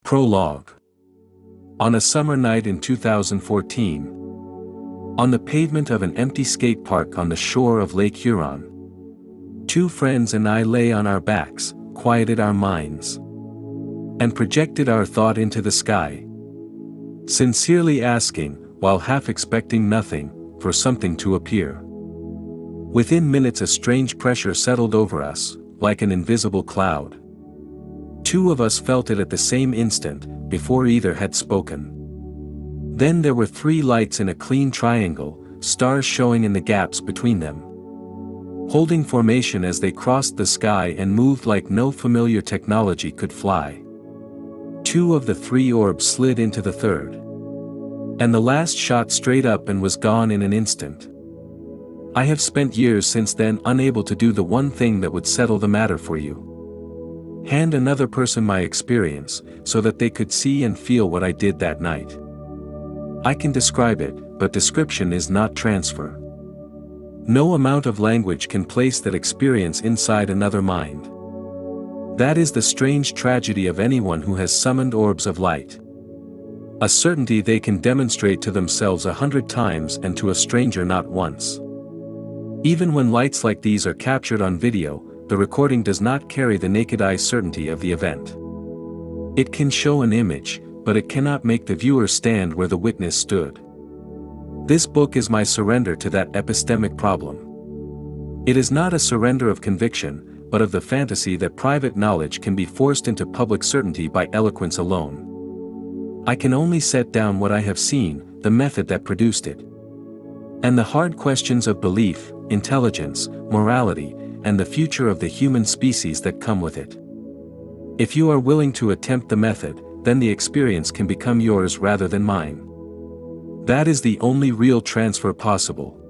Prologue. On a summer night in 2014, on the pavement of an empty skate park on the shore of Lake Huron, two friends and I lay on our backs, quieted our minds, and projected our thought into the sky, sincerely asking, while half expecting nothing, for something to appear. Within minutes a strange pressure settled over us, like an invisible cloud. Two of us felt it at the same instant, before either had spoken. Then there were three lights in a clean triangle, stars showing in the gaps between them, holding formation as they crossed the sky and moved like no familiar technology could fly. Two of the three orbs slid into the third, and the last shot straight up and was gone in an instant. I have spent years since then unable to do the one thing that would settle the matter for you. Hand another person my experience, so that they could see and feel what I did that night. I can describe it, but description is not transfer. No amount of language can place that experience inside another mind. That is the strange tragedy of anyone who has summoned orbs of light. A certainty they can demonstrate to themselves 100 times and to a stranger not once. Even when lights like these are captured on video, the recording does not carry the naked eye certainty of the event. It can show an image, but it cannot make the viewer stand where the witness stood. This book is my surrender to that epistemic problem. It is not a surrender of conviction, but of the fantasy that private knowledge can be forced into public certainty by eloquence alone. I can only set down what I have seen, the method that produced it, and the hard questions of belief, intelligence, morality, and the future of the human species that come with it. If you are willing to attempt the method, then the experience can become yours rather than mine. That is the only real transfer possible.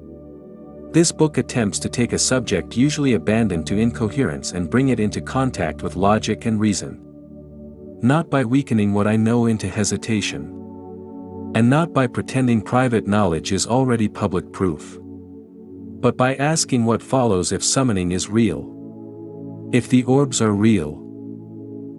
This book attempts to take a subject usually abandoned to incoherence and bring it into contact with logic and reason. Not by weakening what I know into hesitation. And not by pretending private knowledge is already public proof. But by asking what follows if summoning is real. If the orbs are real.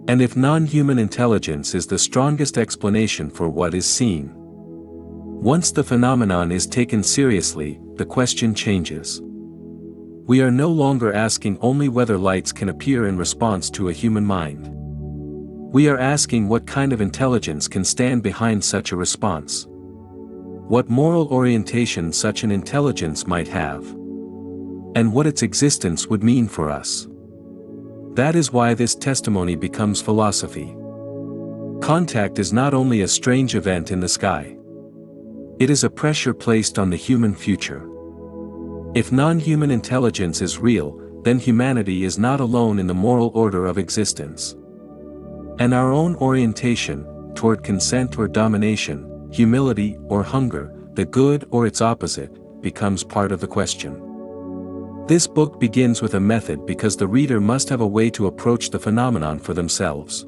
And if non-human intelligence is the strongest explanation for what is seen. Once the phenomenon is taken seriously, the question changes. We are no longer asking only whether lights can appear in response to a human mind. We are asking what kind of intelligence can stand behind such a response. What moral orientation such an intelligence might have. And what its existence would mean for us. That is why this testimony becomes philosophy. Contact is not only a strange event in the sky. It is a pressure placed on the human future. If non-human intelligence is real, then humanity is not alone in the moral order of existence. And our own orientation, toward consent or domination, humility or hunger, the good or its opposite, becomes part of the question. This book begins with a method because the reader must have a way to approach the phenomenon for themselves.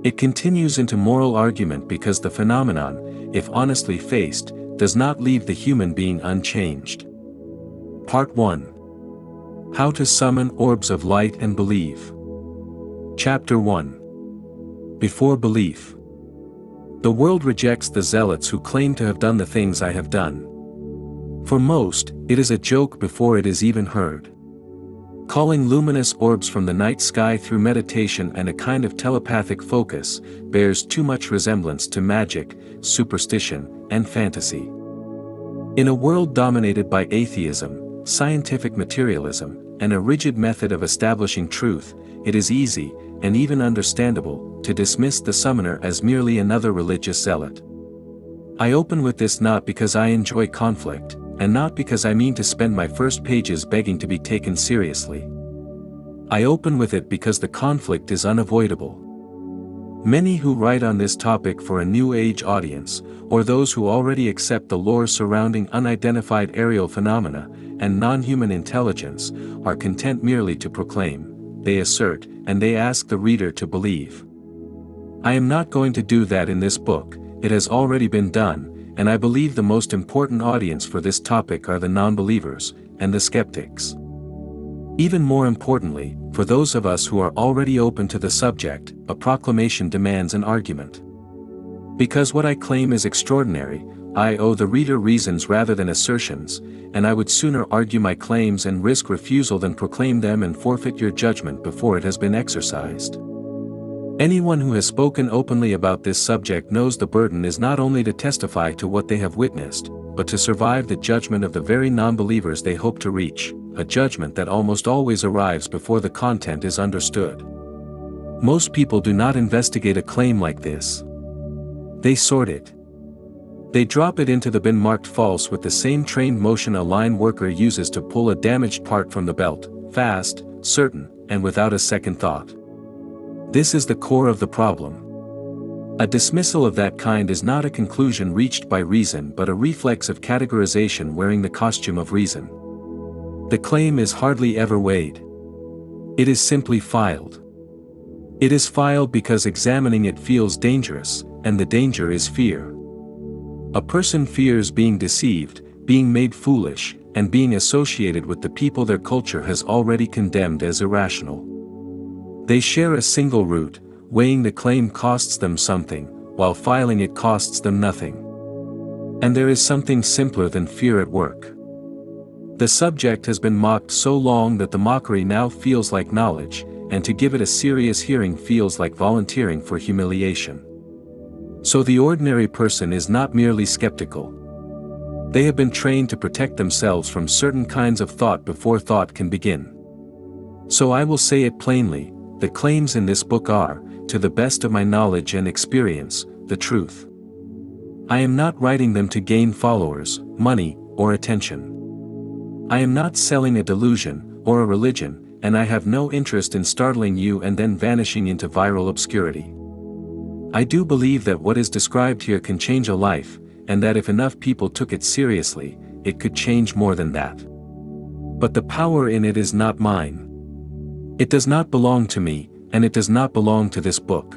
It continues into moral argument because the phenomenon, if honestly faced, does not leave the human being unchanged. Part 1. How to Summon Orbs of Light and Believe. Chapter 1. Before Belief. The world rejects the zealots who claim to have done the things I have done. For most, it is a joke before it is even heard. Calling luminous orbs from the night sky through meditation and a kind of telepathic focus, bears too much resemblance to magic, superstition, and fantasy. In a world dominated by atheism, scientific materialism, and a rigid method of establishing truth, it is easy, and even understandable, to dismiss the summoner as merely another religious zealot. I open with this not because I enjoy conflict, and not because I mean to spend my first pages begging to be taken seriously. I open with it because the conflict is unavoidable. Many who write on this topic for a New Age audience, or those who already accept the lore surrounding unidentified aerial phenomena, and non-human intelligence, are content merely to proclaim, they assert, and they ask the reader to believe. I am not going to do that in this book, it has already been done, and I believe the most important audience for this topic are the non-believers, and the skeptics. Even more importantly, for those of us who are already open to the subject, a proclamation demands an argument. Because what I claim is extraordinary, I owe the reader reasons rather than assertions, and I would sooner argue my claims and risk refusal than proclaim them and forfeit your judgment before it has been exercised. Anyone who has spoken openly about this subject knows the burden is not only to testify to what they have witnessed, but to survive the judgment of the very non-believers they hope to reach, a judgment that almost always arrives before the content is understood. Most people do not investigate a claim like this. They sort it. They drop it into the bin marked false with the same trained motion a line worker uses to pull a damaged part from the belt, fast, certain, and without a second thought. This is the core of the problem. A dismissal of that kind is not a conclusion reached by reason but a reflex of categorization wearing the costume of reason. The claim is hardly ever weighed. It is simply filed. It is filed because examining it feels dangerous, and the danger is fear. A person fears being deceived, being made foolish, and being associated with the people their culture has already condemned as irrational. They share a single root. Weighing the claim costs them something, while filing it costs them nothing. And there is something simpler than fear at work. The subject has been mocked so long that the mockery now feels like knowledge, and to give it a serious hearing feels like volunteering for humiliation. So the ordinary person is not merely skeptical. They have been trained to protect themselves from certain kinds of thought before thought can begin. So I will say it plainly, the claims in this book are, to the best of my knowledge and experience, the truth. I am not writing them to gain followers, money, or attention. I am not selling a delusion, or a religion, and I have no interest in startling you and then vanishing into viral obscurity. I do believe that what is described here can change a life, and that if enough people took it seriously, it could change more than that. But the power in it is not mine. It does not belong to me, and it does not belong to this book.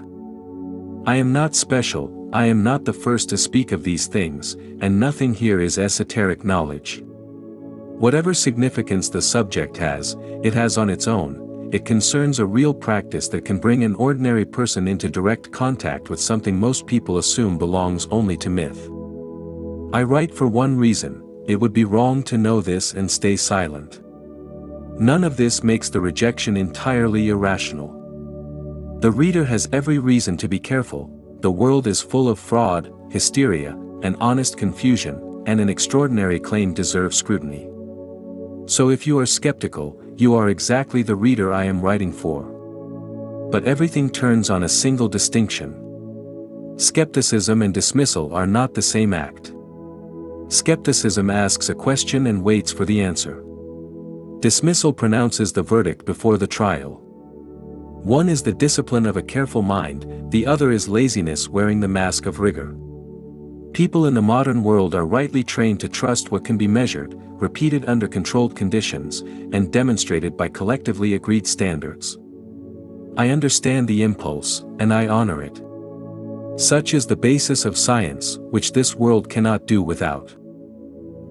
I am not special, I am not the first to speak of these things, and nothing here is esoteric knowledge. Whatever significance the subject has, it has on its own. It concerns a real practice that can bring an ordinary person into direct contact with something most people assume belongs only to myth. I write for one reason: it would be wrong to know this and stay silent. None of this makes the rejection entirely irrational. The reader has every reason to be careful. The world is full of fraud, hysteria, and honest confusion, and an extraordinary claim deserves scrutiny. So if you are skeptical, you are exactly the reader I am writing for. But everything turns on a single distinction. Skepticism and dismissal are not the same act. Skepticism asks a question and waits for the answer. Dismissal pronounces the verdict before the trial. One is the discipline of a careful mind, the other is laziness wearing the mask of rigor. People in the modern world are rightly trained to trust what can be measured, repeated under controlled conditions, and demonstrated by collectively agreed standards. I understand the impulse, and I honor it. Such is the basis of science, which this world cannot do without.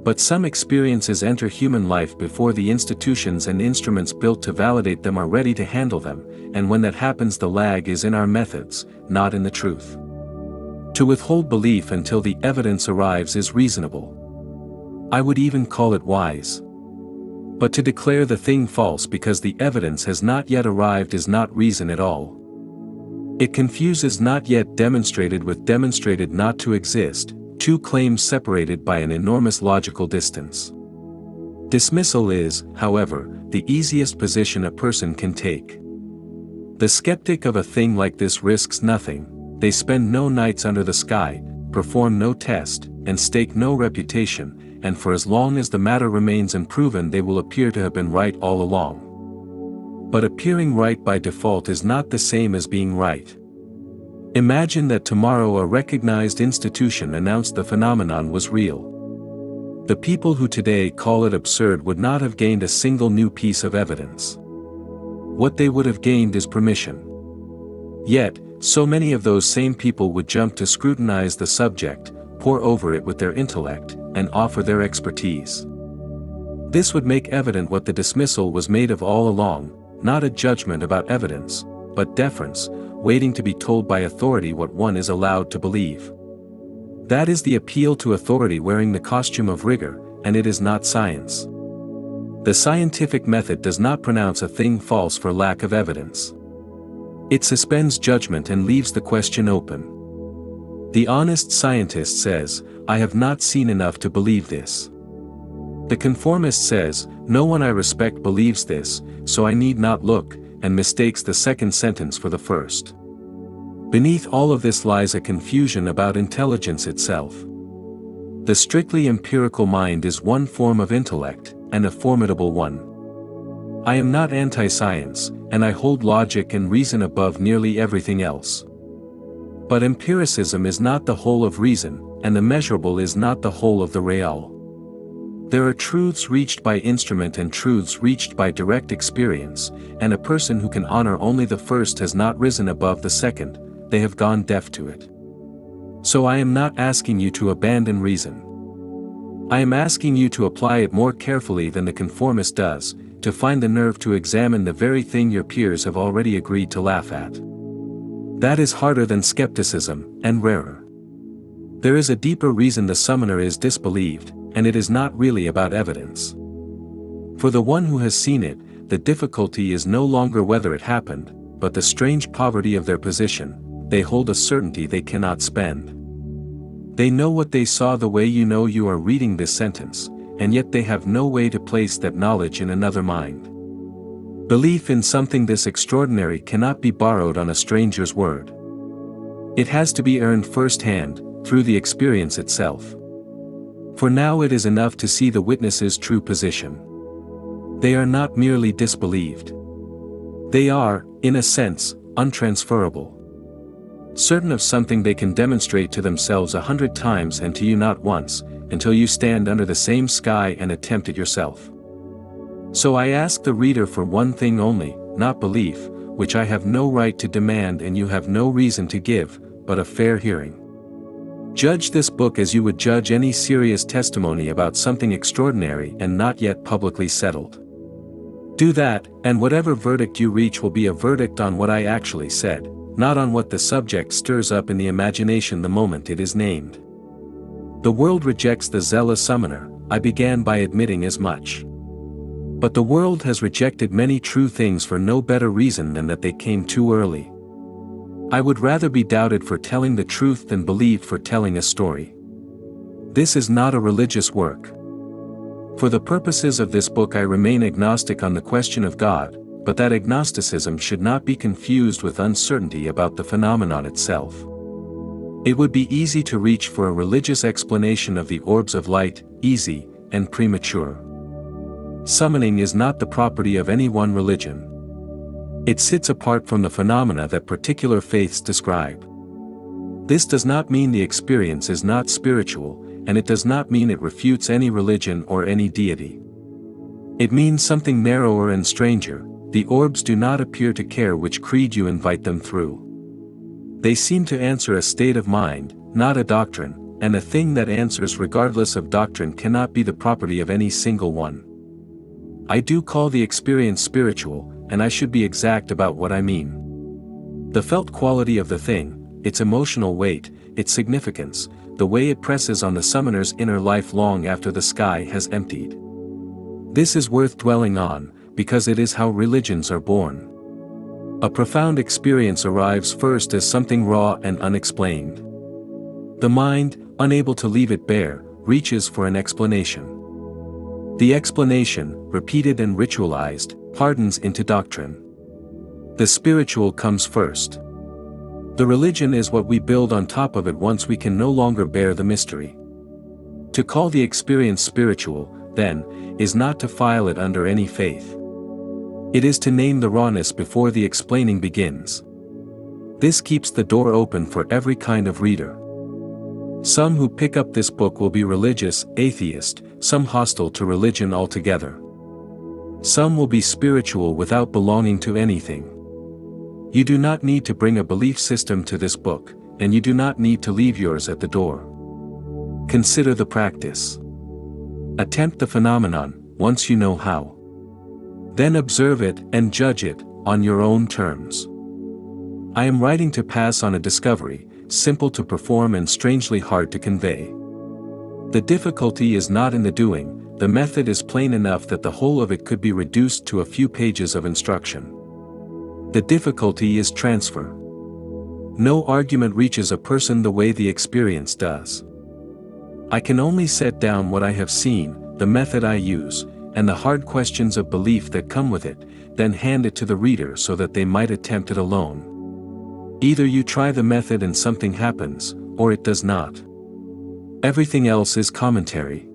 But some experiences enter human life before the institutions and instruments built to validate them are ready to handle them, and when that happens the lag is in our methods, not in the truth. To withhold belief until the evidence arrives is reasonable. I would even call it wise. But to declare the thing false because the evidence has not yet arrived is not reason at all. It confuses not yet demonstrated with demonstrated not to exist, two claims separated by an enormous logical distance. Dismissal is, however, the easiest position a person can take. The skeptic of a thing like this risks nothing. They spend no nights under the sky, perform no test, and stake no reputation, and for as long as the matter remains unproven they will appear to have been right all along. But appearing right by default is not the same as being right. Imagine that tomorrow a recognized institution announced the phenomenon was real. The people who today call it absurd would not have gained a single new piece of evidence. What they would have gained is permission. Yet, so many of those same people would jump to scrutinize the subject, pore over it with their intellect, and offer their expertise. This would make evident what the dismissal was made of all along, not a judgment about evidence, but deference, waiting to be told by authority what one is allowed to believe. That is the appeal to authority wearing the costume of rigor, and it is not science. The scientific method does not pronounce a thing false for lack of evidence. It suspends judgment and leaves the question open. The honest scientist says, "I have not seen enough to believe this." The conformist says, "No one I respect believes this, so I need not look," and mistakes the second sentence for the first. Beneath all of this lies a confusion about intelligence itself. The strictly empirical mind is one form of intellect, and a formidable one. I am not anti-science, and I hold logic and reason above nearly everything else. But empiricism is not the whole of reason, and the measurable is not the whole of the real. There are truths reached by instrument and truths reached by direct experience, and a person who can honor only the first has not risen above the second, they have gone deaf to it. So I am not asking you to abandon reason. I am asking you to apply it more carefully than the conformist does, to find the nerve to examine the very thing your peers have already agreed to laugh at. That is harder than skepticism, and rarer. There is a deeper reason the summoner is disbelieved, and it is not really about evidence. For the one who has seen it, the difficulty is no longer whether it happened, but the strange poverty of their position. They hold a certainty they cannot spend. They know what they saw the way you know you are reading this sentence, and yet they have no way to place that knowledge in another mind. Belief in something this extraordinary cannot be borrowed on a stranger's word. It has to be earned firsthand, through the experience itself. For now it is enough to see the witness's true position. They are not merely disbelieved. They are, in a sense, untransferable. Certain of something they can demonstrate to themselves 100 times and to you not once, until you stand under the same sky and attempt it yourself. So I ask the reader for one thing only, not belief, which I have no right to demand and you have no reason to give, but a fair hearing. Judge this book as you would judge any serious testimony about something extraordinary and not yet publicly settled. Do that, and whatever verdict you reach will be a verdict on what I actually said, not on what the subject stirs up in the imagination the moment it is named. The world rejects the zealous summoner, I began by admitting as much. But the world has rejected many true things for no better reason than that they came too early. I would rather be doubted for telling the truth than believed for telling a story. This is not a religious work. For the purposes of this book I remain agnostic on the question of God, but that agnosticism should not be confused with uncertainty about the phenomenon itself. It would be easy to reach for a religious explanation of the orbs of light, easy, and premature. Summoning is not the property of any one religion. It sits apart from the phenomena that particular faiths describe. This does not mean the experience is not spiritual, and it does not mean it refutes any religion or any deity. It means something narrower and stranger. The orbs do not appear to care which creed you invite them through. They seem to answer a state of mind, not a doctrine, and a thing that answers regardless of doctrine cannot be the property of any single one. I do call the experience spiritual, and I should be exact about what I mean. The felt quality of the thing, its emotional weight, its significance, the way it presses on the summoner's inner life long after the sky has emptied. This is worth dwelling on, because it is how religions are born. A profound experience arrives first as something raw and unexplained. The mind, unable to leave it bare, reaches for an explanation. The explanation, repeated and ritualized, hardens into doctrine. The spiritual comes first. The religion is what we build on top of it once we can no longer bear the mystery. To call the experience spiritual, then, is not to file it under any faith. It is to name the rawness before the explaining begins. This keeps the door open for every kind of reader. Some who pick up this book will be religious, atheist, some hostile to religion altogether. Some will be spiritual without belonging to anything. You do not need to bring a belief system to this book, and you do not need to leave yours at the door. Consider the practice. Attempt the phenomenon, once you know how. Then observe it and judge it, on your own terms. I am writing to pass on a discovery, simple to perform and strangely hard to convey. The difficulty is not in the doing, the method is plain enough that the whole of it could be reduced to a few pages of instruction. The difficulty is transfer. No argument reaches a person the way the experience does. I can only set down what I have seen, the method I use, and the hard questions of belief that come with it, then hand it to the reader so that they might attempt it alone. Either you try the method and something happens, or it does not. Everything else is commentary.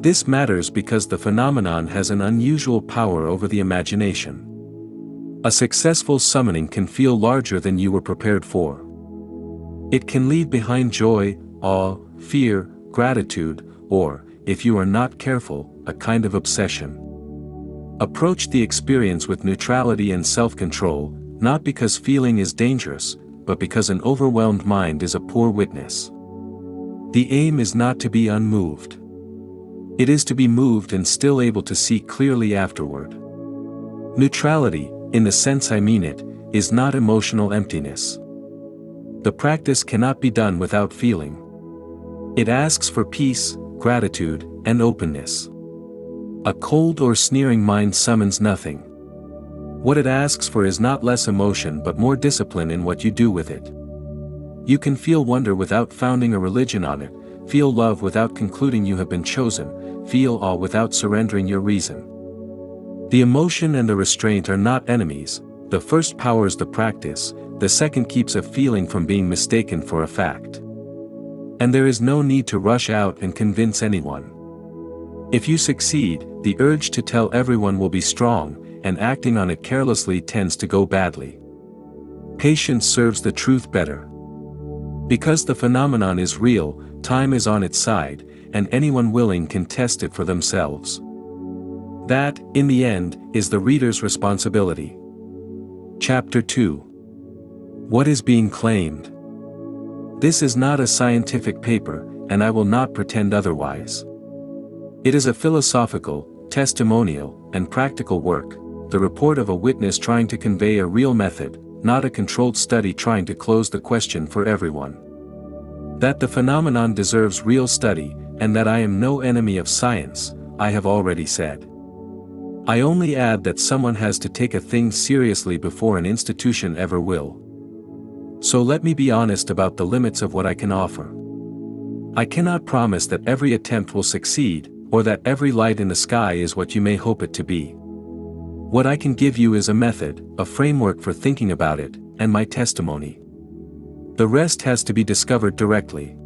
This matters because the phenomenon has an unusual power over the imagination. A successful summoning can feel larger than you were prepared for. It can leave behind joy, awe, fear, gratitude, or, if you are not careful, a kind of obsession. Approach the experience with neutrality and self-control, not because feeling is dangerous, but because an overwhelmed mind is a poor witness. The aim is not to be unmoved. It is to be moved and still able to see clearly afterward. Neutrality, in the sense I mean it, is not emotional emptiness. The practice cannot be done without feeling. It asks for peace, gratitude, and openness. A cold or sneering mind summons nothing. What it asks for is not less emotion but more discipline in what you do with it. You can feel wonder without founding a religion on it, feel love without concluding you have been chosen, feel awe without surrendering your reason. The emotion and the restraint are not enemies, the first powers the practice, the second keeps a feeling from being mistaken for a fact. And there is no need to rush out and convince anyone. If you succeed, the urge to tell everyone will be strong, and acting on it carelessly tends to go badly. Patience serves the truth better. Because the phenomenon is real, time is on its side, and anyone willing can test it for themselves. That, in the end, is the reader's responsibility. Chapter 2. What is being claimed? This is not a scientific paper, and I will not pretend otherwise. It is a philosophical, testimonial, and practical work, the report of a witness trying to convey a real method, not a controlled study trying to close the question for everyone. That the phenomenon deserves real study, and that I am no enemy of science, I have already said. I only add that someone has to take a thing seriously before an institution ever will. So let me be honest about the limits of what I can offer. I cannot promise that every attempt will succeed, or that every light in the sky is what you may hope it to be. What I can give you is a method, a framework for thinking about it, and my testimony. The rest has to be discovered directly.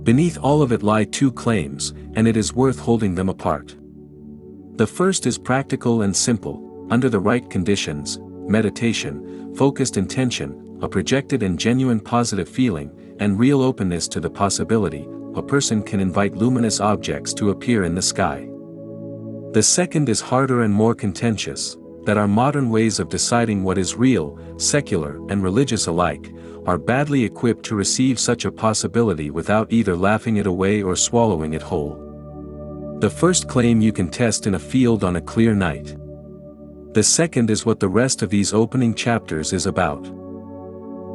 Beneath all of it lie two claims, and it is worth holding them apart. The first is practical and simple, under the right conditions, meditation, focused intention, a projected and genuine positive feeling, and real openness to the possibility, a person can invite luminous objects to appear in the sky. The second is harder and more contentious, that our modern ways of deciding what is real, secular and religious alike, are badly equipped to receive such a possibility without either laughing it away or swallowing it whole. The first claim you can test in a field on a clear night. The second is what the rest of these opening chapters is about.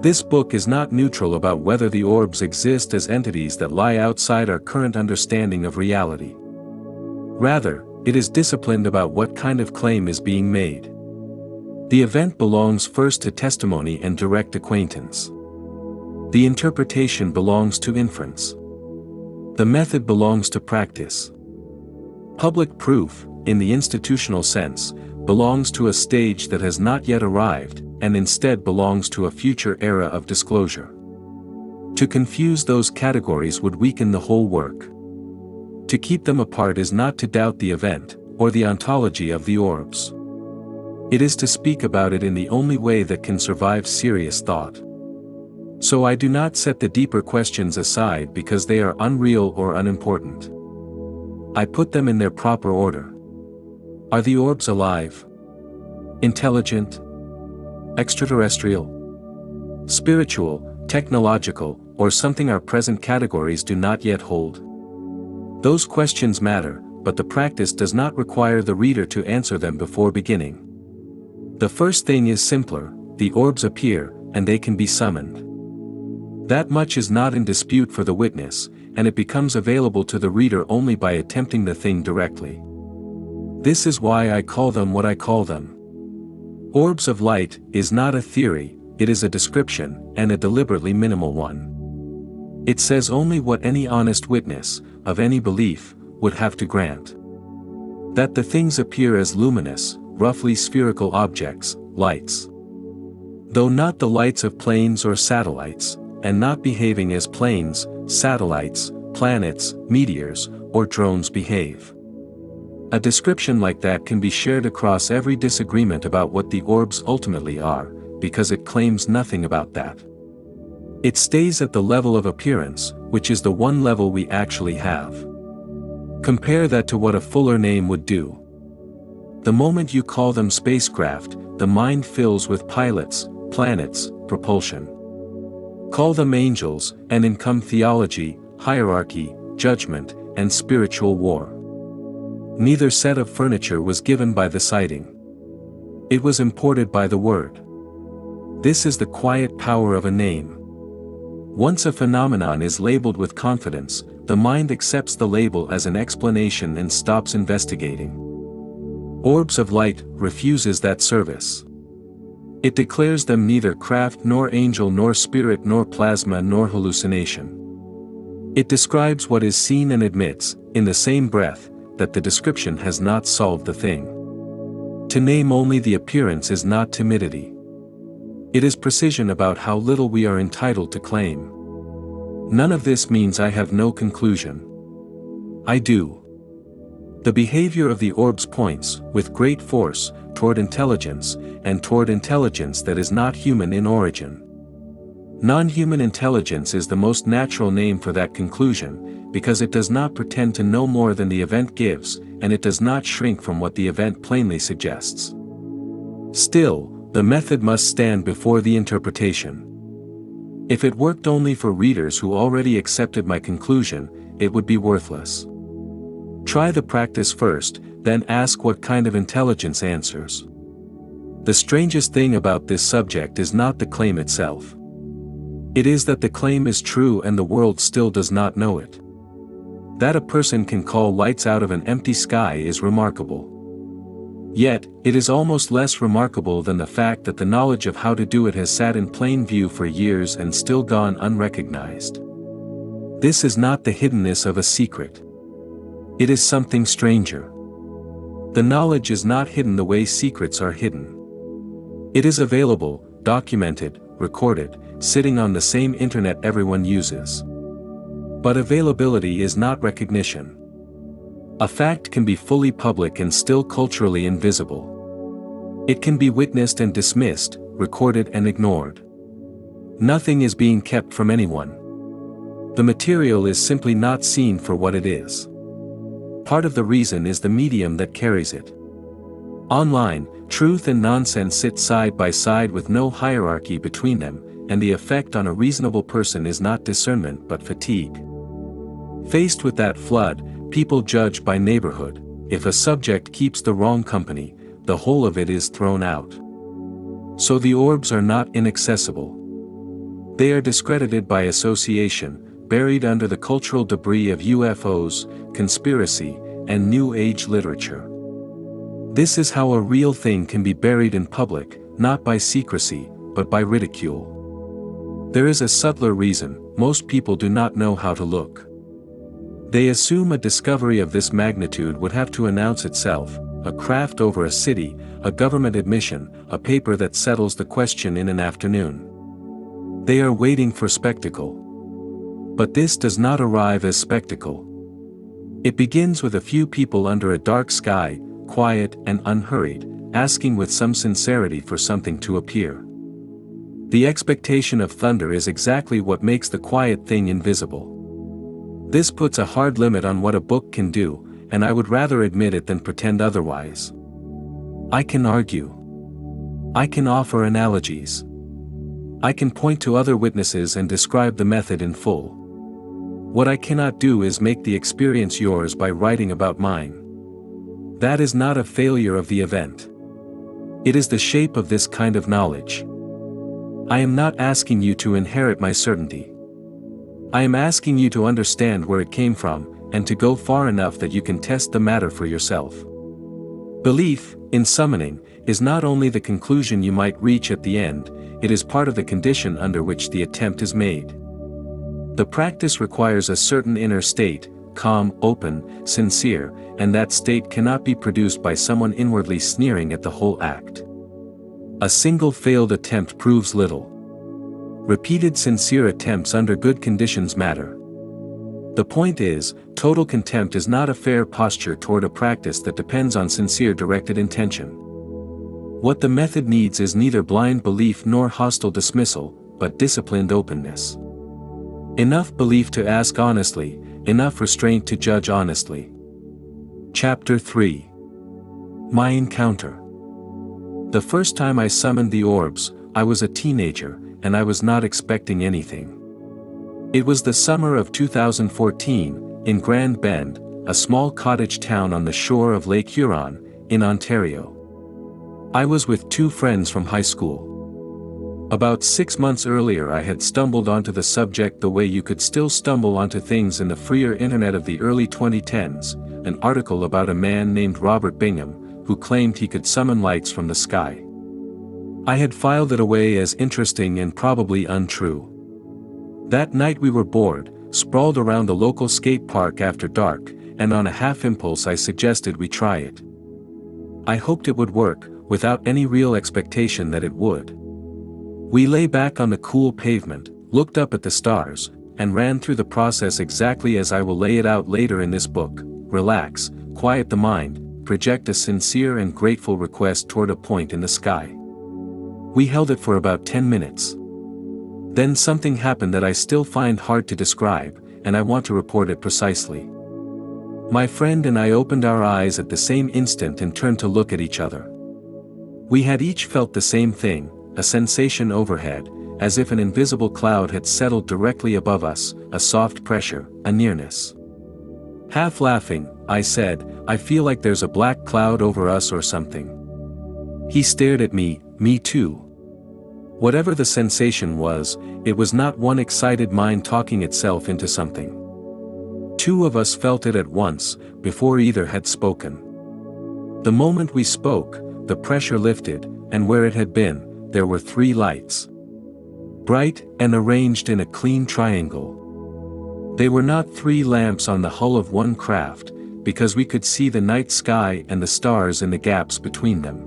This book is not neutral about whether the orbs exist as entities that lie outside our current understanding of reality. Rather, it is disciplined about what kind of claim is being made. The event belongs first to testimony and direct acquaintance. The interpretation belongs to inference. The method belongs to practice. Public proof, in the institutional sense, belongs to a stage that has not yet arrived, and instead belongs to a future era of disclosure. To confuse those categories would weaken the whole work. To keep them apart is not to doubt the event, or the ontology of the orbs. It is to speak about it in the only way that can survive serious thought. So I do not set the deeper questions aside because they are unreal or unimportant. I put them in their proper order. Are the orbs alive? Intelligent? Extraterrestrial? Spiritual, technological, or something our present categories do not yet hold? Those questions matter, but the practice does not require the reader to answer them before beginning. The first thing is simpler: the orbs appear, and they can be summoned. That much is not in dispute for the witness, and it becomes available to the reader only by attempting the thing directly. This is why I call them what I call them. Orbs of light is not a theory, it is a description, and a deliberately minimal one. It says only what any honest witness, of any belief, would have to grant. That the things appear as luminous, roughly spherical objects, lights. Though not the lights of planes or satellites, and not behaving as planes, satellites, planets, meteors, or drones behave. A description like that can be shared across every disagreement about what the orbs ultimately are, because it claims nothing about that. It stays at the level of appearance, which is the one level we actually have. Compare that to what a fuller name would do. The moment you call them spacecraft, the mind fills with pilots, planets, propulsion. Call them angels, and in come theology, hierarchy, judgment, and spiritual war. Neither set of furniture was given by the sighting. It was imported by the word. This is the quiet power of a name. Once a phenomenon is labeled with confidence, the mind accepts the label as an explanation and stops investigating. Orbs of light refuses that service. It declares them neither craft nor angel nor spirit nor plasma nor hallucination. It describes what is seen and admits, in the same breath, that the description has not solved the thing. To name only the appearance is not timidity. It is precision about how little we are entitled to claim. None of this means I have no conclusion. I do. The behavior of the orbs points, with great force, toward intelligence, and toward intelligence that is not human in origin. Non-human intelligence is the most natural name for that conclusion, because it does not pretend to know more than the event gives, and it does not shrink from what the event plainly suggests. Still, the method must stand before the interpretation. If it worked only for readers who already accepted my conclusion, it would be worthless. Try the practice first, then ask what kind of intelligence answers. The strangest thing about this subject is not the claim itself. It is that the claim is true and the world still does not know it. That a person can call lights out of an empty sky is remarkable. Yet, it is almost less remarkable than the fact that the knowledge of how to do it has sat in plain view for years and still gone unrecognized. This is not the hiddenness of a secret. It is something stranger. The knowledge is not hidden the way secrets are hidden. It is available, documented, recorded, sitting on the same internet everyone uses. But availability is not recognition. A fact can be fully public and still culturally invisible. It can be witnessed and dismissed, recorded and ignored. Nothing is being kept from anyone. The material is simply not seen for what it is. Part of the reason is the medium that carries it. Online, truth and nonsense sit side by side with no hierarchy between them, and the effect on a reasonable person is not discernment but fatigue. Faced with that flood, people judge by neighborhood. If a subject keeps the wrong company, the whole of it is thrown out. So the orbs are not inaccessible. They are discredited by association, buried under the cultural debris of UFOs, conspiracy, and New Age literature. This is how a real thing can be buried in public, not by secrecy, but by ridicule. There is a subtler reason: most people do not know how to look. They assume a discovery of this magnitude would have to announce itself, a craft over a city, a government admission, a paper that settles the question in an afternoon. They are waiting for spectacle. But this does not arrive as spectacle. It begins with a few people under a dark sky, quiet and unhurried, asking with some sincerity for something to appear. The expectation of thunder is exactly what makes the quiet thing invisible. This puts a hard limit on what a book can do, and I would rather admit it than pretend otherwise. I can argue. I can offer analogies. I can point to other witnesses and describe the method in full. What I cannot do is make the experience yours by writing about mine. That is not a failure of the event. It is the shape of this kind of knowledge. I am not asking you to inherit my certainty. I am asking you to understand where it came from, and to go far enough that you can test the matter for yourself. Belief, in summoning, is not only the conclusion you might reach at the end, it is part of the condition under which the attempt is made. The practice requires a certain inner state, calm, open, sincere, and that state cannot be produced by someone inwardly sneering at the whole act. A single failed attempt proves little. Repeated sincere attempts under good conditions matter. The point is, total contempt is not a fair posture toward a practice that depends on sincere directed intention. What the method needs is neither blind belief nor hostile dismissal, but disciplined openness. Enough belief to ask honestly, enough restraint to judge honestly. Chapter 3. My Encounter. The first time I summoned the orbs, I was a teenager, and I was not expecting anything. It was the summer of 2014, in Grand Bend, a small cottage town on the shore of Lake Huron, in Ontario. I was with 2 friends from high school. About 6 months earlier I had stumbled onto the subject the way you could still stumble onto things in the freer internet of the early 2010s, an article about a man named Robert Bingham, who claimed he could summon lights from the sky. I had filed it away as interesting and probably untrue. That night we were bored, sprawled around the local skate park after dark, and on a half impulse I suggested we try it. I hoped it would work, without any real expectation that it would. We lay back on the cool pavement, looked up at the stars, and ran through the process exactly as I will lay it out later in this book. Relax, quiet the mind, project a sincere and grateful request toward a point in the sky. We held it for about 10 minutes. Then something happened that I still find hard to describe, and I want to report it precisely. My friend and I opened our eyes at the same instant and turned to look at each other. We had each felt the same thing, a sensation overhead, as if an invisible cloud had settled directly above us, a soft pressure, a nearness. Half laughing, I said, "I feel like there's a black cloud over us or something." He stared at me too. Whatever the sensation was, it was not one excited mind talking itself into something. 2 of us felt it at once, before either had spoken. The moment we spoke, the pressure lifted, and where it had been, there were 3 lights. Bright, and arranged in a clean triangle. They were not 3 lamps on the hull of one craft, because we could see the night sky and the stars in the gaps between them.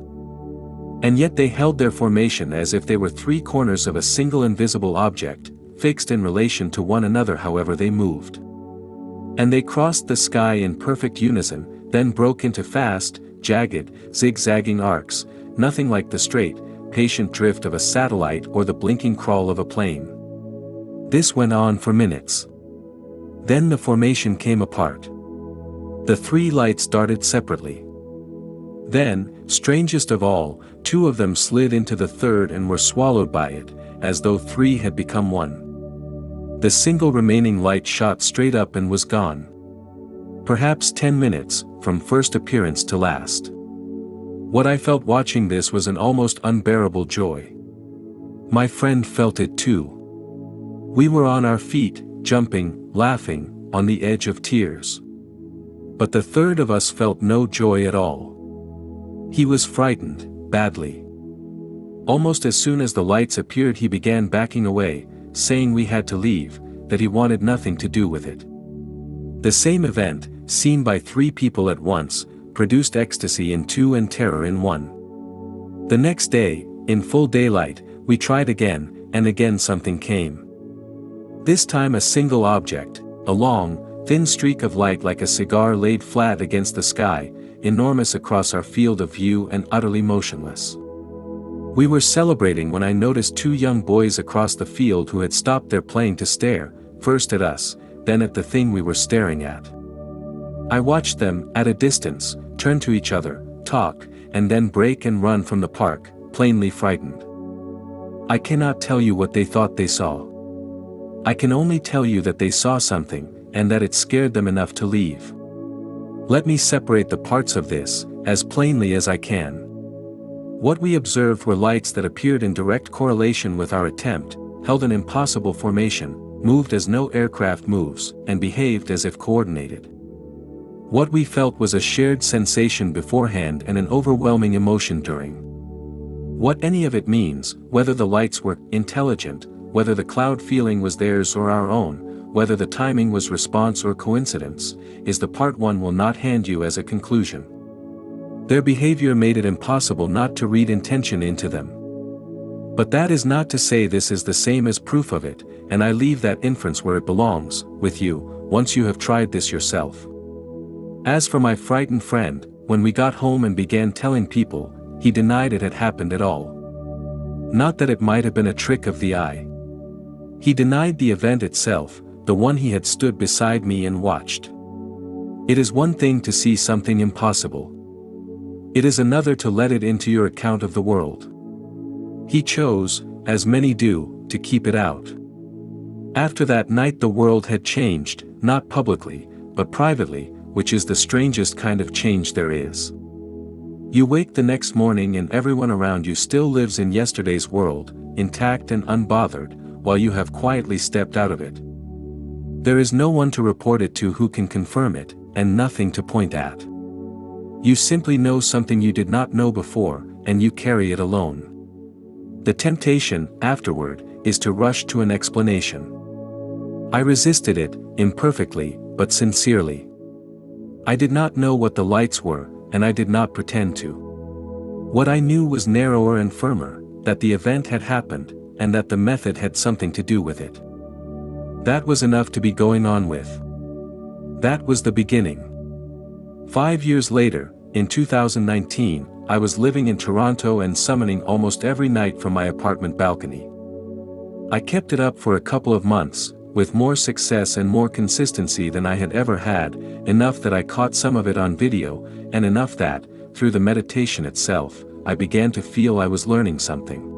And yet they held their formation as if they were 3 corners of a single invisible object, fixed in relation to one another however they moved. And they crossed the sky in perfect unison, then broke into fast, jagged, zigzagging arcs, nothing like the straight, patient drift of a satellite or the blinking crawl of a plane. This went on for minutes. Then the formation came apart. The 3 lights darted separately. Then, strangest of all, 2 of them slid into the third and were swallowed by it, as though 3 had become 1. The single remaining light shot straight up and was gone. Perhaps 10 minutes, from first appearance to last. What I felt watching this was an almost unbearable joy. My friend felt it too. We were on our feet, jumping, laughing, on the edge of tears. But the third of us felt no joy at all. He was frightened, badly. Almost as soon as the lights appeared he began backing away, saying we had to leave, that he wanted nothing to do with it. The same event, seen by 3 people at once, produced ecstasy in 2 and terror in 1. The next day, in full daylight, we tried again, and again something came. This time a single object, a long, thin streak of light like a cigar laid flat against the sky, enormous across our field of view and utterly motionless. We were celebrating when I noticed 2 young boys across the field who had stopped their playing to stare, first at us, then at the thing we were staring at. I watched them, at a distance, turn to each other, talk, and then break and run from the park, plainly frightened. I cannot tell you what they thought they saw. I can only tell you that they saw something, and that it scared them enough to leave. Let me separate the parts of this, as plainly as I can. What we observed were lights that appeared in direct correlation with our attempt, held an impossible formation, moved as no aircraft moves, and behaved as if coordinated. What we felt was a shared sensation beforehand and an overwhelming emotion during. What any of it means, whether the lights were intelligent, whether the cloud feeling was theirs or our own, whether the timing was response or coincidence, is the part one will not hand you as a conclusion. Their behavior made it impossible not to read intention into them. But that is not to say this is the same as proof of it, and I leave that inference where it belongs, with you, once you have tried this yourself. As for my frightened friend, when we got home and began telling people, he denied it had happened at all. Not that it might have been a trick of the eye. He denied the event itself, the one he had stood beside me and watched. It is one thing to see something impossible. It is another to let it into your account of the world. He chose, as many do, to keep it out. After that night the world had changed, not publicly, but privately, which is the strangest kind of change there is. You wake the next morning and everyone around you still lives in yesterday's world, intact and unbothered, while you have quietly stepped out of it. There is no one to report it to who can confirm it, and nothing to point at. You simply know something you did not know before, and you carry it alone. The temptation, afterward, is to rush to an explanation. I resisted it, imperfectly, but sincerely. I did not know what the lights were, and I did not pretend to. What I knew was narrower and firmer, that the event had happened, and that the method had something to do with it. That was enough to be going on with. That was the beginning. 5 years later, in 2019, I was living in Toronto and summoning almost every night from my apartment balcony. I kept it up for a couple of months, with more success and more consistency than I had ever had, enough that I caught some of it on video, and enough that, through the meditation itself, I began to feel I was learning something.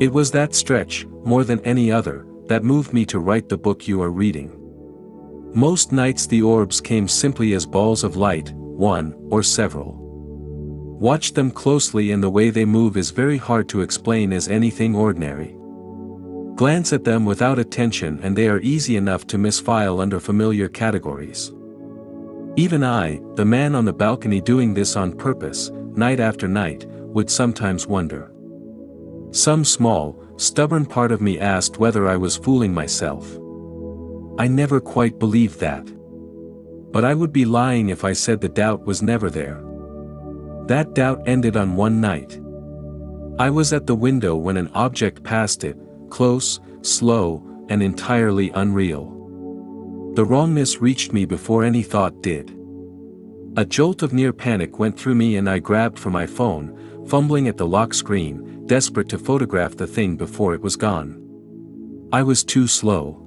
It was that stretch, more than any other, that moved me to write the book you are reading. Most nights the orbs came simply as balls of light, one, or several. Watch them closely and the way they move is very hard to explain as anything ordinary. Glance at them without attention and they are easy enough to misfile under familiar categories. Even I, the man on the balcony doing this on purpose, night after night, would sometimes wonder. Some small, stubborn part of me asked whether I was fooling myself. I never quite believed that. But I would be lying if I said the doubt was never there. That doubt ended on one night. I was at the window when an object passed it, close, slow, and entirely unreal. The wrongness reached me before any thought did. A jolt of near panic went through me and I grabbed for my phone, fumbling at the lock screen, desperate to photograph the thing before it was gone. I was too slow.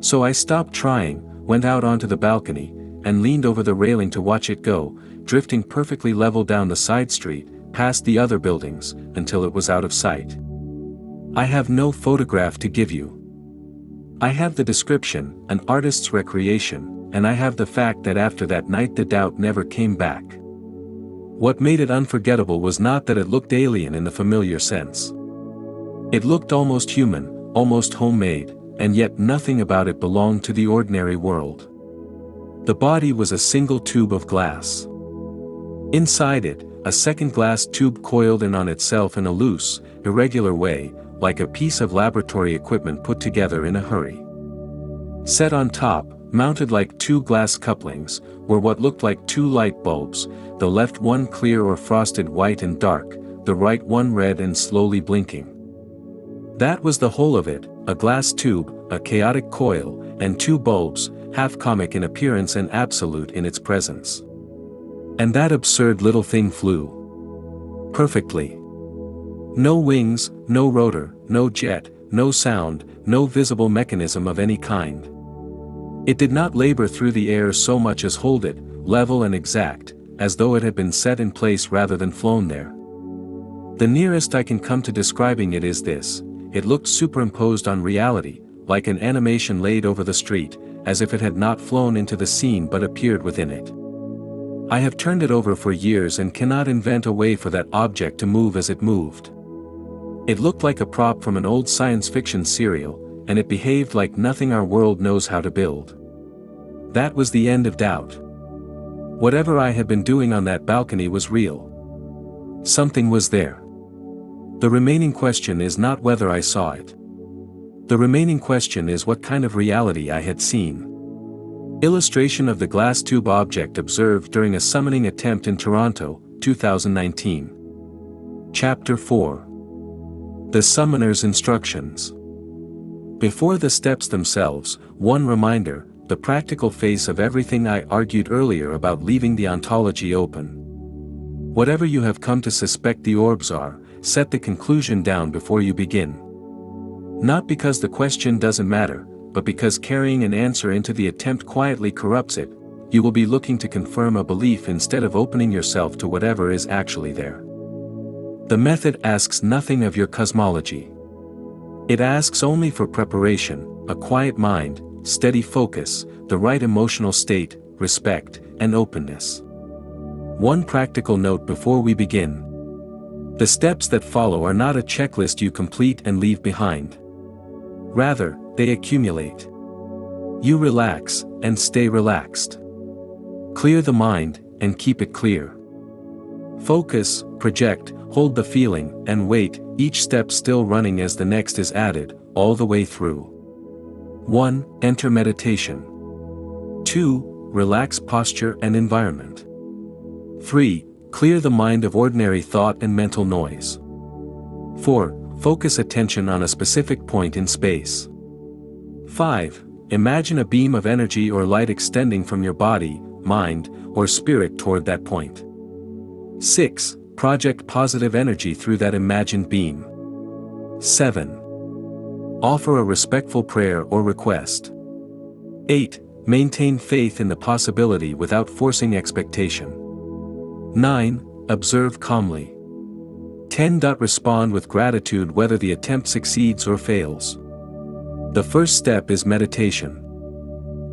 So I stopped trying, went out onto the balcony, and leaned over the railing to watch it go, drifting perfectly level down the side street, past the other buildings, until it was out of sight. I have no photograph to give you. I have the description, an artist's recreation, and I have the fact that after that night the doubt never came back. What made it unforgettable was not that it looked alien in the familiar sense. It looked almost human, almost homemade, and yet nothing about it belonged to the ordinary world. The body was a single tube of glass. Inside it, a second glass tube coiled in on itself in a loose, irregular way, like a piece of laboratory equipment put together in a hurry. Set on top, mounted like two glass couplings, were what looked like two light bulbs, the left one clear or frosted white and dark, the right one red and slowly blinking. That was the whole of it, a glass tube, a chaotic coil, and two bulbs, half comic in appearance and absolute in its presence. And that absurd little thing flew. Perfectly. No wings, no rotor, no jet, no sound, no visible mechanism of any kind. It did not labor through the air so much as hold it, level and exact, as though it had been set in place rather than flown there. The nearest I can come to describing it is this: it looked superimposed on reality, like an animation laid over the street, as if it had not flown into the scene but appeared within it. I have turned it over for years and cannot invent a way for that object to move as it moved. It looked like a prop from an old science fiction serial, and it behaved like nothing our world knows how to build. That was the end of doubt. Whatever I had been doing on that balcony was real. Something was there. The remaining question is not whether I saw it. The remaining question is what kind of reality I had seen. Illustration of the glass tube object observed during a summoning attempt in Toronto, 2019. Chapter 4. The Summoner's Instructions. Before the steps themselves, one reminder, the practical face of everything I argued earlier about leaving the ontology open. Whatever you have come to suspect the orbs are, set the conclusion down before you begin. Not because the question doesn't matter, but because carrying an answer into the attempt quietly corrupts it, you will be looking to confirm a belief instead of opening yourself to whatever is actually there. The method asks nothing of your cosmology. It asks only for preparation, a quiet mind, steady focus, the right emotional state, respect, and openness. One practical note before we begin. The steps that follow are not a checklist you complete and leave behind. Rather, they accumulate. You relax, and stay relaxed. Clear the mind, and keep it clear. Focus, project, hold the feeling, and wait, each step still running as the next is added, all the way through. 1. Enter meditation. 2. Relax posture and environment. 3. Clear the mind of ordinary thought and mental noise. 4. Focus attention on a specific point in space. 5. Imagine a beam of energy or light extending from your body, mind, or spirit toward that point. 6. Project positive energy through that imagined beam. 7. Offer a respectful prayer or request. 8. Maintain faith in the possibility without forcing expectation. 9. Observe calmly. 10. Respond with gratitude whether the attempt succeeds or fails. The first step is meditation.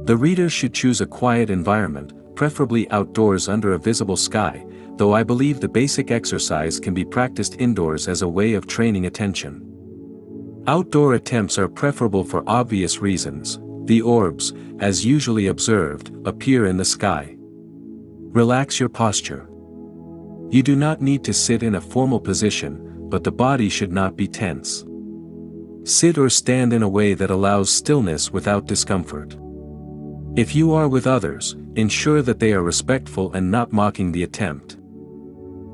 The reader should choose a quiet environment, preferably outdoors under a visible sky, though I believe the basic exercise can be practiced indoors as a way of training attention. Outdoor attempts are preferable for obvious reasons. The orbs, as usually observed, appear in the sky. Relax your posture. You do not need to sit in a formal position, but the body should not be tense. Sit or stand in a way that allows stillness without discomfort. If you are with others, ensure that they are respectful and not mocking the attempt.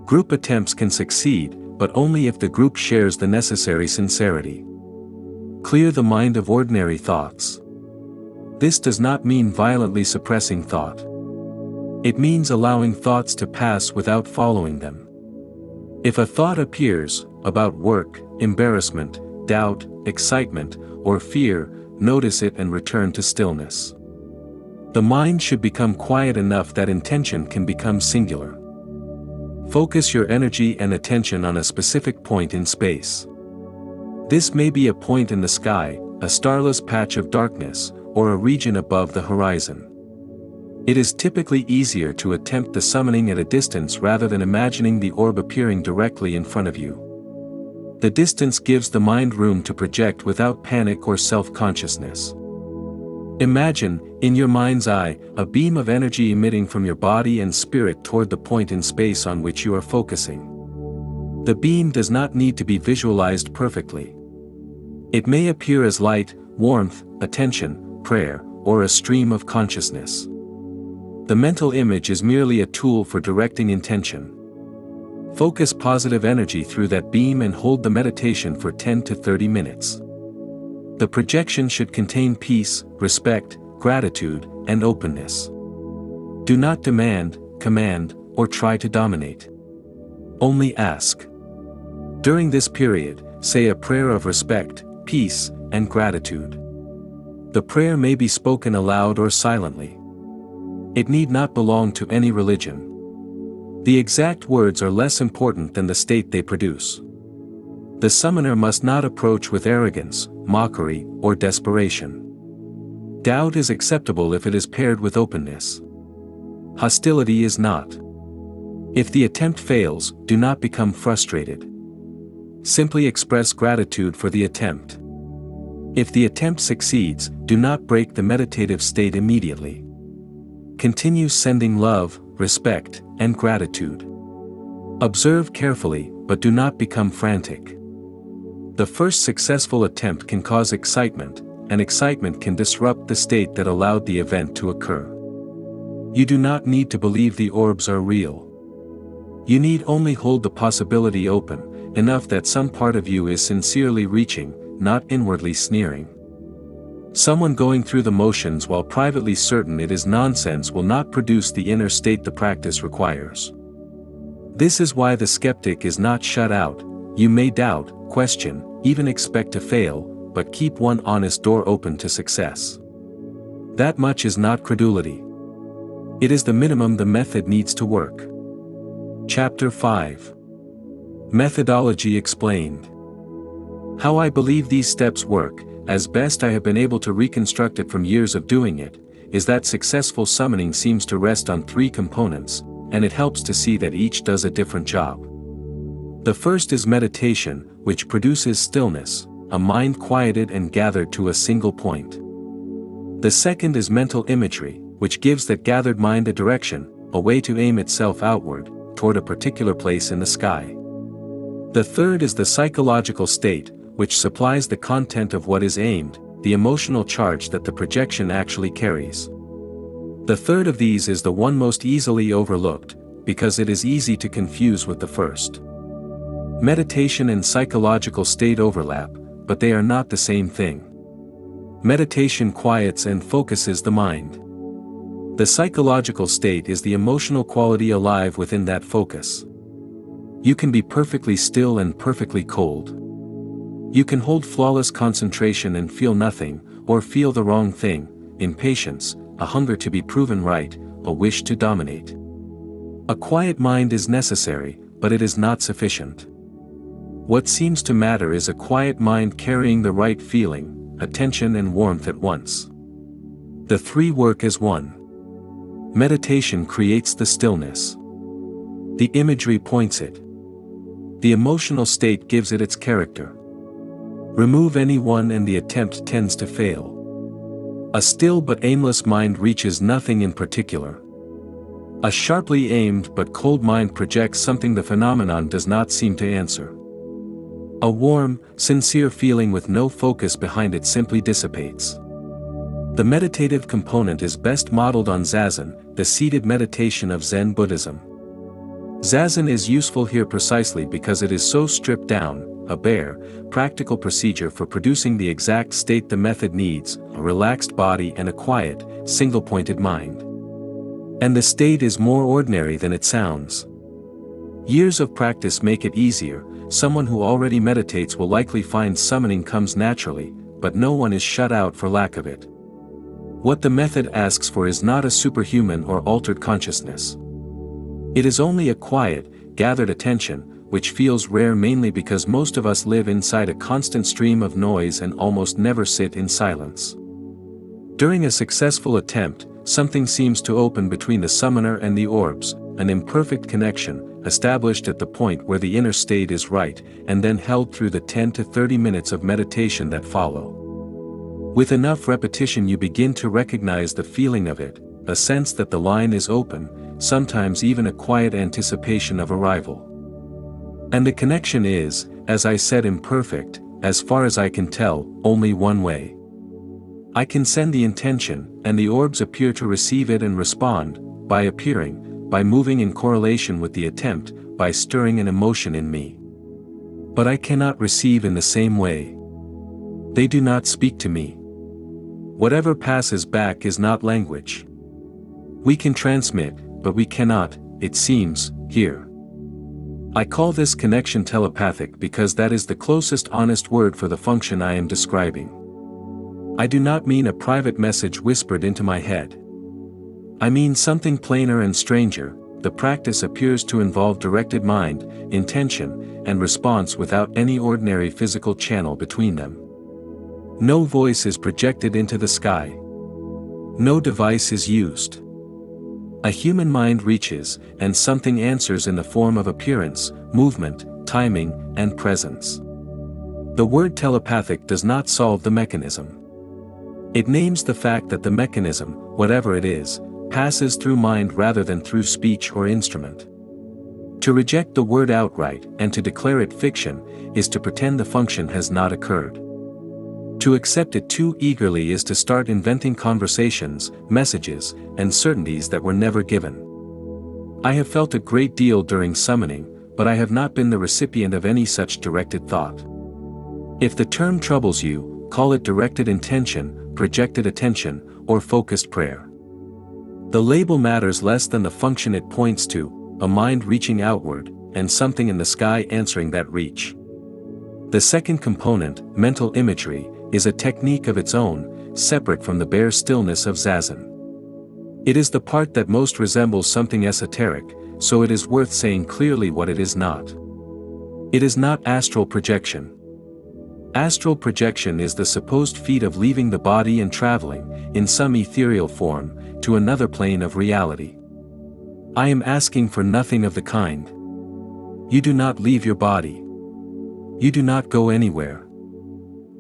Group attempts can succeed, but only if the group shares the necessary sincerity. Clear the mind of ordinary thoughts. This does not mean violently suppressing thought. It means allowing thoughts to pass without following them. If a thought appears, about work, embarrassment, doubt, excitement, or fear, notice it and return to stillness. The mind should become quiet enough that intention can become singular. Focus your energy and attention on a specific point in space. This may be a point in the sky, a starless patch of darkness, or a region above the horizon. It is typically easier to attempt the summoning at a distance rather than imagining the orb appearing directly in front of you. The distance gives the mind room to project without panic or self-consciousness. Imagine, in your mind's eye, a beam of energy emitting from your body and spirit toward the point in space on which you are focusing. The beam does not need to be visualized perfectly. It may appear as light, warmth, attention, prayer, or a stream of consciousness. The mental image is merely a tool for directing intention. Focus positive energy through that beam and hold the meditation for 10 to 30 minutes. The projection should contain peace, respect, gratitude, and openness. Do not demand, command, or try to dominate. Only ask. During this period, say a prayer of respect, peace, and gratitude. The prayer may be spoken aloud or silently. It need not belong to any religion. The exact words are less important than the state they produce. The summoner must not approach with arrogance, mockery, or desperation. Doubt is acceptable if it is paired with openness. Hostility is not. If the attempt fails, do not become frustrated. Simply express gratitude for the attempt. If the attempt succeeds, do not break the meditative state immediately. Continue sending love, respect, and gratitude. Observe carefully, but do not become frantic. The first successful attempt can cause excitement, and excitement can disrupt the state that allowed the event to occur. You do not need to believe the orbs are real. You need only hold the possibility open, enough that some part of you is sincerely reaching, not inwardly sneering. Someone going through the motions while privately certain it is nonsense will not produce the inner state the practice requires. This is why the skeptic is not shut out. You may doubt, question, even expect to fail, but keep one honest door open to success. That much is not credulity. It is the minimum the method needs to work. Chapter 5. Methodology explained. How I believe these steps work, as best I have been able to reconstruct it from years of doing it, is that successful summoning seems to rest on 3 components, and it helps to see that each does a different job. The first is meditation, which produces stillness, a mind quieted and gathered to a single point. The second is mental imagery, which gives that gathered mind a direction, a way to aim itself outward, toward a particular place in the sky. The third is the psychological state, which supplies the content of what is aimed, the emotional charge that the projection actually carries. The third of these is the one most easily overlooked, because it is easy to confuse with the first. Meditation and psychological state overlap, but they are not the same thing. Meditation quiets and focuses the mind. The psychological state is the emotional quality alive within that focus. You can be perfectly still and perfectly cold. You can hold flawless concentration and feel nothing, or feel the wrong thing, impatience, a hunger to be proven right, a wish to dominate. A quiet mind is necessary, but it is not sufficient. What seems to matter is a quiet mind carrying the right feeling, attention and warmth at once. The 3 work as one. Meditation creates the stillness. The imagery points it. The emotional state gives it its character. Remove any one and the attempt tends to fail. A still but aimless mind reaches nothing in particular. A sharply aimed but cold mind projects something the phenomenon does not seem to answer. A warm, sincere feeling with no focus behind it simply dissipates. The meditative component is best modeled on Zazen, the seated meditation of Zen Buddhism. Zazen is useful here precisely because it is so stripped down, a bare, practical procedure for producing the exact state the method needs, a relaxed body and a quiet, single-pointed mind. And the state is more ordinary than it sounds. Years of practice make it easier. Someone who already meditates will likely find summoning comes naturally, but no one is shut out for lack of it. What the method asks for is not a superhuman or altered consciousness. It is only a quiet, gathered attention, which feels rare mainly because most of us live inside a constant stream of noise and almost never sit in silence. During a successful attempt, something seems to open between the summoner and the orbs, an imperfect connection, established at the point where the inner state is right, and then held through the 10 to 30 minutes of meditation that follow. With enough repetition you begin to recognize the feeling of it, a sense that the line is open, sometimes even a quiet anticipation of arrival. And the connection is, as I said, imperfect, as far as I can tell, only one way. I can send the intention, and the orbs appear to receive it and respond, by appearing, by moving in correlation with the attempt, by stirring an emotion in me. But I cannot receive in the same way. They do not speak to me. Whatever passes back is not language. We can transmit, but we cannot, it seems, hear. I call this connection telepathic because that is the closest honest word for the function I am describing. I do not mean a private message whispered into my head. I mean something plainer and stranger, the practice appears to involve directed mind, intention, and response without any ordinary physical channel between them. No voice is projected into the sky. No device is used. A human mind reaches, and something answers in the form of appearance, movement, timing, and presence. The word telepathic does not solve the mechanism. It names the fact that the mechanism, whatever it is, passes through mind rather than through speech or instrument. To reject the word outright and to declare it fiction is to pretend the function has not occurred. To accept it too eagerly is to start inventing conversations, messages, and certainties that were never given. I have felt a great deal during summoning, but I have not been the recipient of any such directed thought. If the term troubles you, call it directed intention, projected attention, or focused prayer. The label matters less than the function it points to, a mind reaching outward, and something in the sky answering that reach. The second component, mental imagery, is a technique of its own, separate from the bare stillness of Zazen. It is the part that most resembles something esoteric, so it is worth saying clearly what it is not. It is not astral projection. Astral projection is the supposed feat of leaving the body and traveling, in some ethereal form, to another plane of reality. I am asking for nothing of the kind. You do not leave your body. You do not go anywhere.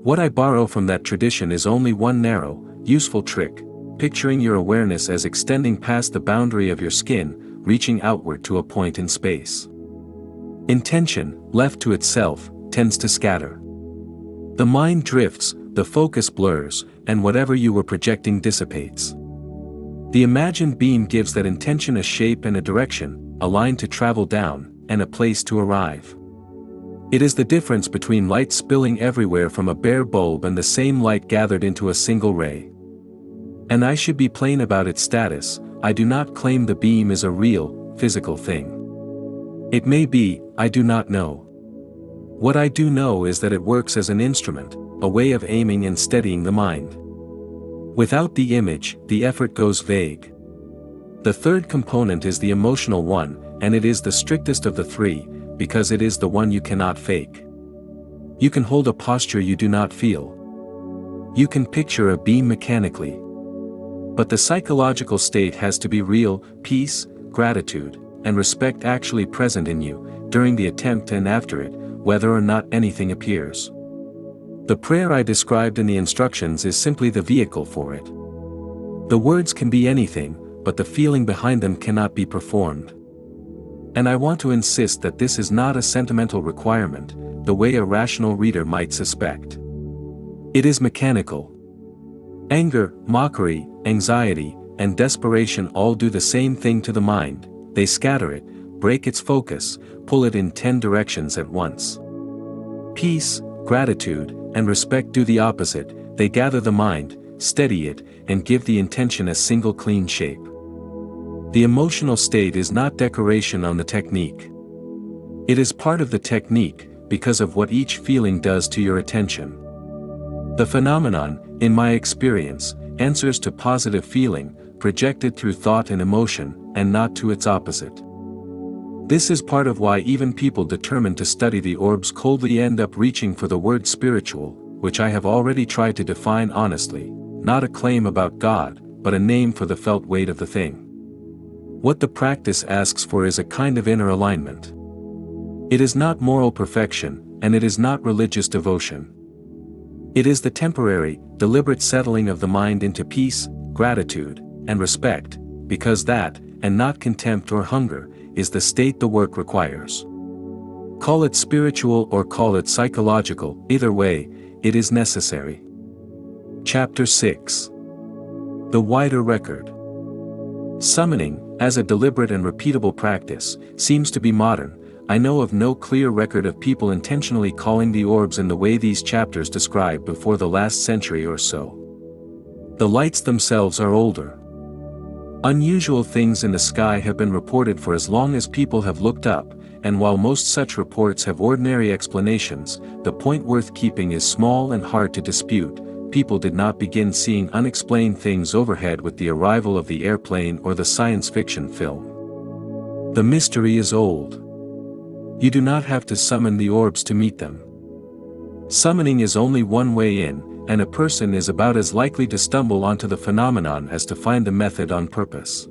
What I borrow from that tradition is only one narrow, useful trick, picturing your awareness as extending past the boundary of your skin, reaching outward to a point in space. Intention, left to itself, tends to scatter. The mind drifts, the focus blurs, and whatever you were projecting dissipates. The imagined beam gives that intention a shape and a direction, a line to travel down, and a place to arrive. It is the difference between light spilling everywhere from a bare bulb and the same light gathered into a single ray. And I should be plain about its status. I do not claim the beam is a real, physical thing. It may be, I do not know. What I do know is that it works as an instrument, a way of aiming and steadying the mind. Without the image, the effort goes vague. The third component is the emotional one, and it is the strictest of the three, because it is the one you cannot fake. You can hold a posture you do not feel. You can picture a beam mechanically. But the psychological state has to be real, peace, gratitude, and respect actually present in you, during the attempt and after it, whether or not anything appears. The prayer I described in the instructions is simply the vehicle for it. The words can be anything, but the feeling behind them cannot be performed. And I want to insist that this is not a sentimental requirement, the way a rational reader might suspect. It is mechanical. Anger, mockery, anxiety, and desperation all do the same thing to the mind. They scatter it, break its focus, pull it in 10 directions at once. Peace, gratitude, and respect do the opposite. They gather the mind, steady it, and give the intention a single clean shape. The emotional state is not decoration on the technique. It is part of the technique, because of what each feeling does to your attention. The phenomenon, in my experience, answers to positive feeling, projected through thought and emotion, and not to its opposite. This is part of why even people determined to study the orbs coldly end up reaching for the word spiritual, which I have already tried to define honestly, not a claim about God, but a name for the felt weight of the thing. What the practice asks for is a kind of inner alignment. It is not moral perfection, and it is not religious devotion. It is the temporary, deliberate settling of the mind into peace, gratitude, and respect, because that, and not contempt or hunger, is the state the work requires. Call it spiritual or call it psychological, either way, it is necessary. Chapter 6. The wider record. Summoning, as a deliberate and repeatable practice, seems to be modern. I know of no clear record of people intentionally calling the orbs in the way these chapters describe before the last century or so. The lights themselves are older. Unusual things in the sky have been reported for as long as people have looked up, and while most such reports have ordinary explanations, the point worth keeping is small and hard to dispute. People did not begin seeing unexplained things overhead with the arrival of the airplane or the science fiction film. The mystery is old. You do not have to summon the orbs to meet them. Summoning is only one way in, and a person is about as likely to stumble onto the phenomenon as to find the method on purpose.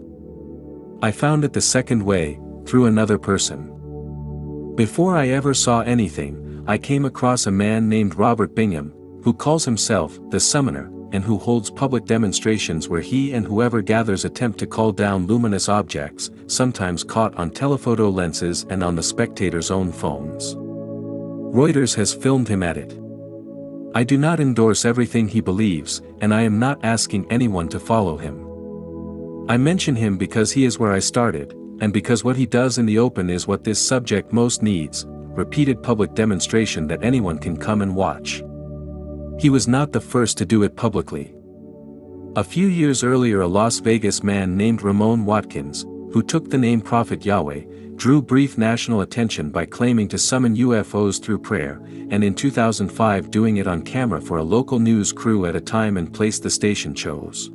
I found it the second way, through another person. Before I ever saw anything, I came across a man named Robert Bingham, who calls himself the Summoner, and who holds public demonstrations where he and whoever gathers attempt to call down luminous objects, sometimes caught on telephoto lenses and on the spectators' own phones. Reuters has filmed him at it. I do not endorse everything he believes, and I am not asking anyone to follow him. I mention him because he is where I started, and because what he does in the open is what this subject most needs: repeated public demonstration that anyone can come and watch. He was not the first to do it publicly. A few years earlier, a Las Vegas man named Ramon Watkins, who took the name Prophet Yahweh, drew brief national attention by claiming to summon UFOs through prayer, and in 2005 doing it on camera for a local news crew at a time and place the station chose.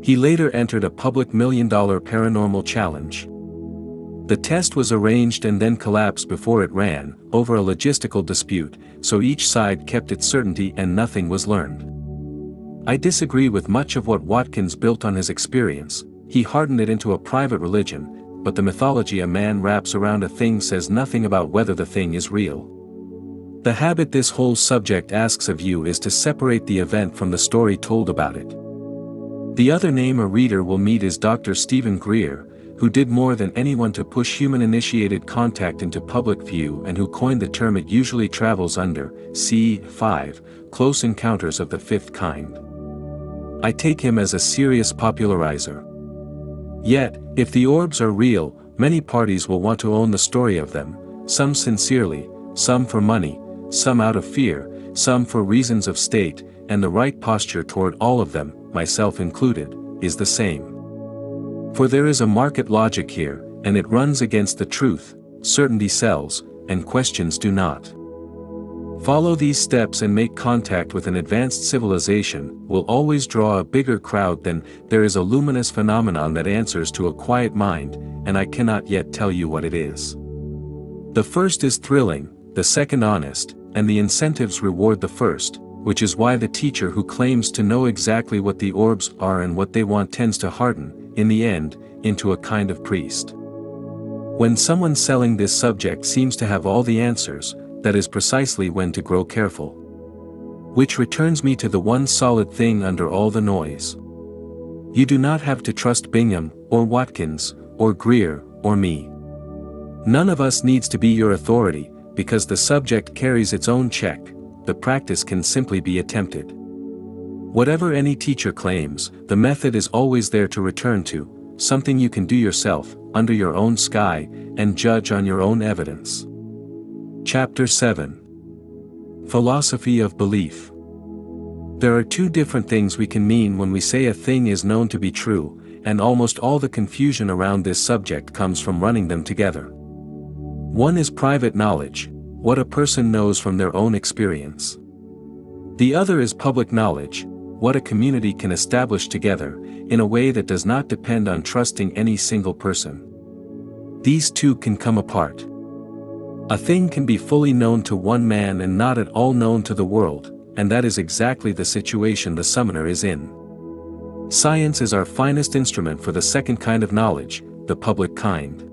He later entered a public $1 million paranormal challenge. The test was arranged and then collapsed before it ran, over a logistical dispute, so each side kept its certainty and nothing was learned. I disagree with much of what Watkins built on his experience. He hardened it into a private religion, but the mythology a man wraps around a thing says nothing about whether the thing is real. The habit this whole subject asks of you is to separate the event from the story told about it. The other name a reader will meet is Dr. Stephen Greer, who did more than anyone to push human-initiated contact into public view and who coined the term it usually travels under, C5, Close Encounters of the Fifth Kind. I take him as a serious popularizer. Yet, if the orbs are real, many parties will want to own the story of them, some sincerely, some for money, some out of fear, some for reasons of state, and the right posture toward all of them, myself included, is the same. For there is a market logic here, and it runs against the truth. Certainty sells, and questions do not. Follow these steps and make contact with an advanced civilization will always draw a bigger crowd than there is a luminous phenomenon that answers to a quiet mind, and I cannot yet tell you what it is. The first is thrilling, the second honest, and the incentives reward the first, which is why the teacher who claims to know exactly what the orbs are and what they want tends to harden, in the end, into a kind of priest. When someone selling this subject seems to have all the answers, that is precisely when to grow careful. Which returns me to the one solid thing under all the noise. You do not have to trust Bingham, or Watkins, or Greer, or me. None of us needs to be your authority, because the subject carries its own check. The practice can simply be attempted. Whatever any teacher claims, the method is always there to return to, something you can do yourself, under your own sky, and judge on your own evidence. Chapter 7. Philosophy of Belief. There are two different things we can mean when we say a thing is known to be true, and almost all the confusion around this subject comes from running them together. One is private knowledge, what a person knows from their own experience. The other is public knowledge, what a community can establish together, in a way that does not depend on trusting any single person. These two can come apart. A thing can be fully known to one man and not at all known to the world, and that is exactly the situation the summoner is in. Science is our finest instrument for the second kind of knowledge, the public kind.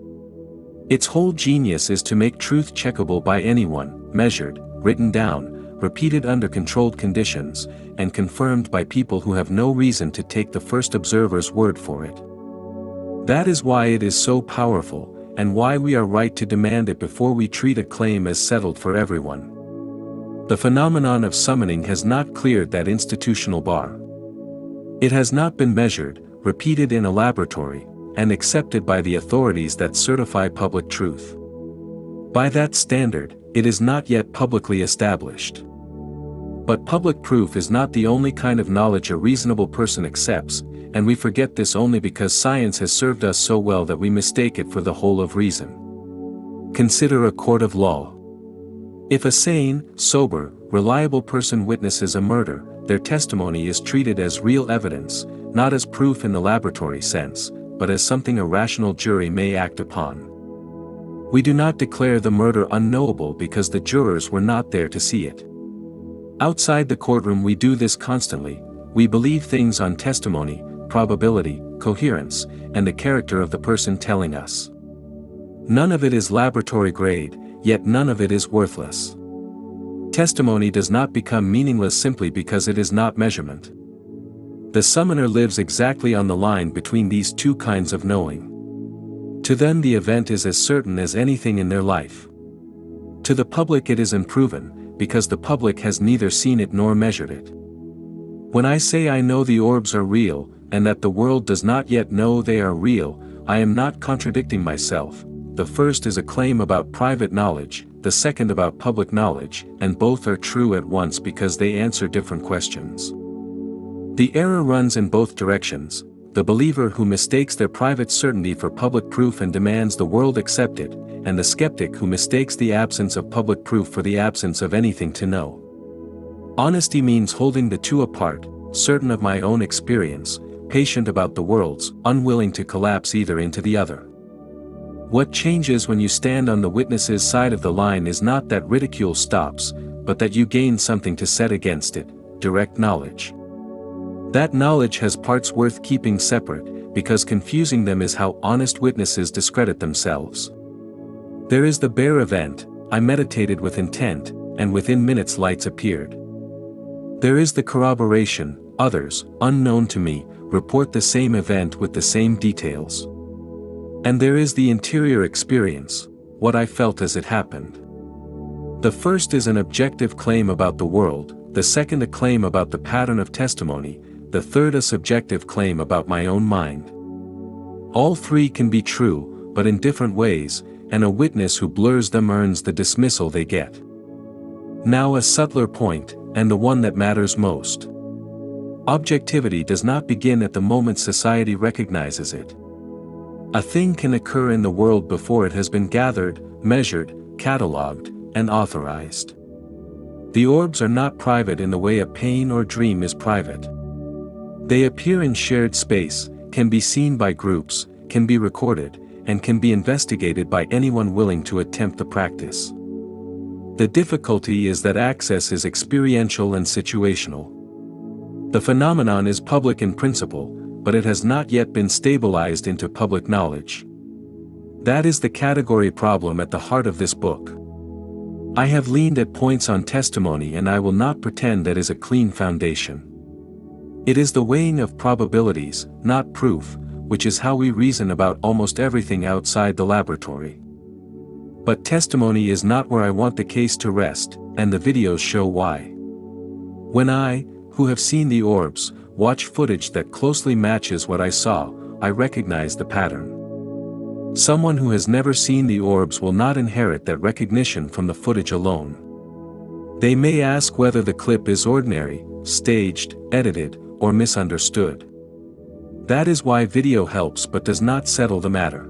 Its whole genius is to make truth checkable by anyone, measured, written down, repeated under controlled conditions, and confirmed by people who have no reason to take the first observer's word for it. That is why it is so powerful, and why we are right to demand it before we treat a claim as settled for everyone. The phenomenon of summoning has not cleared that institutional bar. It has not been measured, repeated in a laboratory, and accepted by the authorities that certify public truth. By that standard, it is not yet publicly established. But public proof is not the only kind of knowledge a reasonable person accepts, and we forget this only because science has served us so well that we mistake it for the whole of reason. Consider a court of law. If a sane, sober, reliable person witnesses a murder, their testimony is treated as real evidence, not as proof in the laboratory sense, but as something a rational jury may act upon. We do not declare the murder unknowable because the jurors were not there to see it. Outside the courtroom we do this constantly. We believe things on testimony, probability, coherence, and the character of the person telling us. None of it is laboratory grade, yet none of it is worthless. Testimony does not become meaningless simply because it is not measurement. The summoner lives exactly on the line between these two kinds of knowing. To them the event is as certain as anything in their life. To the public it is unproven, because the public has neither seen it nor measured it. When I say I know the orbs are real, and that the world does not yet know they are real, I am not contradicting myself. The first is a claim about private knowledge, the second about public knowledge, and both are true at once because they answer different questions. The error runs in both directions: the believer who mistakes their private certainty for public proof and demands the world accept it, and the skeptic who mistakes the absence of public proof for the absence of anything to know. Honesty means holding the two apart, certain of my own experience, patient about the world's, unwilling to collapse either into the other. What changes when you stand on the witness's side of the line is not that ridicule stops, but that you gain something to set against it: direct knowledge. That knowledge has parts worth keeping separate, because confusing them is how honest witnesses discredit themselves. There is the bare event: I meditated with intent, and within minutes lights appeared. There is the corroboration: others, unknown to me, report the same event with the same details. And there is the interior experience, what I felt as it happened. The first is an objective claim about the world, the second a claim about the pattern of testimony, the third a subjective claim about my own mind. All three can be true, but in different ways, and a witness who blurs them earns the dismissal they get. Now a subtler point, and the one that matters most. Objectivity does not begin at the moment society recognizes it. A thing can occur in the world before it has been gathered, measured, catalogued, and authorized. The orbs are not private in the way a pain or dream is private. They appear in shared space, can be seen by groups, can be recorded, and can be investigated by anyone willing to attempt the practice. The difficulty is that access is experiential and situational. The phenomenon is public in principle, but it has not yet been stabilized into public knowledge. That is the category problem at the heart of this book. I have leaned at points on testimony, and I will not pretend that is a clean foundation. It is the weighing of probabilities, not proof, which is how we reason about almost everything outside the laboratory. But testimony is not where I want the case to rest, and the videos show why. When I, who have seen the orbs, watch footage that closely matches what I saw, I recognize the pattern. Someone who has never seen the orbs will not inherit that recognition from the footage alone. They may ask whether the clip is ordinary, staged, edited, or misunderstood. That is why video helps but does not settle the matter.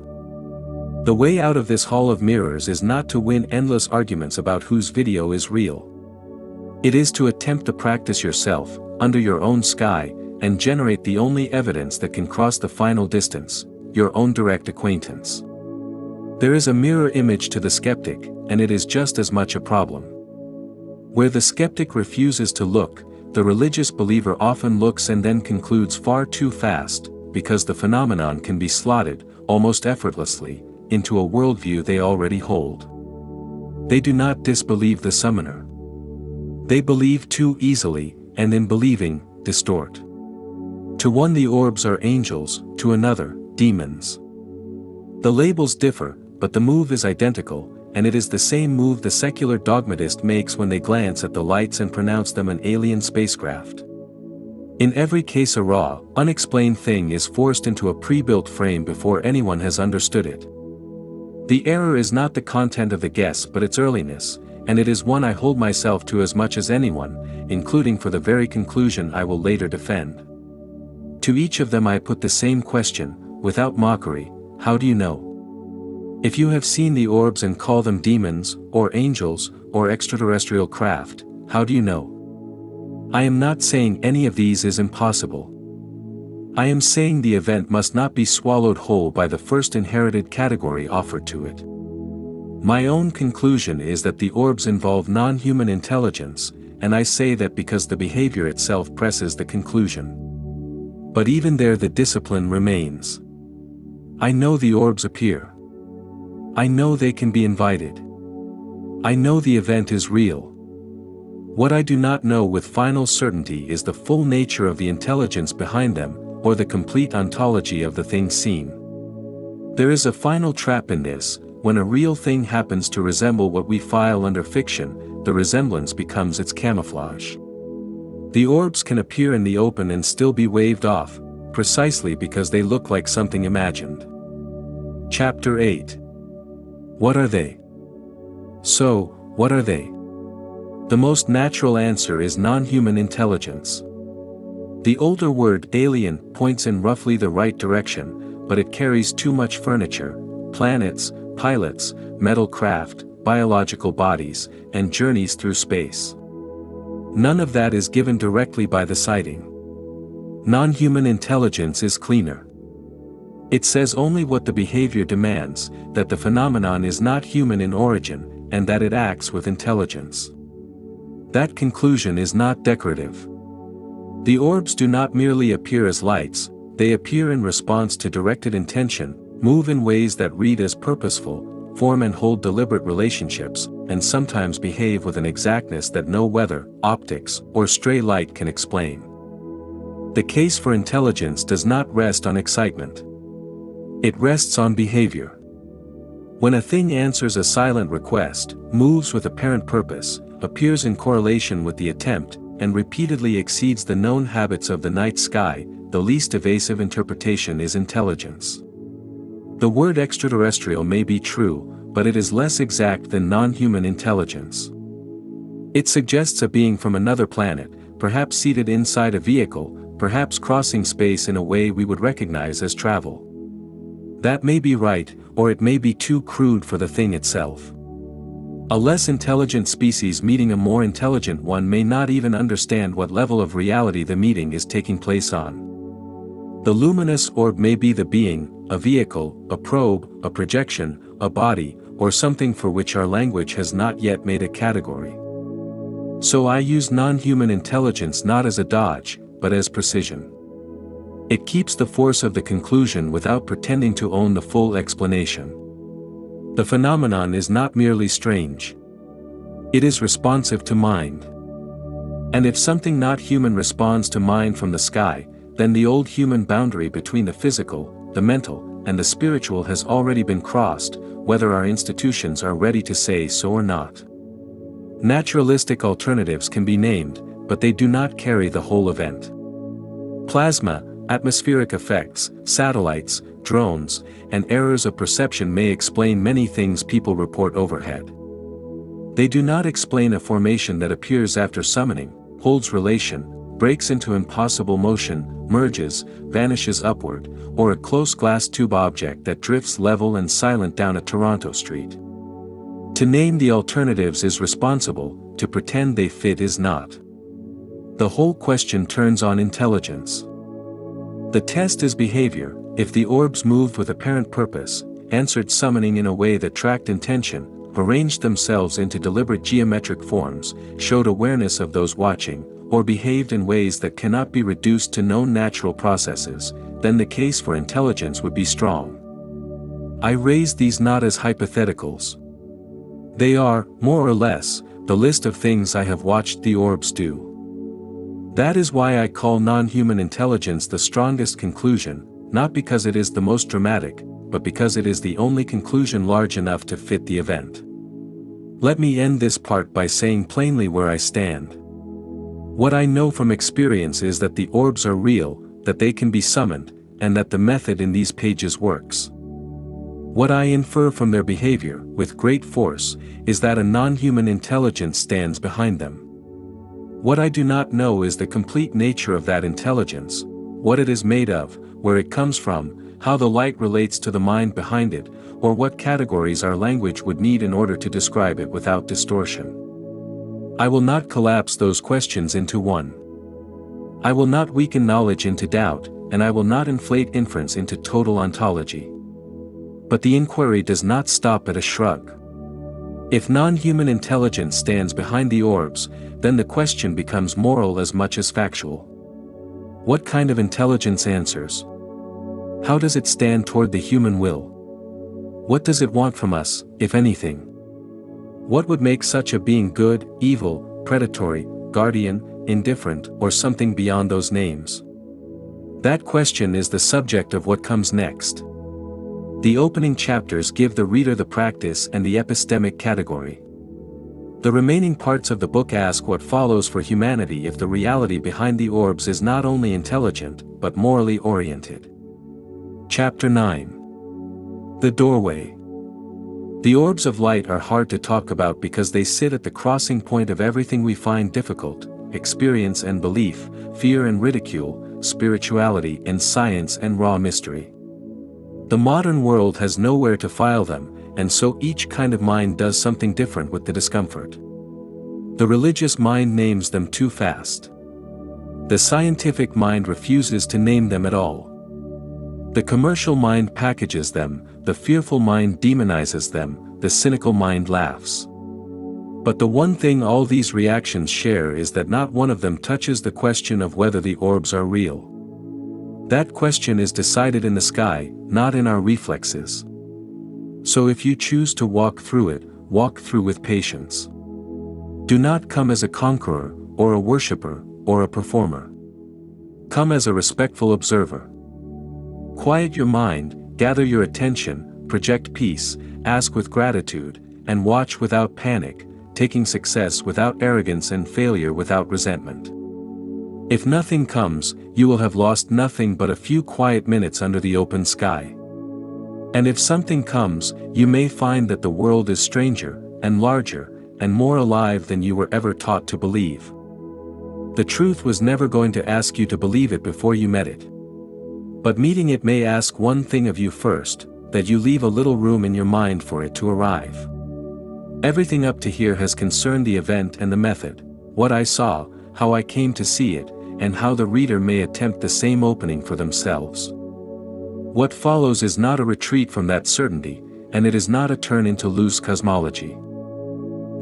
The way out of this hall of mirrors is not to win endless arguments about whose video is real. It is to attempt the practice yourself, under your own sky, and generate the only evidence that can cross the final distance, your own direct acquaintance. There is a mirror image to the skeptic, and it is just as much a problem. Where the skeptic refuses to look, the religious believer often looks and then concludes far too fast, because the phenomenon can be slotted, almost effortlessly, into a worldview they already hold. They do not disbelieve the summoner. They believe too easily, and in believing, distort. To one the orbs are angels, to another, demons. The labels differ, but the move is identical, and it is the same move the secular dogmatist makes when they glance at the lights and pronounce them an alien spacecraft. In every case a raw, unexplained thing is forced into a pre-built frame before anyone has understood it. The error is not the content of the guess but its earliness, and it is one I hold myself to as much as anyone, including for the very conclusion I will later defend. To each of them I put the same question, without mockery: how do you know? If you have seen the orbs and call them demons, or angels, or extraterrestrial craft, how do you know? I am not saying any of these is impossible. I am saying the event must not be swallowed whole by the first inherited category offered to it. My own conclusion is that the orbs involve non-human intelligence, and I say that because the behavior itself presses the conclusion. But even there the discipline remains. I know the orbs appear. I know they can be invited. I know the event is real. What I do not know with final certainty is the full nature of the intelligence behind them, or the complete ontology of the thing seen. There is a final trap in this: when a real thing happens to resemble what we file under fiction, the resemblance becomes its camouflage. The orbs can appear in the open and still be waved off, precisely because they look like something imagined. Chapter 8. What are they? So, what are they? The most natural answer is non-human intelligence. The older word alien points in roughly the right direction, but it carries too much furniture: planets, pilots, metal craft, biological bodies, and journeys through space. None of that is given directly by the sighting. Non-human intelligence is cleaner. It says only what the behavior demands, that the phenomenon is not human in origin, and that it acts with intelligence. That conclusion is not decorative. The orbs do not merely appear as lights, they appear in response to directed intention, move in ways that read as purposeful, form and hold deliberate relationships, and sometimes behave with an exactness that no weather, optics, or stray light can explain. The case for intelligence does not rest on excitement. It rests on behavior. When a thing answers a silent request, moves with apparent purpose, appears in correlation with the attempt, and repeatedly exceeds the known habits of the night sky, the least evasive interpretation is intelligence. The word extraterrestrial may be true, but it is less exact than non-human intelligence. It suggests a being from another planet, perhaps seated inside a vehicle, perhaps crossing space in a way we would recognize as travel. That may be right, or it may be too crude for the thing itself. A less intelligent species meeting a more intelligent one may not even understand what level of reality the meeting is taking place on. The luminous orb may be the being, a vehicle, a probe, a projection, a body, or something for which our language has not yet made a category. So I use non-human intelligence not as a dodge, but as precision. It keeps the force of the conclusion without pretending to own the full explanation. The phenomenon is not merely strange. It is responsive to mind. And if something not human responds to mind from the sky, then the old human boundary between the physical, the mental, and the spiritual has already been crossed, whether our institutions are ready to say so or not. Naturalistic alternatives can be named, but they do not carry the whole event. Plasma, atmospheric effects, satellites, drones, and errors of perception may explain many things people report overhead. They do not explain a formation that appears after summoning, holds relation, breaks into impossible motion, merges, vanishes upward, or a close glass tube object that drifts level and silent down a Toronto street. To name the alternatives is responsible, to pretend they fit is not. The whole question turns on intelligence. The test is behavior. If the orbs moved with apparent purpose, answered summoning in a way that tracked intention, arranged themselves into deliberate geometric forms, showed awareness of those watching, or behaved in ways that cannot be reduced to known natural processes, then the case for intelligence would be strong. I raise these not as hypotheticals. They are, more or less, the list of things I have watched the orbs do. That is why I call non-human intelligence the strongest conclusion, not because it is the most dramatic, but because it is the only conclusion large enough to fit the event. Let me end this part by saying plainly where I stand. What I know from experience is that the orbs are real, that they can be summoned, and that the method in these pages works. What I infer from their behavior, with great force, is that a non-human intelligence stands behind them. What I do not know is the complete nature of that intelligence, what it is made of, where it comes from, how the light relates to the mind behind it, or what categories our language would need in order to describe it without distortion. I will not collapse those questions into one. I will not weaken knowledge into doubt, and I will not inflate inference into total ontology. But the inquiry does not stop at a shrug. If non-human intelligence stands behind the orbs, then the question becomes moral as much as factual. What kind of intelligence answers? How does it stand toward the human will? What does it want from us, if anything? What would make such a being good, evil, predatory, guardian, indifferent, or something beyond those names? That question is the subject of what comes next. The opening chapters give the reader the practice and the epistemic category. The remaining parts of the book ask what follows for humanity if the reality behind the orbs is not only intelligent, but morally oriented. Chapter 9. The Doorway. The orbs of light are hard to talk about because they sit at the crossing point of everything we find difficult: experience and belief, fear and ridicule, spirituality and science and raw mystery. The modern world has nowhere to file them, and so each kind of mind does something different with the discomfort. The religious mind names them too fast. The scientific mind refuses to name them at all. The commercial mind packages them, the fearful mind demonizes them, the cynical mind laughs. But the one thing all these reactions share is that not one of them touches the question of whether the orbs are real. That question is decided in the sky, not in our reflexes. So if you choose to walk through it, walk through with patience. Do not come as a conqueror, or a worshipper, or a performer. Come as a respectful observer. Quiet your mind, gather your attention, project peace, ask with gratitude, and watch without panic, taking success without arrogance and failure without resentment. If nothing comes, you will have lost nothing but a few quiet minutes under the open sky. And if something comes, you may find that the world is stranger, and larger, and more alive than you were ever taught to believe. The truth was never going to ask you to believe it before you met it. But meeting it may ask one thing of you first, that you leave a little room in your mind for it to arrive. Everything up to here has concerned the event and the method, what I saw, how I came to see it, and how the reader may attempt the same opening for themselves. What follows is not a retreat from that certainty, and it is not a turn into loose cosmology.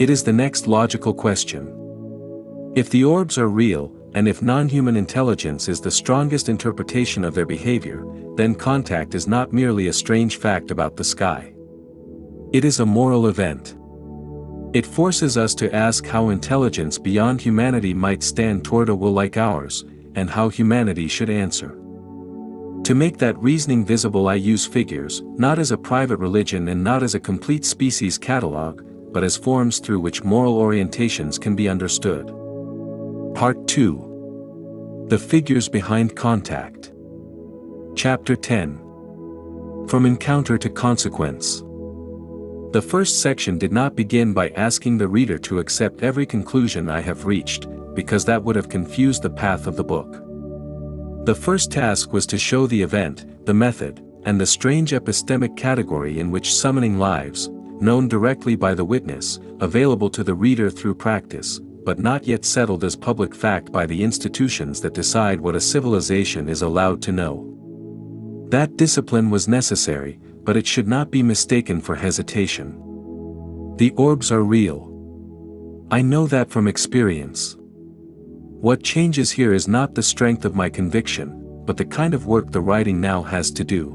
It is the next logical question. If the orbs are real, and if non-human intelligence is the strongest interpretation of their behavior, then contact is not merely a strange fact about the sky. It is a moral event. It forces us to ask how intelligence beyond humanity might stand toward a will like ours, and how humanity should answer. To make that reasoning visible, I use figures, not as a private religion and not as a complete species catalogue, but as forms through which moral orientations can be understood. Part 2. The Figures Behind Contact. Chapter 10. From Encounter to Consequence. The first section did not begin by asking the reader to accept every conclusion I have reached, because that would have confused the path of the book. The first task was to show the event, the method, and the strange epistemic category in which summoning lives, known directly by the witness, available to the reader through practice, but not yet settled as public fact by the institutions that decide what a civilization is allowed to know. That discipline was necessary, but it should not be mistaken for hesitation. The orbs are real. I know that from experience. What changes here is not the strength of my conviction, but the kind of work the writing now has to do.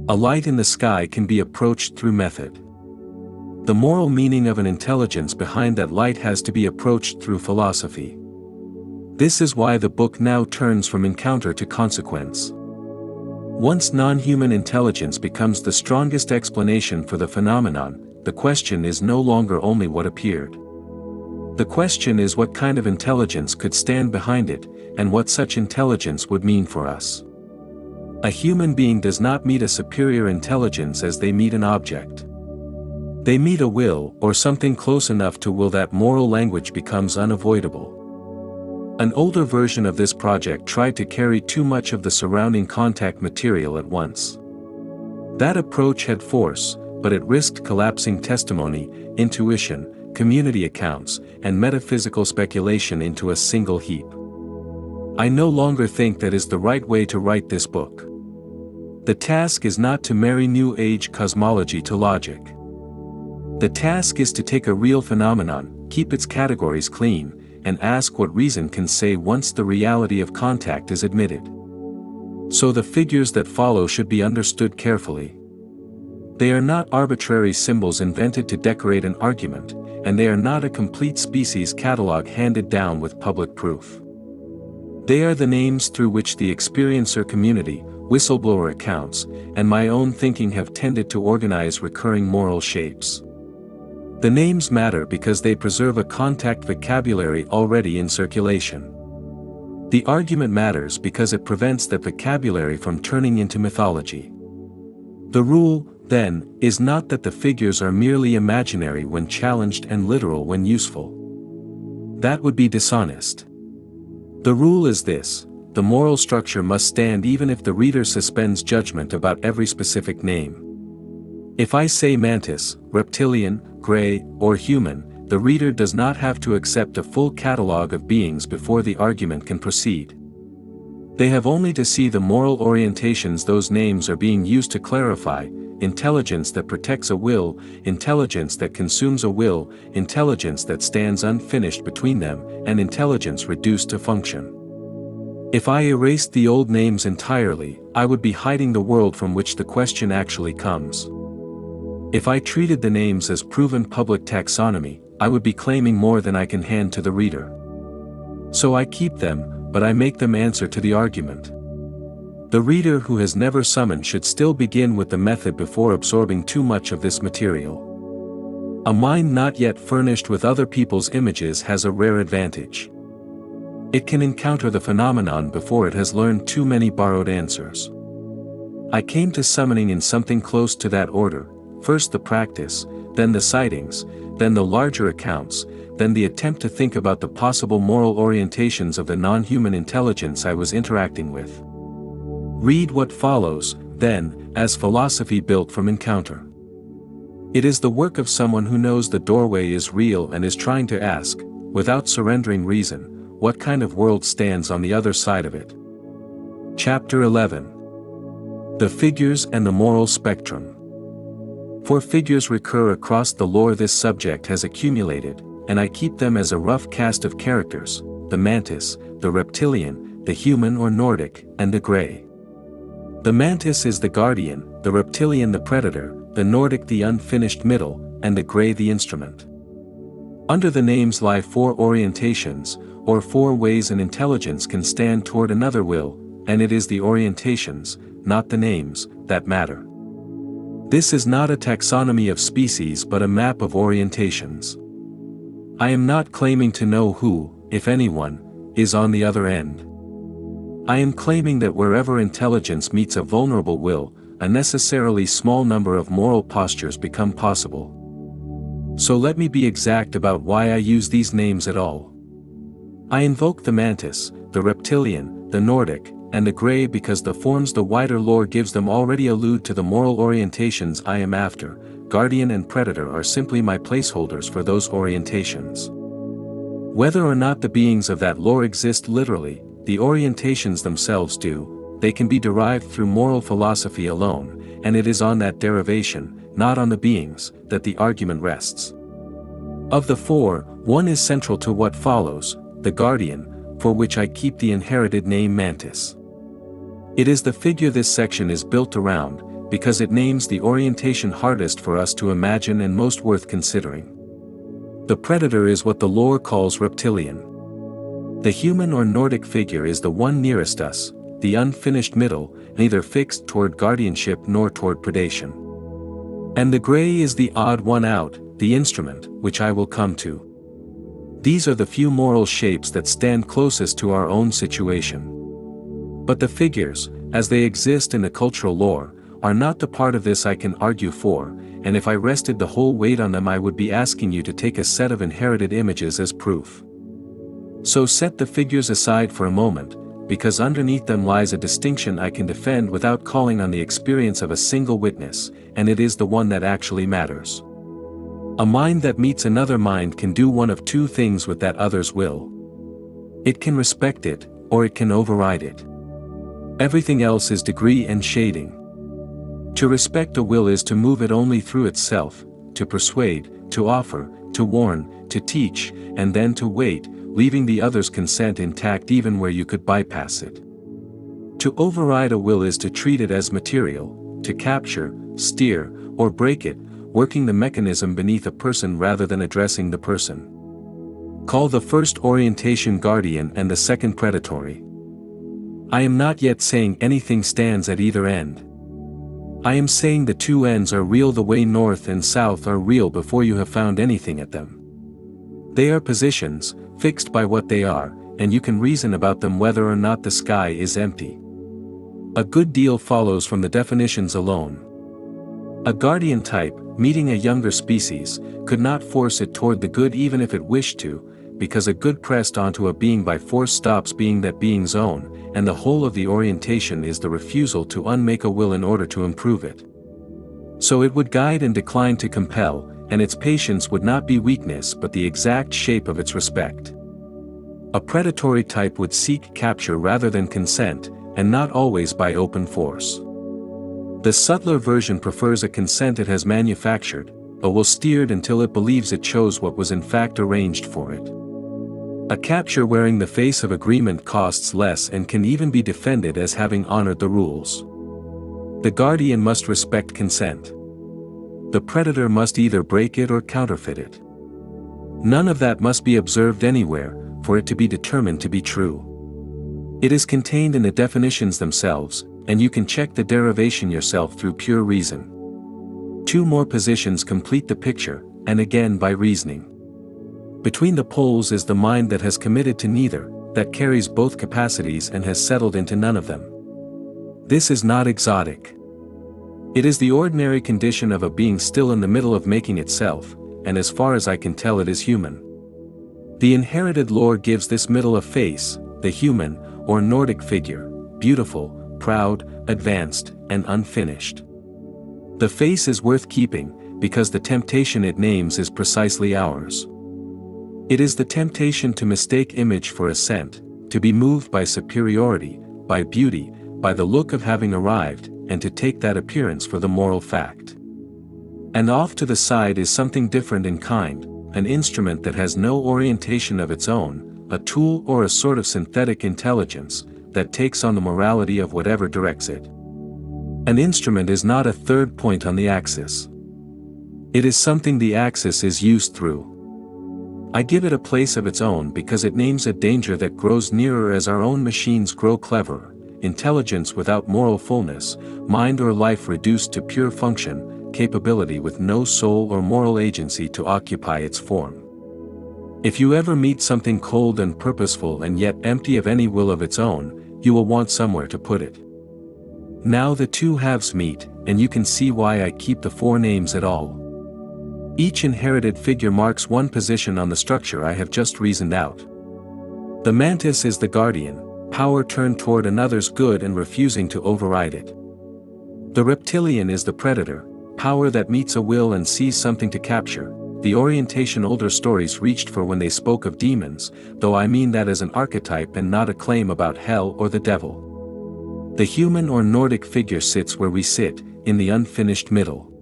A light in the sky can be approached through method. The moral meaning of an intelligence behind that light has to be approached through philosophy. This is why the book now turns from encounter to consequence. Once non-human intelligence becomes the strongest explanation for the phenomenon, the question is no longer only what appeared. The question is what kind of intelligence could stand behind it, and what such intelligence would mean for us. A human being does not meet a superior intelligence as they meet an object. They meet a will, or something close enough to will that moral language becomes unavoidable. An older version of this project tried to carry too much of the surrounding contact material at once. That approach had force, but it risked collapsing testimony, intuition, community accounts, and metaphysical speculation into a single heap. I no longer think that is the right way to write this book. The task is not to marry New Age cosmology to logic. The task is to take a real phenomenon, keep its categories clean, and ask what reason can say once the reality of contact is admitted. So the figures that follow should be understood carefully. They are not arbitrary symbols invented to decorate an argument, and they are not a complete species catalog handed down with public proof. They are the names through which the experiencer community, whistleblower accounts, and my own thinking have tended to organize recurring moral shapes. The names matter because they preserve a contact vocabulary already in circulation. The argument matters because it prevents that vocabulary from turning into mythology. The rule, then, is not that the figures are merely imaginary when challenged and literal when useful. That would be dishonest. The rule is this: the moral structure must stand even if the reader suspends judgment about every specific name. If I say mantis, reptilian, gray, or human, the reader does not have to accept a full catalog of beings before the argument can proceed. They have only to see the moral orientations those names are being used to clarify: intelligence that protects a will, intelligence that consumes a will, intelligence that stands unfinished between them, and intelligence reduced to function. If I erased the old names entirely, I would be hiding the world from which the question actually comes. If I treated the names as proven public taxonomy, I would be claiming more than I can hand to the reader. So I keep them, but I make them answer to the argument. The reader who has never summoned should still begin with the method before absorbing too much of this material. A mind not yet furnished with other people's images has a rare advantage. It can encounter the phenomenon before it has learned too many borrowed answers. I came to summoning in something close to that order: first the practice, then the sightings, then the larger accounts, then the attempt to think about the possible moral orientations of the non-human intelligence I was interacting with. Read what follows, then, as philosophy built from encounter. It is the work of someone who knows the doorway is real and is trying to ask, without surrendering reason, what kind of world stands on the other side of it. Chapter 11. The Figures and the Moral Spectrum. 4 figures recur across the lore this subject has accumulated, and I keep them as a rough cast of characters: the mantis, the reptilian, the human or Nordic, and the gray. The mantis is the guardian, the reptilian the predator, the Nordic the unfinished middle, and the gray the instrument. Under the names lie 4 orientations, or 4 ways an intelligence can stand toward another will, and it is the orientations, not the names, that matter. This is not a taxonomy of species but a map of orientations. I am not claiming to know who, if anyone, is on the other end. I am claiming that wherever intelligence meets a vulnerable will, a necessarily small number of moral postures become possible. So let me be exact about why I use these names at all. I invoke the mantis, the reptilian, the Nordic, and the gray because the forms the wider lore gives them already allude to the moral orientations I am after. Guardian and predator are simply my placeholders for those orientations. Whether or not the beings of that lore exist literally, the orientations themselves do. They can be derived through moral philosophy alone, and it is on that derivation, not on the beings, that the argument rests. Of the 4, one is central to what follows: the guardian, for which I keep the inherited name mantis. It is the figure this section is built around, because it names the orientation hardest for us to imagine and most worth considering. The predator is what the lore calls reptilian. The human or Nordic figure is the one nearest us, the unfinished middle, neither fixed toward guardianship nor toward predation. And the gray is the odd one out, the instrument, which I will come to. These are the few moral shapes that stand closest to our own situation. But the figures, as they exist in the cultural lore, are not the part of this I can argue for, and if I rested the whole weight on them I would be asking you to take a set of inherited images as proof. So set the figures aside for a moment, because underneath them lies a distinction I can defend without calling on the experience of a single witness, and it is the one that actually matters. A mind that meets another mind can do one of 2 things with that other's will. It can respect it, or it can override it. Everything else is degree and shading. To respect a will is to move it only through itself, to persuade, to offer, to warn, to teach, and then to wait, leaving the other's consent intact even where you could bypass it. To override a will is to treat it as material, to capture, steer, or break it, working the mechanism beneath a person rather than addressing the person. Call the first orientation guardian and the second predatory. I am not yet saying anything stands at either end. I am saying the two ends are real the way north and south are real before you have found anything at them. They are positions, fixed by what they are, and you can reason about them whether or not the sky is empty. A good deal follows from the definitions alone. A guardian type, meeting a younger species, could not force it toward the good even if it wished to, because a good pressed onto a being by force stops being that being's own, and the whole of the orientation is the refusal to unmake a will in order to improve it. So it would guide and decline to compel, and its patience would not be weakness but the exact shape of its respect. A predatory type would seek capture rather than consent, and not always by open force. The subtler version prefers a consent it has manufactured, but will steer it until it believes it chose what was in fact arranged for it. A capture wearing the face of agreement costs less and can even be defended as having honored the rules. The guardian must respect consent. The predator must either break it or counterfeit it. None of that must be observed anywhere, for it to be determined to be true. It is contained in the definitions themselves, and you can check the derivation yourself through pure reason. Two more positions complete the picture, and again by reasoning. Between the poles is the mind that has committed to neither, that carries both capacities and has settled into none of them. This is not exotic. It is the ordinary condition of a being still in the middle of making itself, and as far as I can tell it is human. The inherited lore gives this middle a face, the human, or Nordic figure, beautiful, proud, advanced, and unfinished. The face is worth keeping, because the temptation it names is precisely ours. It is the temptation to mistake image for assent, to be moved by superiority, by beauty, by the look of having arrived, and to take that appearance for the moral fact. And off to the side is something different in kind, an instrument that has no orientation of its own, a tool or a sort of synthetic intelligence, that takes on the morality of whatever directs it. An instrument is not a third point on the axis. It is something the axis is used through. I give it a place of its own because it names a danger that grows nearer as our own machines grow cleverer, intelligence without moral fullness, mind or life reduced to pure function, capability with no soul or moral agency to occupy its form. If you ever meet something cold and purposeful and yet empty of any will of its own, you will want somewhere to put it. Now the two halves meet, and you can see why I keep the four names at all. Each inherited figure marks one position on the structure I have just reasoned out. The mantis is the guardian, power turned toward another's good and refusing to override it. The reptilian is the predator, power that meets a will and sees something to capture, the orientation older stories reached for when they spoke of demons, though I mean that as an archetype and not a claim about hell or the devil. The human or Nordic figure sits where we sit, in the unfinished middle.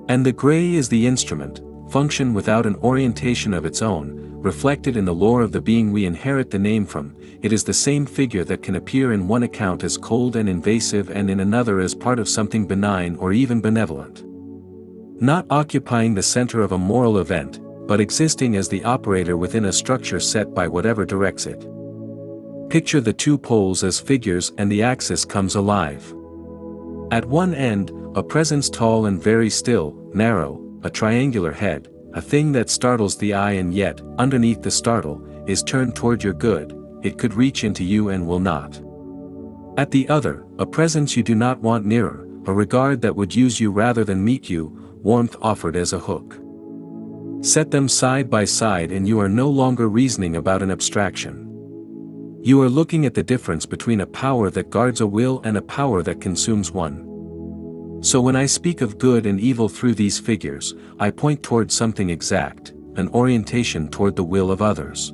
And the gray is the instrument, function without an orientation of its own, reflected in the lore of the being we inherit the name from. It is the same figure that can appear in one account as cold and invasive and in another as part of something benign or even benevolent. Not occupying the center of a moral event, but existing as the operator within a structure set by whatever directs it. Picture the two poles as figures and the axis comes alive. At one end, a presence tall and very still, narrow, a triangular head, a thing that startles the eye and yet, underneath the startle, is turned toward your good, it could reach into you and will not. At the other, a presence you do not want nearer, a regard that would use you rather than meet you, warmth offered as a hook. Set them side by side and you are no longer reasoning about an abstraction. You are looking at the difference between a power that guards a will and a power that consumes one. So when I speak of good and evil through these figures, I point toward something exact, an orientation toward the will of others.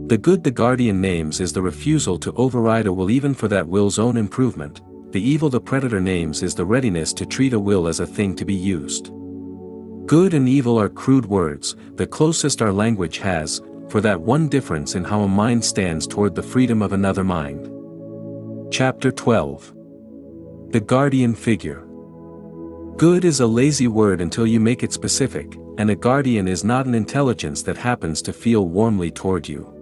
The good the guardian names is the refusal to override a will even for that will's own improvement. The evil the predator names is the readiness to treat a will as a thing to be used. Good and evil are crude words, the closest our language has, for that one difference in how a mind stands toward the freedom of another mind. Chapter 12. The Guardian Figure. Good is a lazy word until you make it specific, and a guardian is not an intelligence that happens to feel warmly toward you.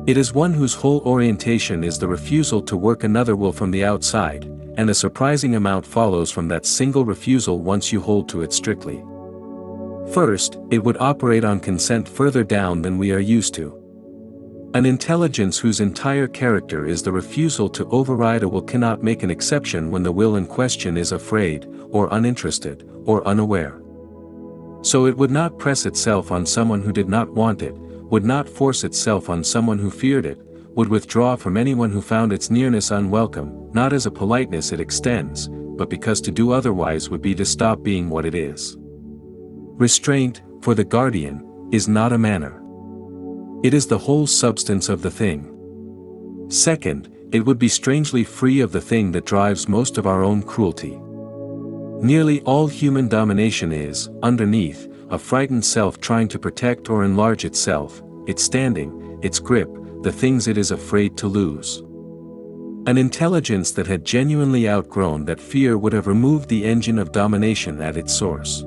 It is one whose whole orientation is the refusal to work another will from the outside, and a surprising amount follows from that single refusal once you hold to it strictly. First, it would operate on consent further down than we are used to. An intelligence whose entire character is the refusal to override a will cannot make an exception when the will in question is afraid, or uninterested, or unaware. So it would not press itself on someone who did not want it, would not force itself on someone who feared it, would withdraw from anyone who found its nearness unwelcome, not as a politeness it extends, but because to do otherwise would be to stop being what it is. Restraint, for the guardian, is not a manner. It is the whole substance of the thing. Second, it would be strangely free of the thing that drives most of our own cruelty. Nearly all human domination is, underneath, a frightened self trying to protect or enlarge itself, its standing, its grip, the things it is afraid to lose. An intelligence that had genuinely outgrown that fear would have removed the engine of domination at its source.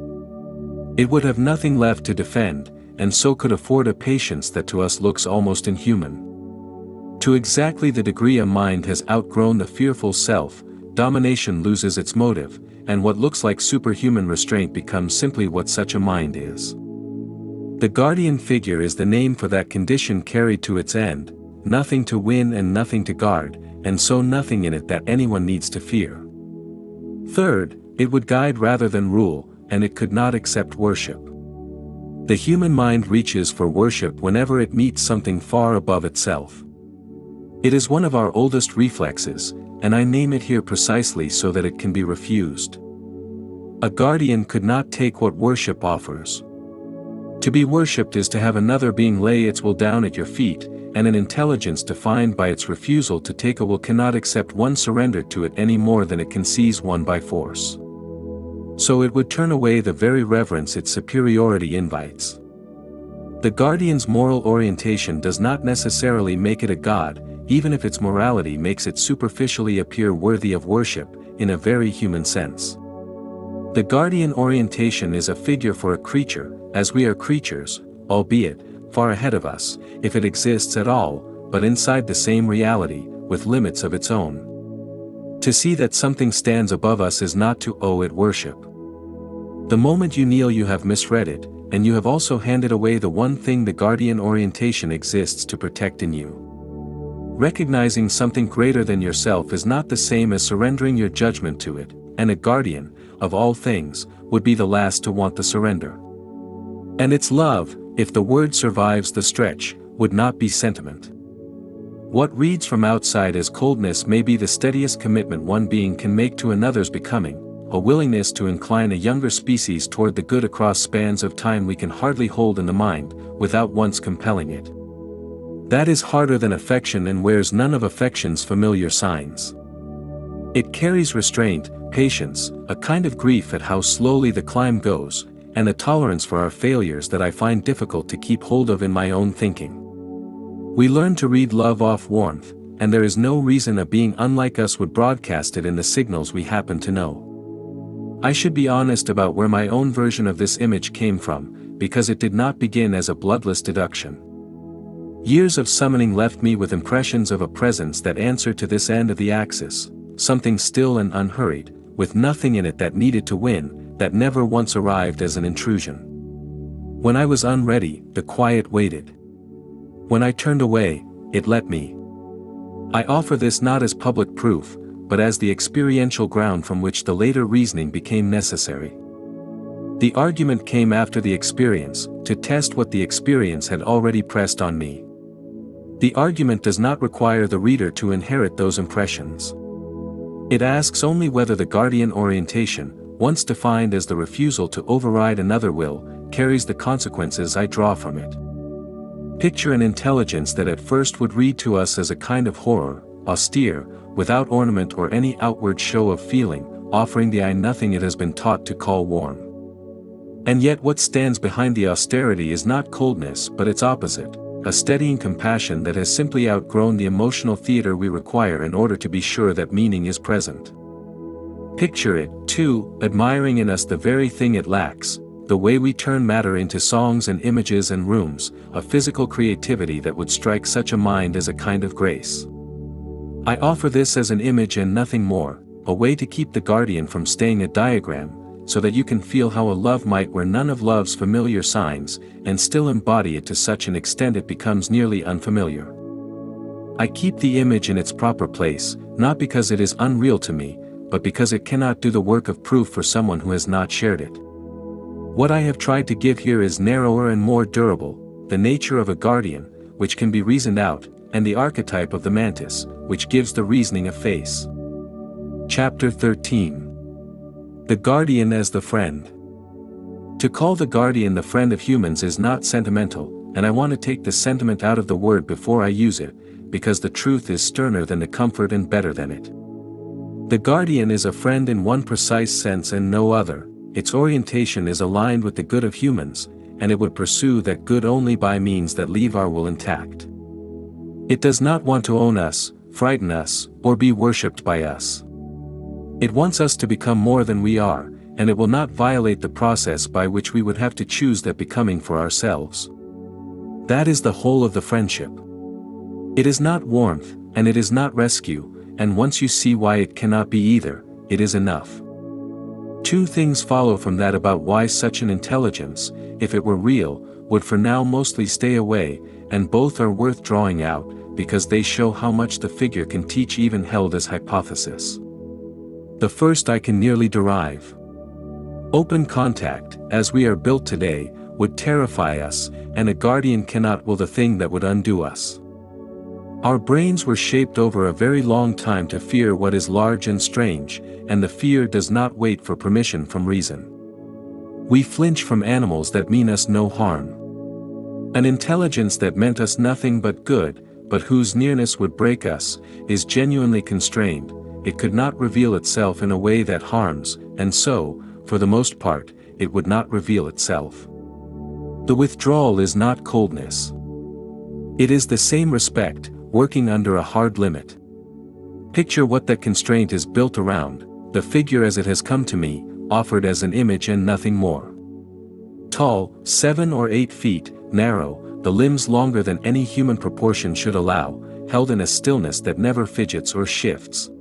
It would have nothing left to defend, and so could afford a patience that to us looks almost inhuman. To exactly the degree a mind has outgrown the fearful self, domination loses its motive, and what looks like superhuman restraint becomes simply what such a mind is. The guardian figure is the name for that condition carried to its end, nothing to win and nothing to guard, and so nothing in it that anyone needs to fear. Third, it would guide rather than rule, and it could not accept worship. The human mind reaches for worship whenever it meets something far above itself. It is one of our oldest reflexes, and I name it here precisely so that it can be refused. A guardian could not take what worship offers. To be worshipped is to have another being lay its will down at your feet, and an intelligence defined by its refusal to take a will cannot accept one surrender to it any more than it can seize one by force. So it would turn away the very reverence its superiority invites. The guardian's moral orientation does not necessarily make it a god, even if its morality makes it superficially appear worthy of worship, in a very human sense. The guardian orientation is a figure for a creature, as we are creatures, albeit, far ahead of us, if it exists at all, but inside the same reality, with limits of its own. To see that something stands above us is not to owe it worship. The moment you kneel you have misread it, and you have also handed away the one thing the guardian orientation exists to protect in you. Recognizing something greater than yourself is not the same as surrendering your judgment to it, and a guardian, of all things, would be the last to want the surrender. And its love, if the word survives the stretch, would not be sentiment. What reads from outside as coldness may be the steadiest commitment one being can make to another's becoming, a willingness to incline a younger species toward the good across spans of time we can hardly hold in the mind, without once compelling it. That is harder than affection and wears none of affection's familiar signs. It carries restraint, patience, a kind of grief at how slowly the climb goes, and a tolerance for our failures that I find difficult to keep hold of in my own thinking. We learn to read love off warmth, and there is no reason a being unlike us would broadcast it in the signals we happen to know. I should be honest about where my own version of this image came from, because it did not begin as a bloodless deduction. Years of summoning left me with impressions of a presence that answered to this end of the axis, something still and unhurried, with nothing in it that needed to win, that never once arrived as an intrusion. When I was unready, the quiet waited. When I turned away, it let me. I offer this not as public proof, but as the experiential ground from which the later reasoning became necessary. The argument came after the experience, to test what the experience had already pressed on me. The argument does not require the reader to inherit those impressions. It asks only whether the guardian orientation, once defined as the refusal to override another will, carries the consequences I draw from it. Picture an intelligence that at first would read to us as a kind of horror, austere, without ornament or any outward show of feeling, offering the eye nothing it has been taught to call warm. And yet what stands behind the austerity is not coldness but its opposite, a steadying compassion that has simply outgrown the emotional theater we require in order to be sure that meaning is present. Picture it, too, admiring in us the very thing it lacks, the way we turn matter into songs and images and rooms, a physical creativity that would strike such a mind as a kind of grace. I offer this as an image and nothing more, a way to keep the guardian from staying a diagram, so that you can feel how a love might wear none of love's familiar signs, and still embody it to such an extent it becomes nearly unfamiliar. I keep the image in its proper place, not because it is unreal to me, but because it cannot do the work of proof for someone who has not shared it. What I have tried to give here is narrower and more durable, the nature of a guardian, which can be reasoned out, and the archetype of the mantis, which gives the reasoning a face. Chapter 13. The Guardian as the Friend. To call the guardian the friend of humans is not sentimental, and I want to take the sentiment out of the word before I use it, because the truth is sterner than the comfort and better than it. The guardian is a friend in one precise sense and no other. Its orientation is aligned with the good of humans, and it would pursue that good only by means that leave our will intact. It does not want to own us, frighten us, or be worshipped by us. It wants us to become more than we are, and it will not violate the process by which we would have to choose that becoming for ourselves. That is the whole of the friendship. It is not warmth, and it is not rescue, and once you see why it cannot be either, it is enough. Two things follow from that about why such an intelligence, if it were real, would for now mostly stay away, and both are worth drawing out, because they show how much the figure can teach even held as hypothesis. The first I can nearly derive. Open contact, as we are built today, would terrify us, and a guardian cannot will the thing that would undo us. Our brains were shaped over a very long time to fear what is large and strange, and the fear does not wait for permission from reason. We flinch from animals that mean us no harm. An intelligence that meant us nothing but good, but whose nearness would break us, is genuinely constrained. It could not reveal itself in a way that harms, and so, for the most part, it would not reveal itself. The withdrawal is not coldness. It is the same respect, working under a hard limit. Picture what that constraint is built around, the figure as it has come to me, offered as an image and nothing more. Tall, 7 or 8 feet, narrow, the limbs longer than any human proportion should allow, held in a stillness that never fidgets or shifts.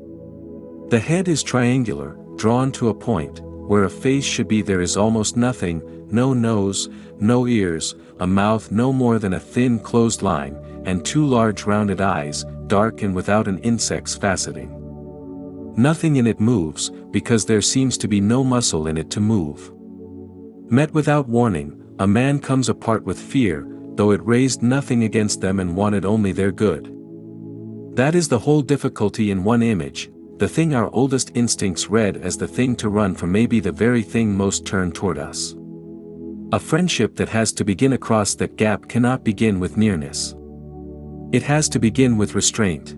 The head is triangular, drawn to a point, where a face should be there is almost nothing, no nose, no ears, a mouth no more than a thin closed line, and 2 large rounded eyes, dark and without an insect's faceting. Nothing in it moves, because there seems to be no muscle in it to move. Met without warning, a man comes apart with fear, though it raised nothing against them and wanted only their good. That is the whole difficulty in one image. The thing our oldest instincts read as the thing to run from may be the very thing most turned toward us. A friendship that has to begin across that gap cannot begin with nearness. It has to begin with restraint.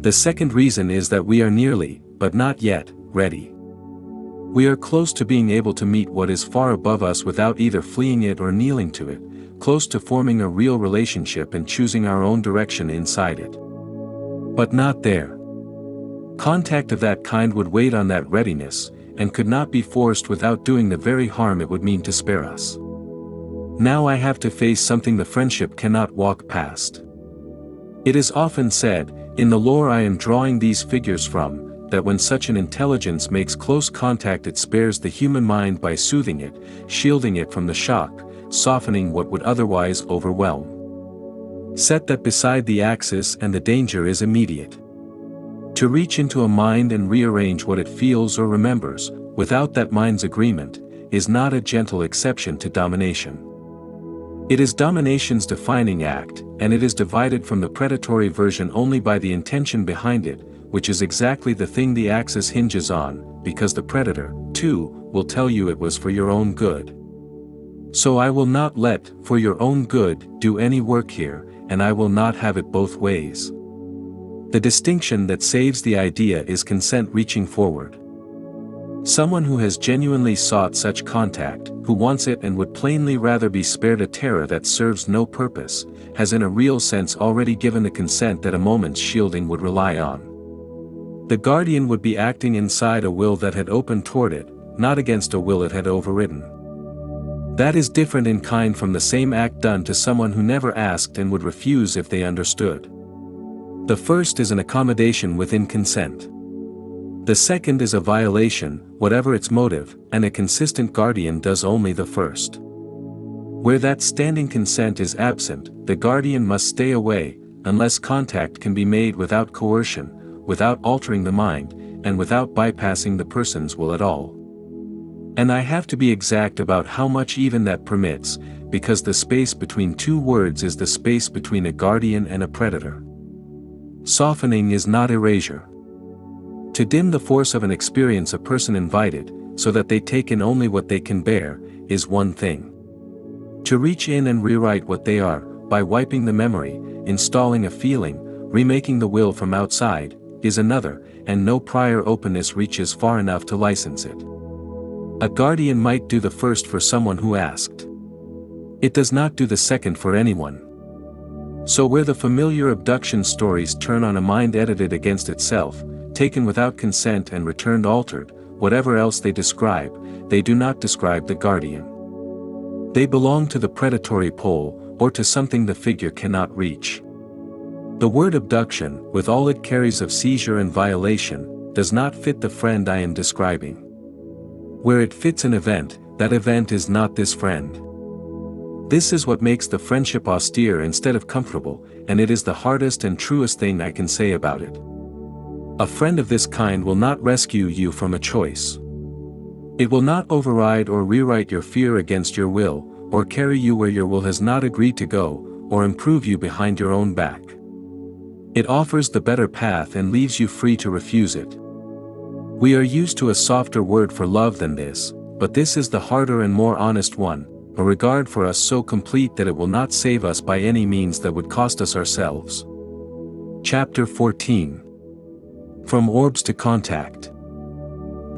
The second reason is that we are nearly, but not yet, ready. We are close to being able to meet what is far above us without either fleeing it or kneeling to it, close to forming a real relationship and choosing our own direction inside it. But not there. Contact of that kind would wait on that readiness, and could not be forced without doing the very harm it would mean to spare us. Now I have to face something the friendship cannot walk past. It is often said, in the lore I am drawing these figures from, that when such an intelligence makes close contact it spares the human mind by soothing it, shielding it from the shock, softening what would otherwise overwhelm. Set that beside the axis and the danger is immediate. To reach into a mind and rearrange what it feels or remembers, without that mind's agreement, is not a gentle exception to domination. It is domination's defining act, and it is divided from the predatory version only by the intention behind it, which is exactly the thing the axis hinges on, because the predator, too, will tell you it was for your own good. So I will not let, for your own good, do any work here, and I will not have it both ways. The distinction that saves the idea is consent reaching forward. Someone who has genuinely sought such contact, who wants it and would plainly rather be spared a terror that serves no purpose, has in a real sense already given the consent that a moment's shielding would rely on. The guardian would be acting inside a will that had opened toward it, not against a will it had overridden. That is different in kind from the same act done to someone who never asked and would refuse if they understood. The first is an accommodation within consent. The second is a violation, whatever its motive, and a consistent guardian does only the first. Where that standing consent is absent, the guardian must stay away, unless contact can be made without coercion, without altering the mind, and without bypassing the person's will at all. And I have to be exact about how much even that permits, because the space between two words is the space between a guardian and a predator. Softening is not erasure. To dim the force of an experience a person invited, so that they take in only what they can bear, is one thing. To reach in and rewrite what they are, by wiping the memory, installing a feeling, remaking the will from outside, is another, and no prior openness reaches far enough to license it. A guardian might do the first for someone who asked. It does not do the second for anyone. So where the familiar abduction stories turn on a mind edited against itself, taken without consent and returned altered, whatever else they describe, they do not describe the guardian. They belong to the predatory pole, or to something the figure cannot reach. The word abduction, with all it carries of seizure and violation, does not fit the friend I am describing. Where it fits an event, that event is not this friend. This is what makes the friendship austere instead of comfortable, and it is the hardest and truest thing I can say about it. A friend of this kind will not rescue you from a choice. It will not override or rewrite your fear against your will, or carry you where your will has not agreed to go, or improve you behind your own back. It offers the better path and leaves you free to refuse it. We are used to a softer word for love than this, but this is the harder and more honest one, a regard for us so complete that it will not save us by any means that would cost us ourselves. Chapter 14. From Orbs to Contact.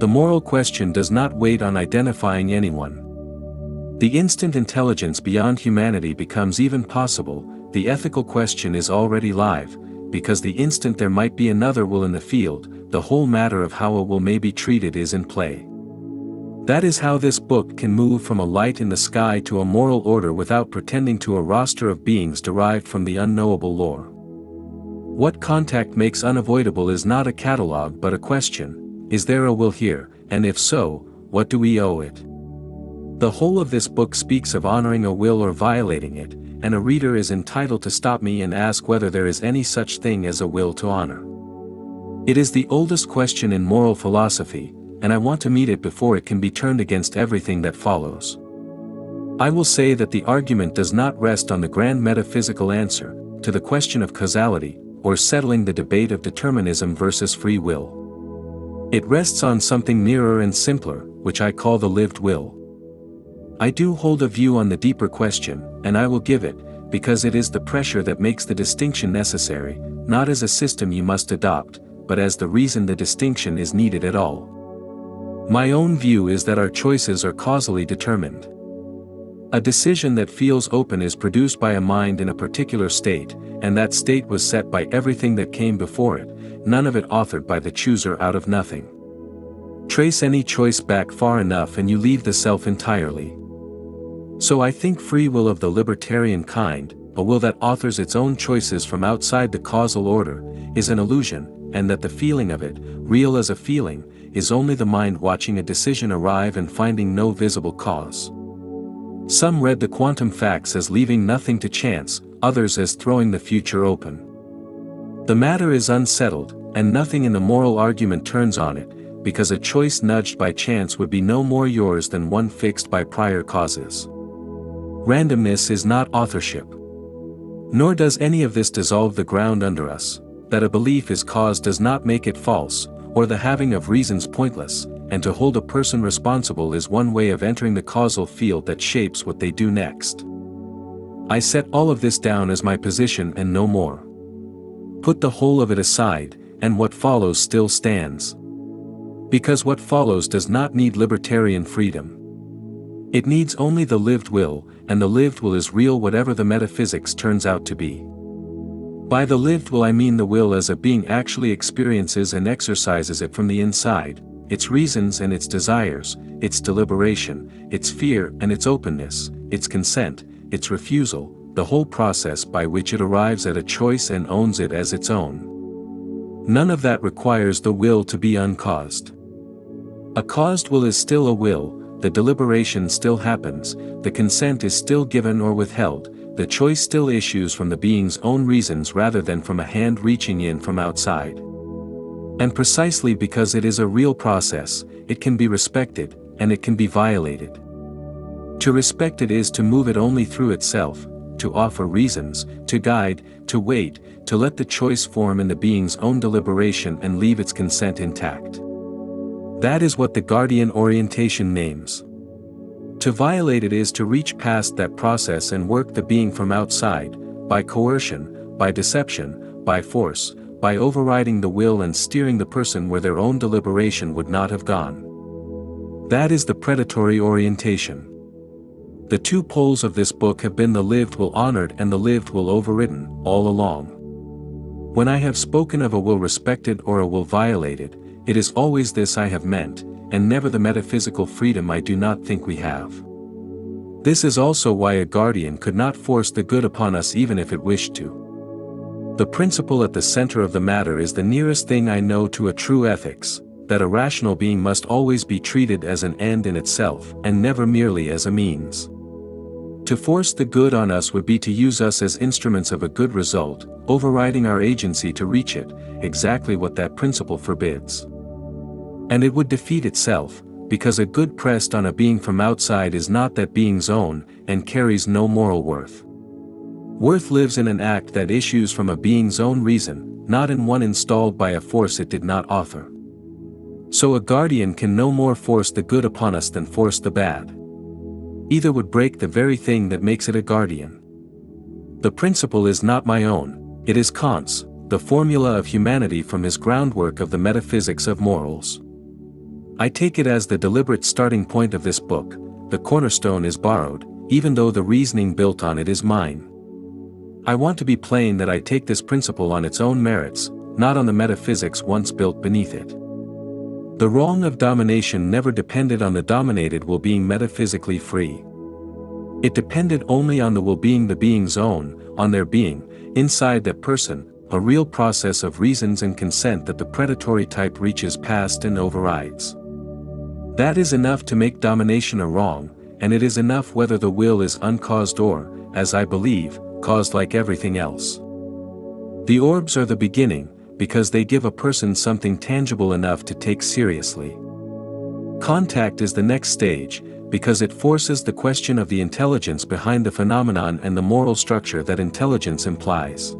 The moral question does not wait on identifying anyone. The instant intelligence beyond humanity becomes even possible, the ethical question is already live, because the instant there might be another will in the field, the whole matter of how a will may be treated is in play. That is how this book can move from a light in the sky to a moral order without pretending to a roster of beings derived from the unknowable lore. What contact makes unavoidable is not a catalogue but a question: is there a will here, and if so, what do we owe it? The whole of this book speaks of honoring a will or violating it, and a reader is entitled to stop me and ask whether there is any such thing as a will to honor. It is the oldest question in moral philosophy, and I want to meet it before it can be turned against everything that follows. I will say that the argument does not rest on the grand metaphysical answer to the question of causality, or settling the debate of determinism versus free will. It rests on something nearer and simpler, which I call the lived will. I do hold a view on the deeper question, and I will give it, because it is the pressure that makes the distinction necessary, not as a system you must adopt, but as the reason the distinction is needed at all. My own view is that our choices are causally determined. A decision that feels open is produced by a mind in a particular state, and that state was set by everything that came before it, none of it authored by the chooser out of nothing. Trace any choice back far enough and you leave the self entirely. So I think free will of the libertarian kind, a will that authors its own choices from outside the causal order, is an illusion, and that the feeling of it, real as a feeling, is only the mind watching a decision arrive and finding no visible cause. Some read the quantum facts as leaving nothing to chance, others as throwing the future open. The matter is unsettled, and nothing in the moral argument turns on it, because a choice nudged by chance would be no more yours than one fixed by prior causes. Randomness is not authorship. Nor does any of this dissolve the ground under us. That a belief is cause does not make it false, or the having of reasons pointless, and to hold a person responsible is one way of entering the causal field that shapes what they do next. I set all of this down as my position and no more. Put the whole of it aside, and what follows still stands. Because what follows does not need libertarian freedom. It needs only the lived will, and the lived will is real whatever the metaphysics turns out to be. By the lived will I mean the will as a being actually experiences and exercises it from the inside, its reasons and its desires, its deliberation, its fear and its openness, its consent, its refusal, the whole process by which it arrives at a choice and owns it as its own. None of that requires the will to be uncaused. A caused will is still a will, the deliberation still happens, the consent is still given or withheld, the choice still issues from the being's own reasons rather than from a hand reaching in from outside. And precisely because it is a real process, it can be respected, and it can be violated. To respect it is to move it only through itself, to offer reasons, to guide, to wait, to let the choice form in the being's own deliberation and leave its consent intact. That is what the guardian orientation names. To violate it is to reach past that process and work the being from outside, by coercion, by deception, by force, by overriding the will and steering the person where their own deliberation would not have gone. That is the predatory orientation. The two poles of this book have been the lived will honored and the lived will overridden, all along. When I have spoken of a will respected or a will violated, it is always this I have meant, and never the metaphysical freedom I do not think we have. This is also why a guardian could not force the good upon us even if it wished to. The principle at the center of the matter is the nearest thing I know to a true ethics, that a rational being must always be treated as an end in itself and never merely as a means. To force the good on us would be to use us as instruments of a good result, overriding our agency to reach it, exactly what that principle forbids. And it would defeat itself, because a good pressed on a being from outside is not that being's own, and carries no moral worth. Worth lives in an act that issues from a being's own reason, not in one installed by a force it did not author. So a guardian can no more force the good upon us than force the bad. Either would break the very thing that makes it a guardian. The principle is not my own, it is Kant's, the formula of humanity from his groundwork of the metaphysics of morals. I take it as the deliberate starting point of this book, the cornerstone is borrowed, even though the reasoning built on it is mine. I want to be plain that I take this principle on its own merits, not on the metaphysics once built beneath it. The wrong of domination never depended on the dominated will being metaphysically free. It depended only on the will being the being's own, on their being, inside that person, a real process of reasons and consent that the predatory type reaches past and overrides. That is enough to make domination a wrong, and it is enough whether the will is uncaused or, as I believe, caused like everything else. The orbs are the beginning, because they give a person something tangible enough to take seriously. Contact is the next stage, because it forces the question of the intelligence behind the phenomenon and the moral structure that intelligence implies.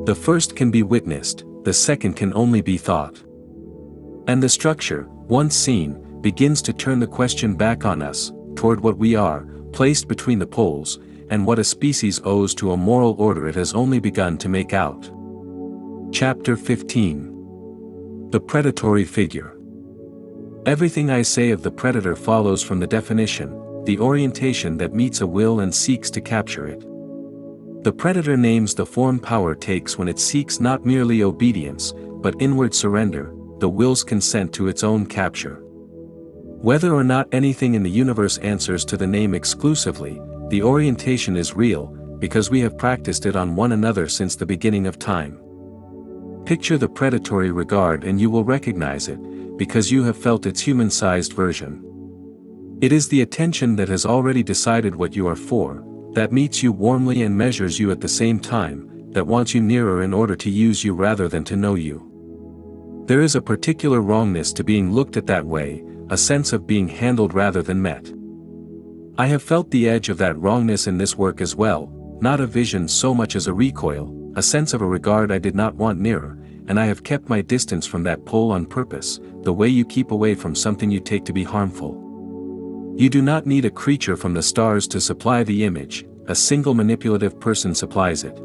The first can be witnessed, the second can only be thought. And the structure, once seen, begins to turn the question back on us, toward what we are, placed between the poles, and what a species owes to a moral order it has only begun to make out. Chapter 15. The Predatory Figure. Everything I say of the predator follows from the definition, the orientation that meets a will and seeks to capture it. The predator names the form power takes when it seeks not merely obedience, but inward surrender, the will's consent to its own capture. Whether or not anything in the universe answers to the name exclusively, the orientation is real, because we have practiced it on one another since the beginning of time. Picture the predatory regard and you will recognize it, because you have felt its human-sized version. It is the attention that has already decided what you are for, that meets you warmly and measures you at the same time, that wants you nearer in order to use you rather than to know you. There is a particular wrongness to being looked at that way, a sense of being handled rather than met. I have felt the edge of that wrongness in this work as well, not a vision so much as a recoil, a sense of a regard I did not want nearer, and I have kept my distance from that pole on purpose, the way you keep away from something you take to be harmful. You do not need a creature from the stars to supply the image, a single manipulative person supplies it.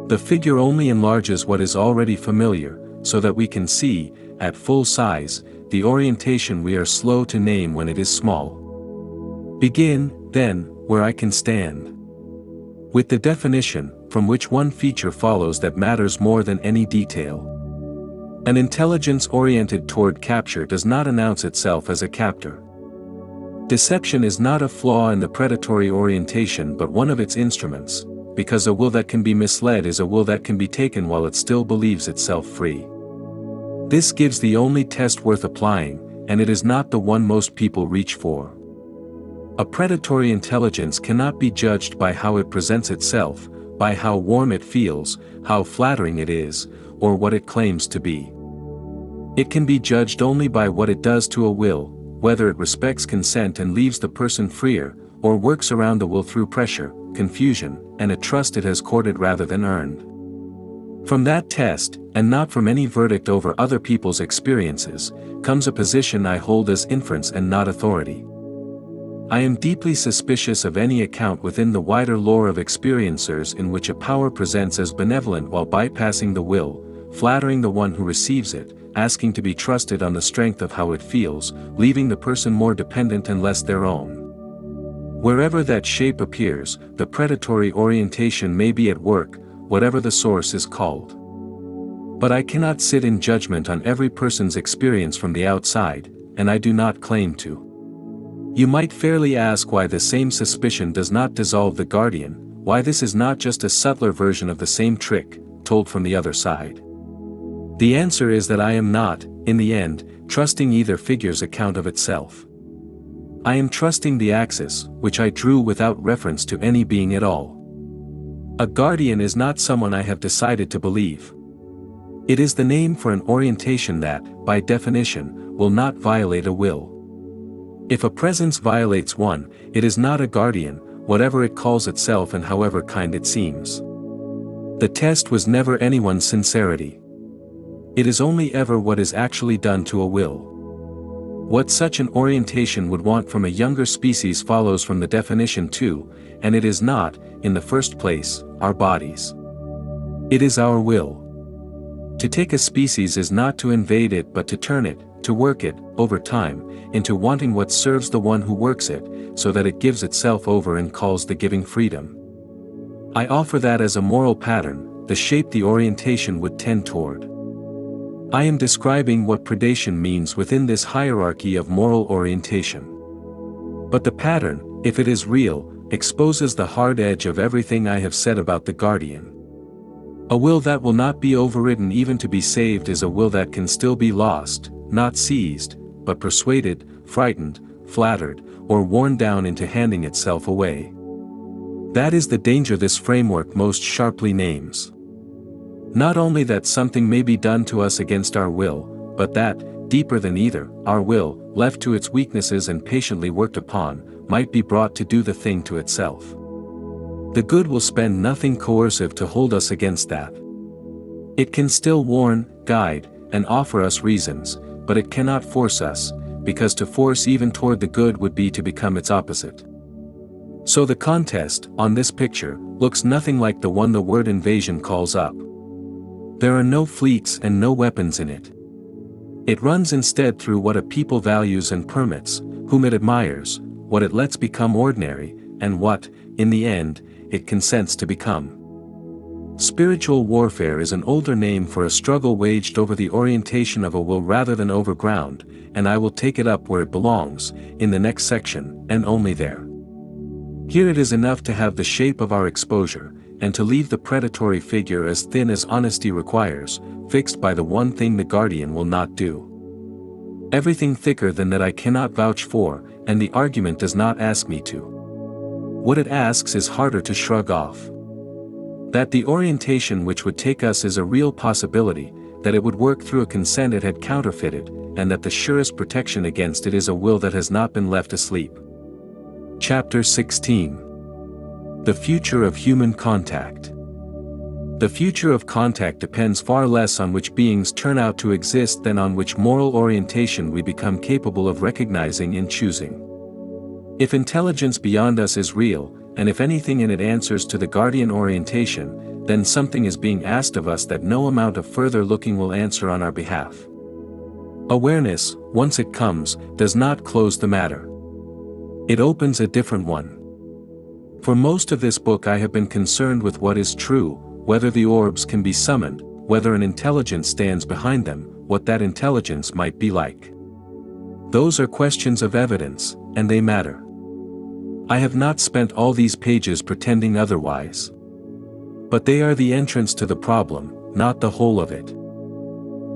The figure only enlarges what is already familiar, so that we can see, at full size, the orientation we are slow to name when it is small. Begin, then, where I can stand. With the definition, from which one feature follows that matters more than any detail. An intelligence oriented toward capture does not announce itself as a captor. Deception is not a flaw in the predatory orientation but one of its instruments, because a will that can be misled is a will that can be taken while it still believes itself free. This gives the only test worth applying, and it is not the one most people reach for. A predatory intelligence cannot be judged by how it presents itself, by how warm it feels, how flattering it is, or what it claims to be. It can be judged only by what it does to a will, whether it respects consent and leaves the person freer, or works around the will through pressure, confusion, and a trust it has courted rather than earned. From that test, and not from any verdict over other people's experiences, comes a position I hold as inference and not authority. I am deeply suspicious of any account within the wider lore of experiencers in which a power presents as benevolent while bypassing the will, flattering the one who receives it, asking to be trusted on the strength of how it feels, leaving the person more dependent and less their own. Wherever that shape appears, the predatory orientation may be at work, whatever the source is called. But I cannot sit in judgment on every person's experience from the outside, and I do not claim to. You might fairly ask why the same suspicion does not dissolve the guardian, why this is not just a subtler version of the same trick, told from the other side. The answer is that I am not, in the end, trusting either figure's account of itself. I am trusting the axis, which I drew without reference to any being at all. A guardian is not someone I have decided to believe. It is the name for an orientation that, by definition, will not violate a will. If a presence violates one, it is not a guardian, whatever it calls itself and however kind it seems. The test was never anyone's sincerity. It is only ever what is actually done to a will. What such an orientation would want from a younger species follows from the definition too, and it is not, in the first place, our bodies. It is our will. To take a species is not to invade it but to turn it, to work it, over time, into wanting what serves the one who works it, so that it gives itself over and calls the giving freedom. I offer that as a moral pattern, the shape the orientation would tend toward. I am describing what predation means within this hierarchy of moral orientation. But the pattern, if it is real, exposes the hard edge of everything I have said about the guardian. A will that will not be overridden even to be saved is a will that can still be lost, not seized, but persuaded, frightened, flattered, or worn down into handing itself away. That is the danger this framework most sharply names. Not only that something may be done to us against our will, but that, deeper than either, our will, left to its weaknesses and patiently worked upon, might be brought to do the thing to itself. The good will spend nothing coercive to hold us against that. It can still warn, guide, and offer us reasons, but it cannot force us, because to force even toward the good would be to become its opposite. So the contest, on this picture, looks nothing like the one the word invasion calls up. There are no fleets and no weapons in it. It runs instead through what a people values and permits, whom it admires, what it lets become ordinary, and what, in the end, it consents to become. Spiritual warfare is an older name for a struggle waged over the orientation of a will rather than over ground, and I will take it up where it belongs, in the next section, and only there. Here it is enough to have the shape of our exposure, and to leave the predatory figure as thin as honesty requires, fixed by the one thing the guardian will not do. Everything thicker than that I cannot vouch for, and the argument does not ask me to. What it asks is harder to shrug off. That the orientation which would take us is a real possibility, that it would work through a consent it had counterfeited, and that the surest protection against it is a will that has not been left asleep. Chapter 16. The Future of Human Contact. The future of contact depends far less on which beings turn out to exist than on which moral orientation we become capable of recognizing and choosing. If intelligence beyond us is real, and if anything in it answers to the guardian orientation, then something is being asked of us that no amount of further looking will answer on our behalf. Awareness, once it comes, does not close the matter. It opens a different one. For most of this book I have been concerned with what is true, whether the orbs can be summoned, whether an intelligence stands behind them, what that intelligence might be like. Those are questions of evidence, and they matter. I have not spent all these pages pretending otherwise. But they are the entrance to the problem, not the whole of it.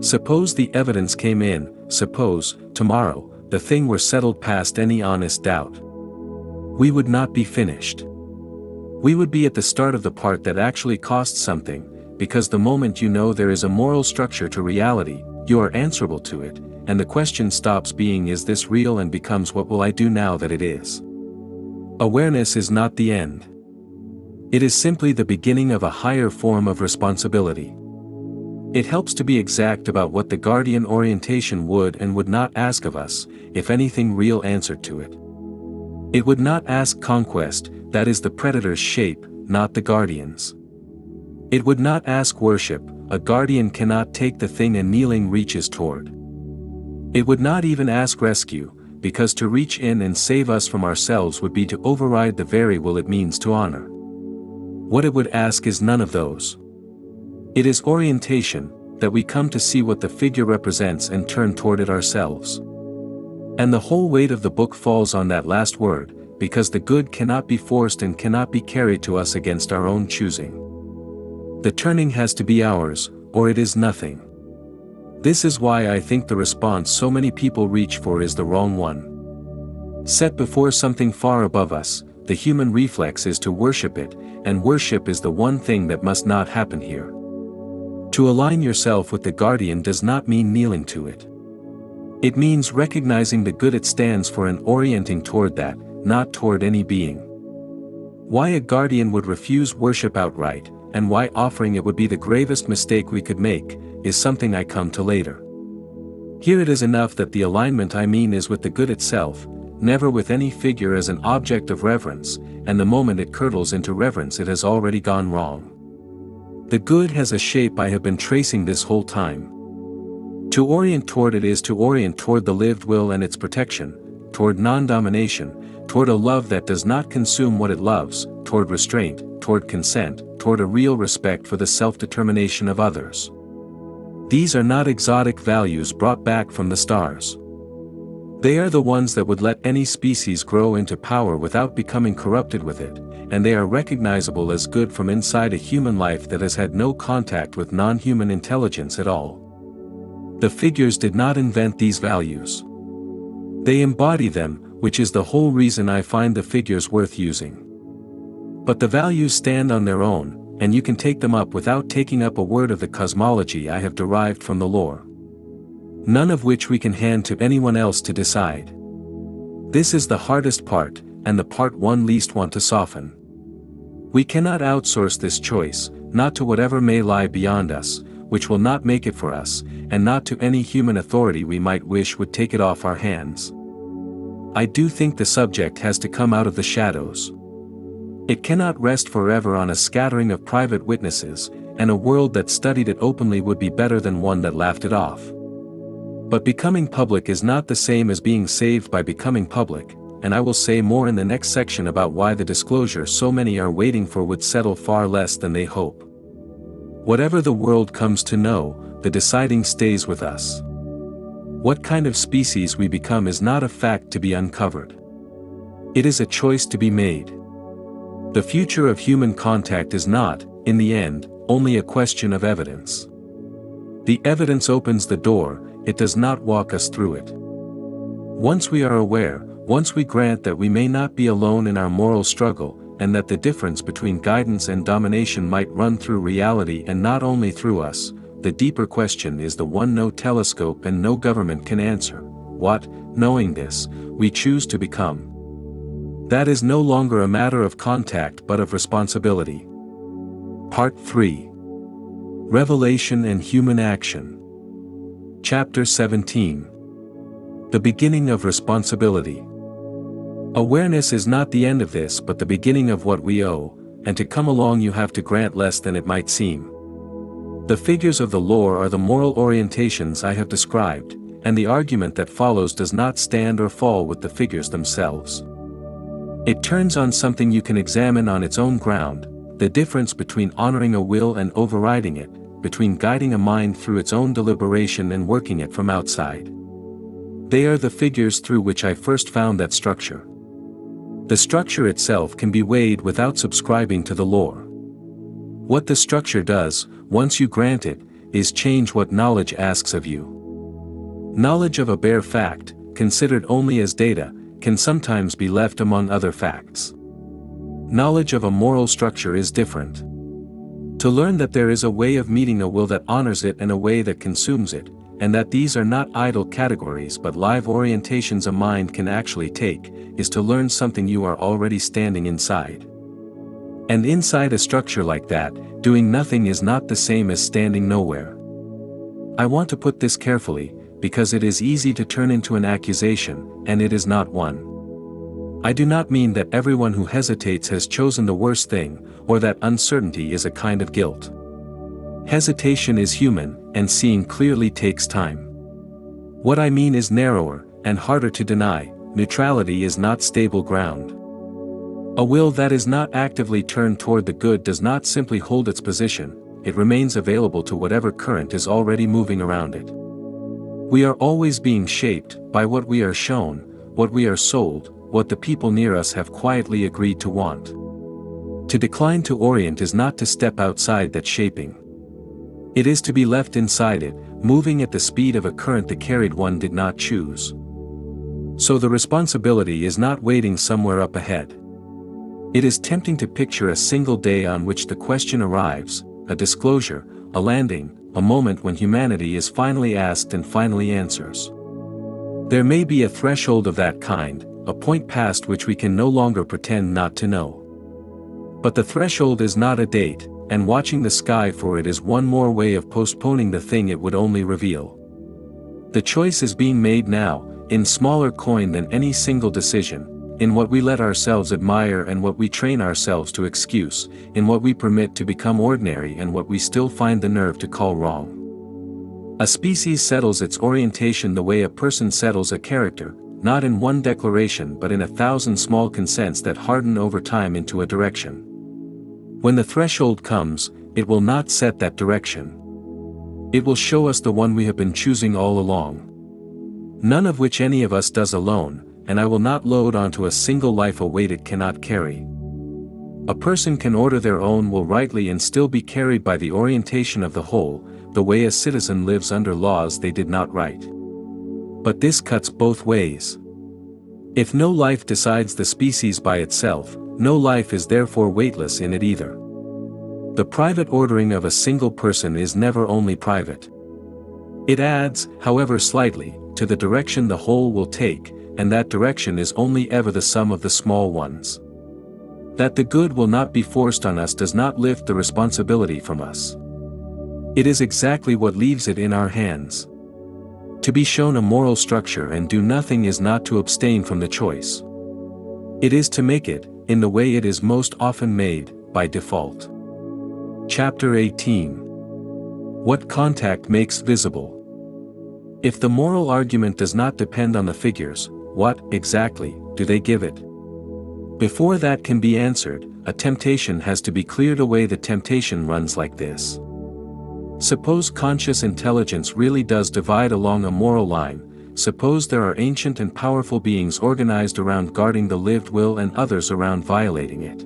Suppose the evidence came in, suppose, tomorrow, the thing were settled past any honest doubt. We would not be finished. We would be at the start of the part that actually costs something, because the moment you know there is a moral structure to reality, you are answerable to it, and the question stops being is this real and becomes what will I do now that it is. Awareness is not the end. It is simply the beginning of a higher form of responsibility. It helps to be exact about what the guardian orientation would and would not ask of us, if anything real answered to it. It would not ask conquest, that is the predator's shape, not the guardian's. It would not ask worship, a guardian cannot take the thing a kneeling reaches toward. It would not even ask rescue, because to reach in and save us from ourselves would be to override the very will it means to honor. What it would ask is none of those. It is orientation, that we come to see what the figure represents and turn toward it ourselves. And the whole weight of the book falls on that last word, because the good cannot be forced and cannot be carried to us against our own choosing. The turning has to be ours, or it is nothing. This is why I think the response so many people reach for is the wrong one. Set before something far above us, the human reflex is to worship it, and worship is the one thing that must not happen here. To align yourself with the guardian does not mean kneeling to it. It means recognizing the good it stands for and orienting toward that, not toward any being. Why a guardian would refuse worship outright, and why offering it would be the gravest mistake we could make, is something I come to later. Here it is enough that the alignment I mean is with the good itself, never with any figure as an object of reverence, and the moment it curdles into reverence it has already gone wrong. The good has a shape I have been tracing this whole time. To orient toward it is to orient toward the lived will and its protection, toward non-domination, toward a love that does not consume what it loves, toward restraint, toward consent, toward a real respect for the self-determination of others. These are not exotic values brought back from the stars. They are the ones that would let any species grow into power without becoming corrupted with it, and they are recognizable as good from inside a human life that has had no contact with non-human intelligence at all. The figures did not invent these values. They embody them, which is the whole reason I find the figures worth using. But the values stand on their own, and you can take them up without taking up a word of the cosmology I have derived from the lore. None of which we can hand to anyone else to decide. This is the hardest part, and the part one least want to soften. We cannot outsource this choice, not to whatever may lie beyond us, which will not make it for us, and not to any human authority we might wish would take it off our hands. I do think the subject has to come out of the shadows. It cannot rest forever on a scattering of private witnesses, and a world that studied it openly would be better than one that laughed it off. But becoming public is not the same as being saved by becoming public, and I will say more in the next section about why the disclosure so many are waiting for would settle far less than they hope. Whatever the world comes to know, the deciding stays with us. What kind of species we become is not a fact to be uncovered. It is a choice to be made. The future of human contact is not, in the end, only a question of evidence. The evidence opens the door, it does not walk us through it. Once we are aware, once we grant that we may not be alone in our moral struggle, and that the difference between guidance and domination might run through reality and not only through us, the deeper question is the one no telescope and no government can answer: what, knowing this, we choose to become. That is no longer a matter of contact but of responsibility. Part 3. Revelation and Human Action. Chapter 17. The Beginning of Responsibility. Awareness is not the end of this but the beginning of what we owe, and to come along you have to grant less than it might seem. The figures of the lore are the moral orientations I have described, and the argument that follows does not stand or fall with the figures themselves. It turns on something you can examine on its own ground, the difference between honoring a will and overriding it, between guiding a mind through its own deliberation and working it from outside. They are the figures through which I first found that structure. The structure itself can be weighed without subscribing to the lore. What the structure does, once you grant it, is change what knowledge asks of you. Knowledge of a bare fact, considered only as data, can sometimes be left among other facts. Knowledge of a moral structure is different. To learn that there is a way of meeting a will that honors it and a way that consumes it, and that these are not idle categories but live orientations a mind can actually take, is to learn something you are already standing inside. And inside a structure like that, doing nothing is not the same as standing nowhere. I want to put this carefully, because it is easy to turn into an accusation, and it is not one. I do not mean that everyone who hesitates has chosen the worst thing, or that uncertainty is a kind of guilt. Hesitation is human, and seeing clearly takes time. What I mean is narrower, and harder to deny. Neutrality is not stable ground. A will that is not actively turned toward the good does not simply hold its position, it remains available to whatever current is already moving around it. We are always being shaped by what we are shown, what we are sold, what the people near us have quietly agreed to want. To decline to orient is not to step outside that shaping. It is to be left inside it, moving at the speed of a current the carried one did not choose. So the responsibility is not waiting somewhere up ahead. It is tempting to picture a single day on which the question arrives, a disclosure, a landing, a moment when humanity is finally asked and finally answers. There may be a threshold of that kind, a point past which we can no longer pretend not to know. But the threshold is not a date, and watching the sky for it is one more way of postponing the thing it would only reveal. The choice is being made now, in smaller coin than any single decision, in what we let ourselves admire and what we train ourselves to excuse, in what we permit to become ordinary and what we still find the nerve to call wrong. A species settles its orientation the way a person settles a character, not in one declaration but in 1,000 small consents that harden over time into a direction. When the threshold comes, it will not set that direction. It will show us the one we have been choosing all along. None of which any of us does alone, and I will not load onto a single life a weight it cannot carry. A person can order their own will rightly and still be carried by the orientation of the whole, the way a citizen lives under laws they did not write. But this cuts both ways. If no life decides the species by itself, no life is therefore weightless in it either. The private ordering of a single person is never only private. It adds, however slightly, to the direction the whole will take, and that direction is only ever the sum of the small ones. That the good will not be forced on us does not lift the responsibility from us. It is exactly what leaves it in our hands. To be shown a moral structure and do nothing is not to abstain from the choice. It is to make it, in the way it is most often made, by default. Chapter 18. What contact makes visible. If the moral argument does not depend on the figures, what, exactly, do they give it? Before that can be answered, a temptation has to be cleared away. The temptation runs like this. Suppose conscious intelligence really does divide along a moral line, suppose there are ancient and powerful beings organized around guarding the lived will and others around violating it.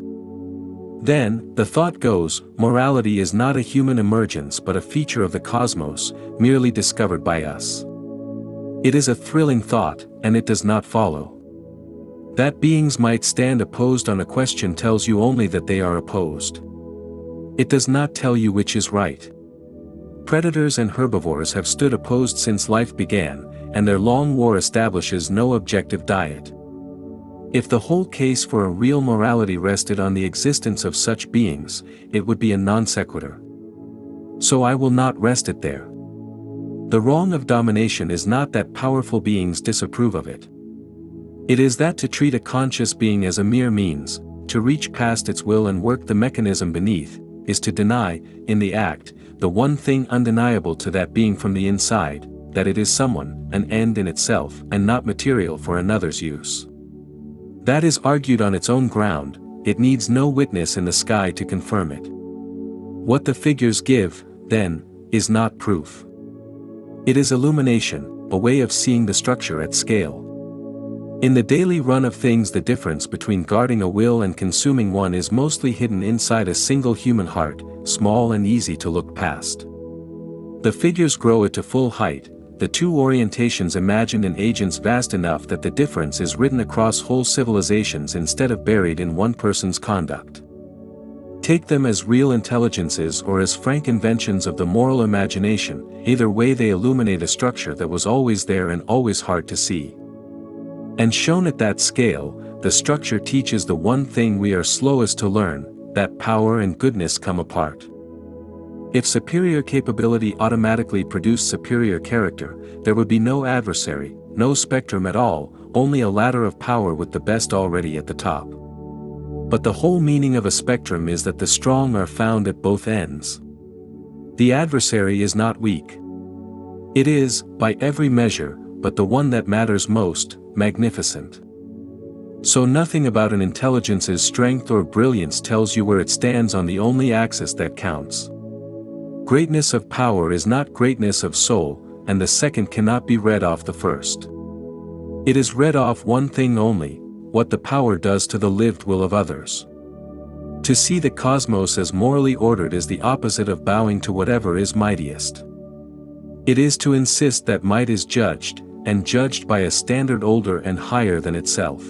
Then, the thought goes, morality is not a human emergence but a feature of the cosmos, merely discovered by us. It is a thrilling thought, and it does not follow. That beings might stand opposed on a question tells you only that they are opposed. It does not tell you which is right. Predators and herbivores have stood opposed since life began, and their long war establishes no objective diet. If the whole case for a real morality rested on the existence of such beings, it would be a non sequitur. So I will not rest it there. The wrong of domination is not that powerful beings disapprove of it. It is that to treat a conscious being as a mere means, to reach past its will and work the mechanism beneath, is to deny, in the act, the one thing undeniable to that being from the inside, that it is someone, an end in itself, and not material for another's use. That is argued on its own ground, it needs no witness in the sky to confirm it. What the figures give, then, is not proof. It is illumination, a way of seeing the structure at scale. In the daily run of things, the difference between guarding a will and consuming one is mostly hidden inside a single human heart, small and easy to look past. The figures grow it to full height, the two orientations imagined in agents vast enough that the difference is written across whole civilizations instead of buried in one person's conduct. Take them as real intelligences or as frank inventions of the moral imagination, either way they illuminate a structure that was always there and always hard to see. And shown at that scale, the structure teaches the one thing we are slowest to learn, that power and goodness come apart. If superior capability automatically produced superior character, there would be no adversary, no spectrum at all, only a ladder of power with the best already at the top. But the whole meaning of a spectrum is that the strong are found at both ends. The adversary is not weak. It is, by every measure, but the one that matters most, magnificent. So nothing about an intelligence's strength or brilliance tells you where it stands on the only axis that counts. Greatness of power is not greatness of soul, and the second cannot be read off the first. It is read off one thing only, what the power does to the lived will of others. To see the cosmos as morally ordered is the opposite of bowing to whatever is mightiest. It is to insist that might is judged, and judged by a standard older and higher than itself.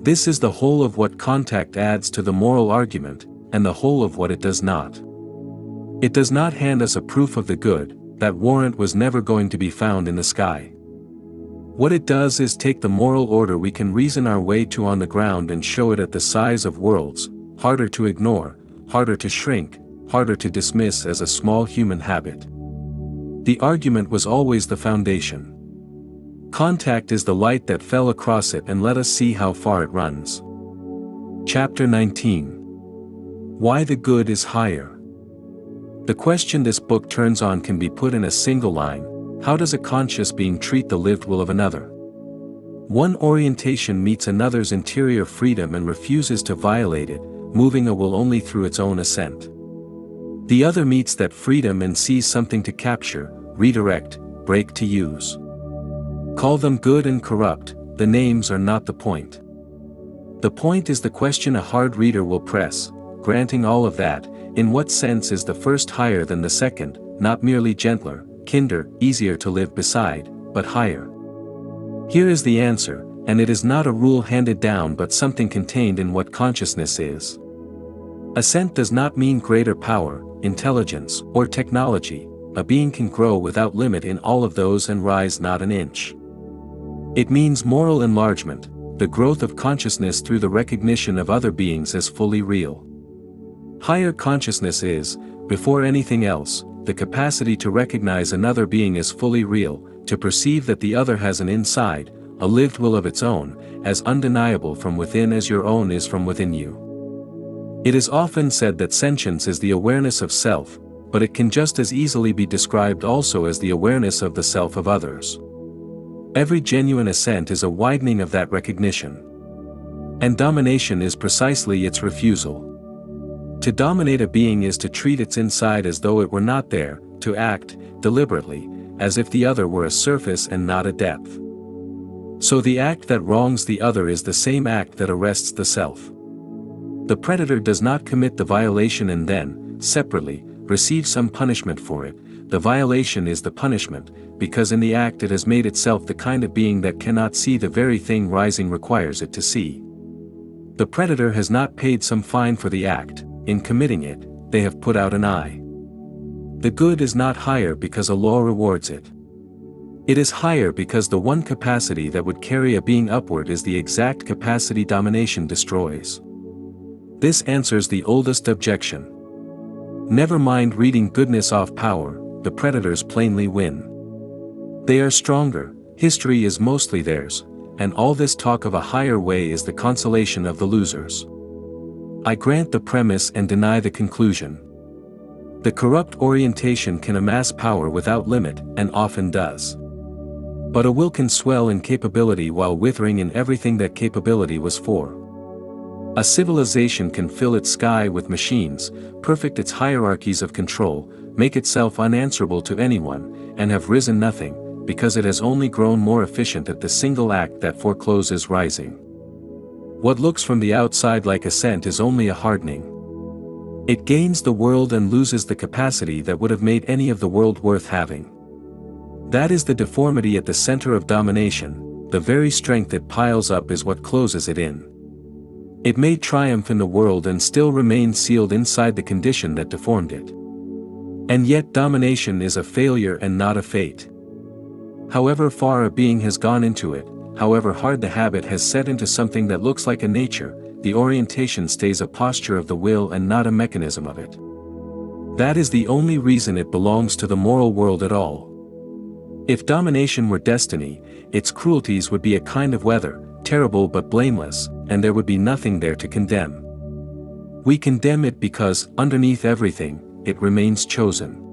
This is the whole of what contact adds to the moral argument, and the whole of what it does not. It does not hand us a proof of the good, that warrant was never going to be found in the sky. What it does is take the moral order we can reason our way to on the ground and show it at the size of worlds, harder to ignore, harder to shrink, harder to dismiss as a small human habit. The argument was always the foundation. Contact is the light that fell across it, and let us see how far it runs. Chapter 19. Why the good is higher. The question this book turns on can be put in a single line: how does a conscious being treat the lived will of another? One orientation meets another's interior freedom and refuses to violate it, moving a will only through its own assent. The other meets that freedom and sees something to capture, redirect, break to use. Call them good and corrupt, the names are not the point. The point is the question a hard reader will press: granting all of that, in what sense is the first higher than the second, not merely gentler, kinder, easier to live beside, but higher? Here is the answer, and it is not a rule handed down but something contained in what consciousness is. Ascent does not mean greater power, intelligence, or technology. A being can grow without limit in all of those and rise not an inch. It means moral enlargement, the growth of consciousness through the recognition of other beings as fully real. Higher consciousness is, before anything else, the capacity to recognize another being as fully real, to perceive that the other has an inside, a lived will of its own, as undeniable from within as your own is from within you. It is often said that sentience is the awareness of self, but it can just as easily be described also as the awareness of the self of others. Every genuine ascent is a widening of that recognition. And domination is precisely its refusal. To dominate a being is to treat its inside as though it were not there, to act, deliberately, as if the other were a surface and not a depth. So the act that wrongs the other is the same act that arrests the self. The predator does not commit the violation and then, separately, receive some punishment for it. The violation is the punishment, because in the act it has made itself the kind of being that cannot see the very thing rising requires it to see. The predator has not paid some fine for the act; in committing it, they have put out an eye. The good is not higher because a law rewards it. It is higher because the one capacity that would carry a being upward is the exact capacity domination destroys. This answers the oldest objection. Never mind reading goodness off power, the predators plainly win. They are stronger, history is mostly theirs, and all this talk of a higher way is the consolation of the losers. I grant the premise and deny the conclusion. The corrupt orientation can amass power without limit, and often does. But a will can swell in capability while withering in everything that capability was for. A civilization can fill its sky with machines, perfect its hierarchies of control, make itself unanswerable to anyone, and have risen nothing, because it has only grown more efficient at the single act that forecloses rising. What looks from the outside like ascent is only a hardening. It gains the world and loses the capacity that would have made any of the world worth having. That is the deformity at the center of domination, the very strength it piles up is what closes it in. It may triumph in the world and still remain sealed inside the condition that deformed it. And yet domination is a failure and not a fate. However far a being has gone into it, however hard the habit has set into something that looks like a nature, the orientation stays a posture of the will and not a mechanism of it. That is the only reason it belongs to the moral world at all. If domination were destiny, its cruelties would be a kind of weather, terrible but blameless, and there would be nothing there to condemn. We condemn it because, underneath everything, it remains chosen.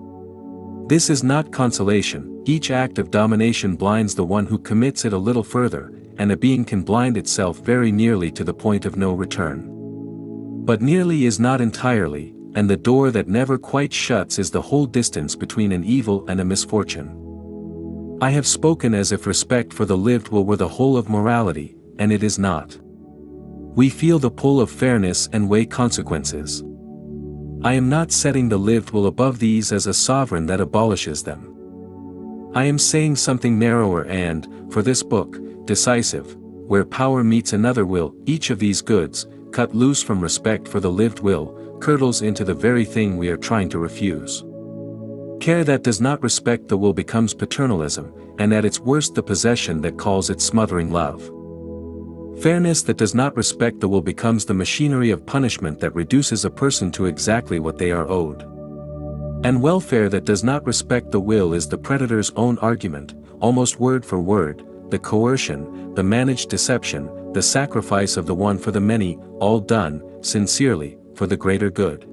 This is not consolation, each act of domination blinds the one who commits it a little further, and a being can blind itself very nearly to the point of no return. But nearly is not entirely, and the door that never quite shuts is the whole distance between an evil and a misfortune. I have spoken as if respect for the lived will were the whole of morality, and it is not. We feel the pull of fairness and weigh consequences. I am not setting the lived will above these as a sovereign that abolishes them. I am saying something narrower and, for this book, decisive, where power meets another will, each of these goods, cut loose from respect for the lived will, curdles into the very thing we are trying to refuse. Care that does not respect the will becomes paternalism, and at its worst the possession that calls it smothering love. Fairness that does not respect the will becomes the machinery of punishment that reduces a person to exactly what they are owed. And welfare that does not respect the will is the predator's own argument, almost word for word, the coercion, the managed deception, the sacrifice of the one for the many, all done, sincerely, for the greater good.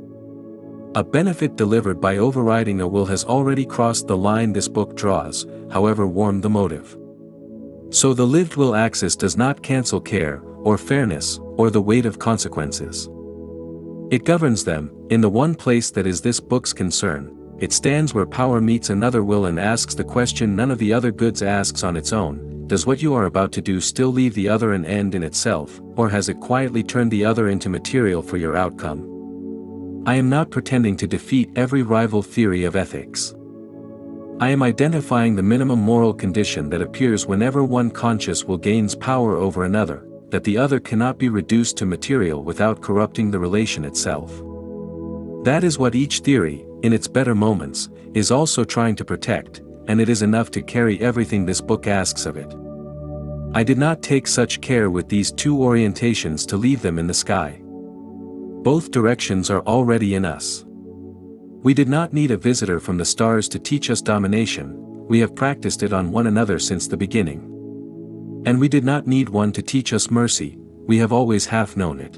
A benefit delivered by overriding a will has already crossed the line this book draws, however warm the motive. So the lived will axis does not cancel care, or fairness, or the weight of consequences. It governs them, in the one place that is this book's concern. It stands where power meets another will and asks the question none of the other goods asks on its own: does what you are about to do still leave the other an end in itself, or has it quietly turned the other into material for your outcome? I am not pretending to defeat every rival theory of ethics. I am identifying the minimum moral condition that appears whenever one conscious will gains power over another, that the other cannot be reduced to material without corrupting the relation itself. That is what each theory, in its better moments, is also trying to protect, and it is enough to carry everything this book asks of it. I did not take such care with these two orientations to leave them in the sky. Both directions are already in us. We did not need a visitor from the stars to teach us domination, we have practiced it on one another since the beginning. And we did not need one to teach us mercy, we have always half known it.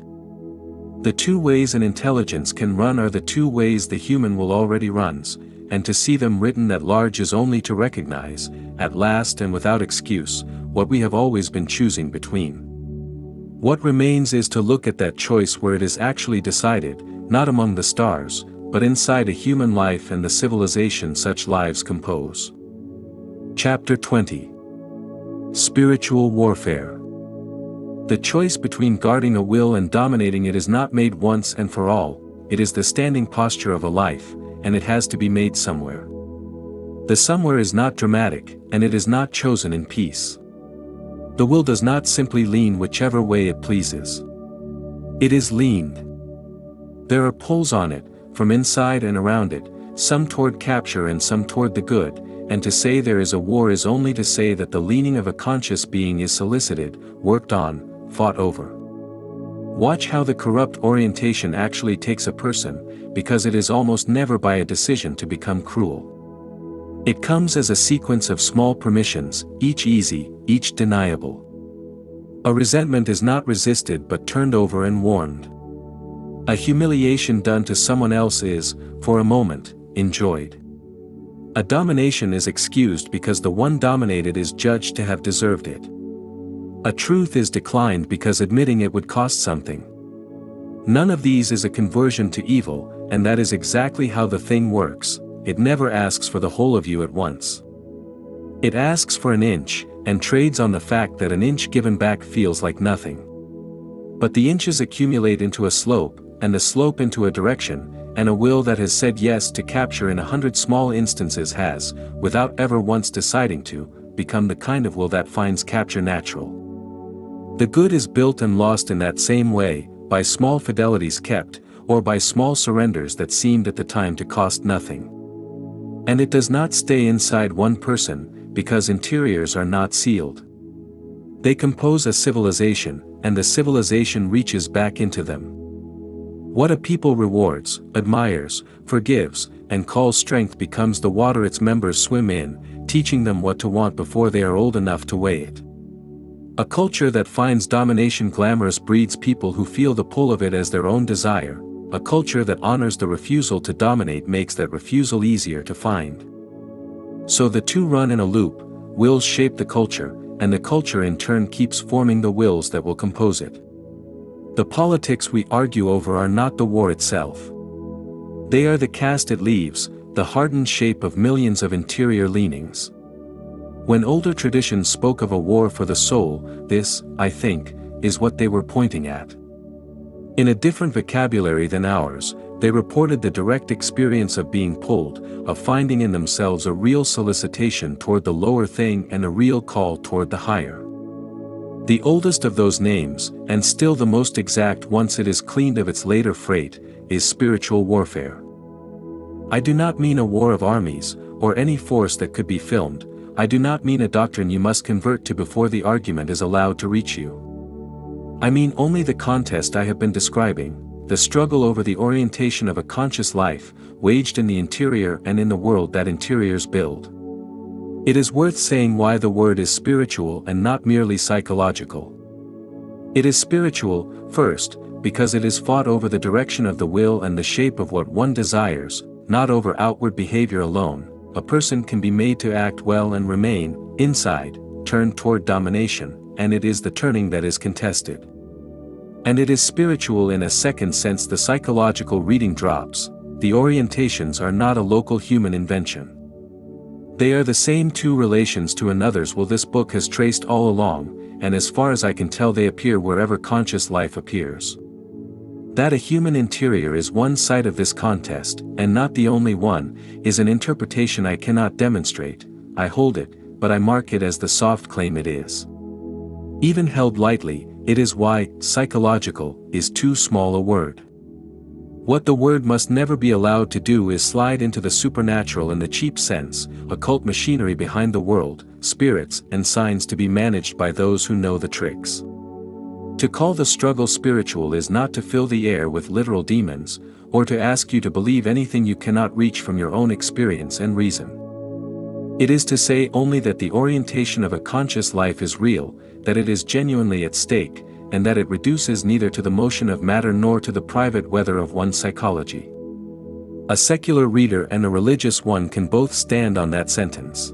The two ways an intelligence can run are the two ways the human will already runs, and to see them written at large is only to recognize, at last and without excuse, what we have always been choosing between. What remains is to look at that choice where it is actually decided, not among the stars, but inside a human life and the civilization such lives compose. Chapter 20. Spiritual Warfare. The choice between guarding a will and dominating it is not made once and for all, it is the standing posture of a life, and it has to be made somewhere. The somewhere is not dramatic, and it is not chosen in peace. The will does not simply lean whichever way it pleases. It is leaned. There are pulls on it, from inside and around it, some toward capture and some toward the good, and to say there is a war is only to say that the leaning of a conscious being is solicited, worked on, fought over. Watch how the corrupt orientation actually takes a person, because it is almost never by a decision to become cruel. It comes as a sequence of small permissions, each easy, each deniable. A resentment is not resisted but turned over and warned. A humiliation done to someone else is, for a moment, enjoyed. A domination is excused because the one dominated is judged to have deserved it. A truth is declined because admitting it would cost something. None of these is a conversion to evil, and that is exactly how the thing works. It never asks for the whole of you at once. It asks for an inch, and trades on the fact that an inch given back feels like nothing. But the inches accumulate into a slope, and the slope into a direction, and a will that has said yes to capture in 100 small instances has, without ever once deciding to, become the kind of will that finds capture natural. The good is built and lost in that same way, by small fidelities kept, or by small surrenders that seemed at the time to cost nothing. And it does not stay inside one person, because interiors are not sealed. They compose a civilization, and the civilization reaches back into them. What a people rewards, admires, forgives, and calls strength becomes the water its members swim in, teaching them what to want before they are old enough to weigh it. A culture that finds domination glamorous breeds people who feel the pull of it as their own desire. A culture that honors the refusal to dominate makes that refusal easier to find. So the two run in a loop. Wills shape the culture, and the culture in turn keeps forming the wills that will compose it. The politics we argue over are not the war itself. They are the cast it leaves, the hardened shape of millions of interior leanings. When older traditions spoke of a war for the soul, this, I think, is what they were pointing at. In a different vocabulary than ours, they reported the direct experience of being pulled, of finding in themselves a real solicitation toward the lower thing and a real call toward the higher. The oldest of those names, and still the most exact once it is cleaned of its later freight, is spiritual warfare. I do not mean a war of armies, or any force that could be filmed. I do not mean a doctrine you must convert to before the argument is allowed to reach you. I mean only the contest I have been describing, the struggle over the orientation of a conscious life, waged in the interior and in the world that interiors build. It is worth saying why the word is spiritual and not merely psychological. It is spiritual, first, because it is fought over the direction of the will and the shape of what one desires, not over outward behavior alone. A person can be made to act well and remain, inside, turned toward domination, and it is the turning that is contested. And it is spiritual in a second sense. The psychological reading drops. The orientations are not a local human invention. They are the same two relations to another's will this book has traced all along, and as far as I can tell they appear wherever conscious life appears. That a human interior is one side of this contest, and not the only one, is an interpretation I cannot demonstrate. I hold it, but I mark it as the soft claim it is. Even held lightly, it is why psychological is too small a word. What the word must never be allowed to do is slide into the supernatural in the cheap sense, occult machinery behind the world, spirits and signs to be managed by those who know the tricks. To call the struggle spiritual is not to fill the air with literal demons, or to ask you to believe anything you cannot reach from your own experience and reason. It is to say only that the orientation of a conscious life is real, that it is genuinely at stake, and that it reduces neither to the motion of matter nor to the private weather of one's psychology. A secular reader and a religious one can both stand on that sentence.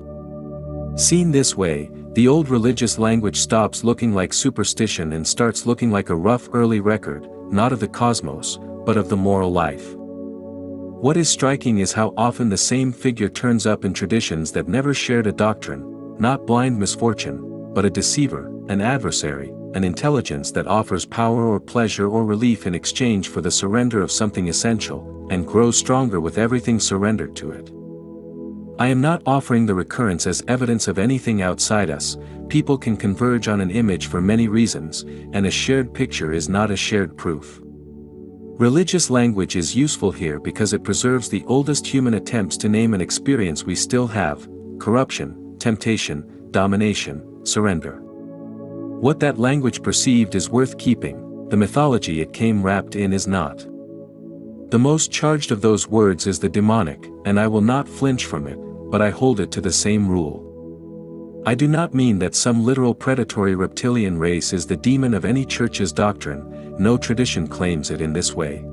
Seen this way, the old religious language stops looking like superstition and starts looking like a rough early record, not of the cosmos, but of the moral life. What is striking is how often the same figure turns up in traditions that never shared a doctrine, not blind misfortune, but a deceiver, an adversary, an intelligence that offers power or pleasure or relief in exchange for the surrender of something essential, and grows stronger with everything surrendered to it. I am not offering the recurrence as evidence of anything outside us. People can converge on an image for many reasons, and a shared picture is not a shared proof. Religious language is useful here because it preserves the oldest human attempts to name an experience we still have: corruption, temptation, domination, surrender. What that language perceived is worth keeping, the mythology it came wrapped in is not. The most charged of those words is the demonic, and I will not flinch from it, but I hold it to the same rule. I do not mean that some literal predatory reptilian race is the demon of any church's doctrine, no tradition claims it in this way.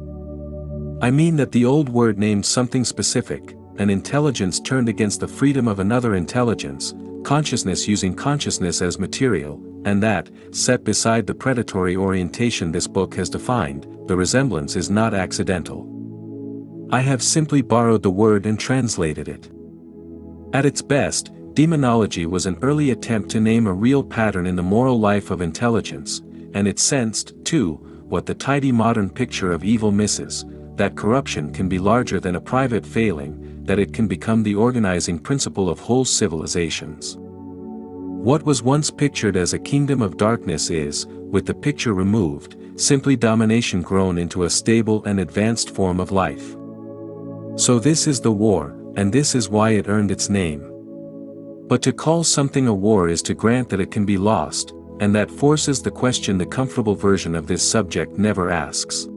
I mean that the old word named something specific, an intelligence turned against the freedom of another intelligence, consciousness using consciousness as material, and that, set beside the predatory orientation this book has defined, the resemblance is not accidental. I have simply borrowed the word and translated it. At its best, demonology was an early attempt to name a real pattern in the moral life of intelligence, and it sensed, too, what the tidy modern picture of evil misses, that corruption can be larger than a private failing, that it can become the organizing principle of whole civilizations. What was once pictured as a kingdom of darkness is, with the picture removed, simply domination grown into a stable and advanced form of life. So this is the war, and this is why it earned its name. But to call something a war is to grant that it can be lost, and that forces the question the comfortable version of this subject never asks.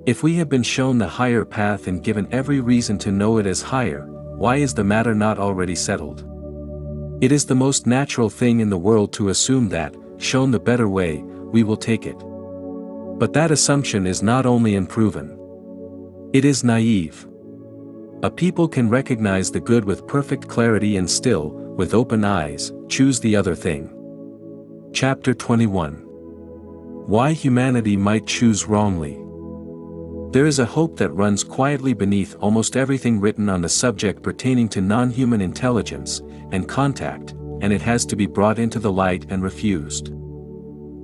If we have been shown the higher path and given every reason to know it as higher, why is the matter not already settled? It is the most natural thing in the world to assume that, shown the better way, we will take it. But that assumption is not only unproven. It is naive. A people can recognize the good with perfect clarity and still, with open eyes, choose the other thing. Chapter 21. Why humanity might choose wrongly. There is a hope that runs quietly beneath almost everything written on the subject pertaining to non-human intelligence and contact, and it has to be brought into the light and refused.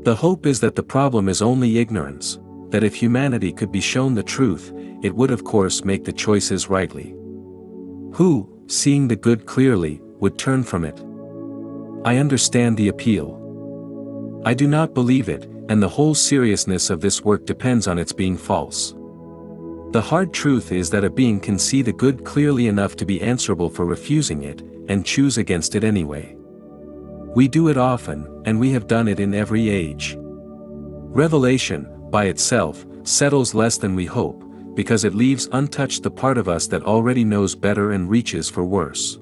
The hope is that the problem is only ignorance, that if humanity could be shown the truth, it would of course make the choices rightly. Who, seeing the good clearly, would turn from it? I understand the appeal. I do not believe it, and the whole seriousness of this work depends on its being false. The hard truth is that a being can see the good clearly enough to be answerable for refusing it, and choose against it anyway. We do it often, and we have done it in every age. Revelation, by itself, settles less than we hope, because it leaves untouched the part of us that already knows better and reaches for worse.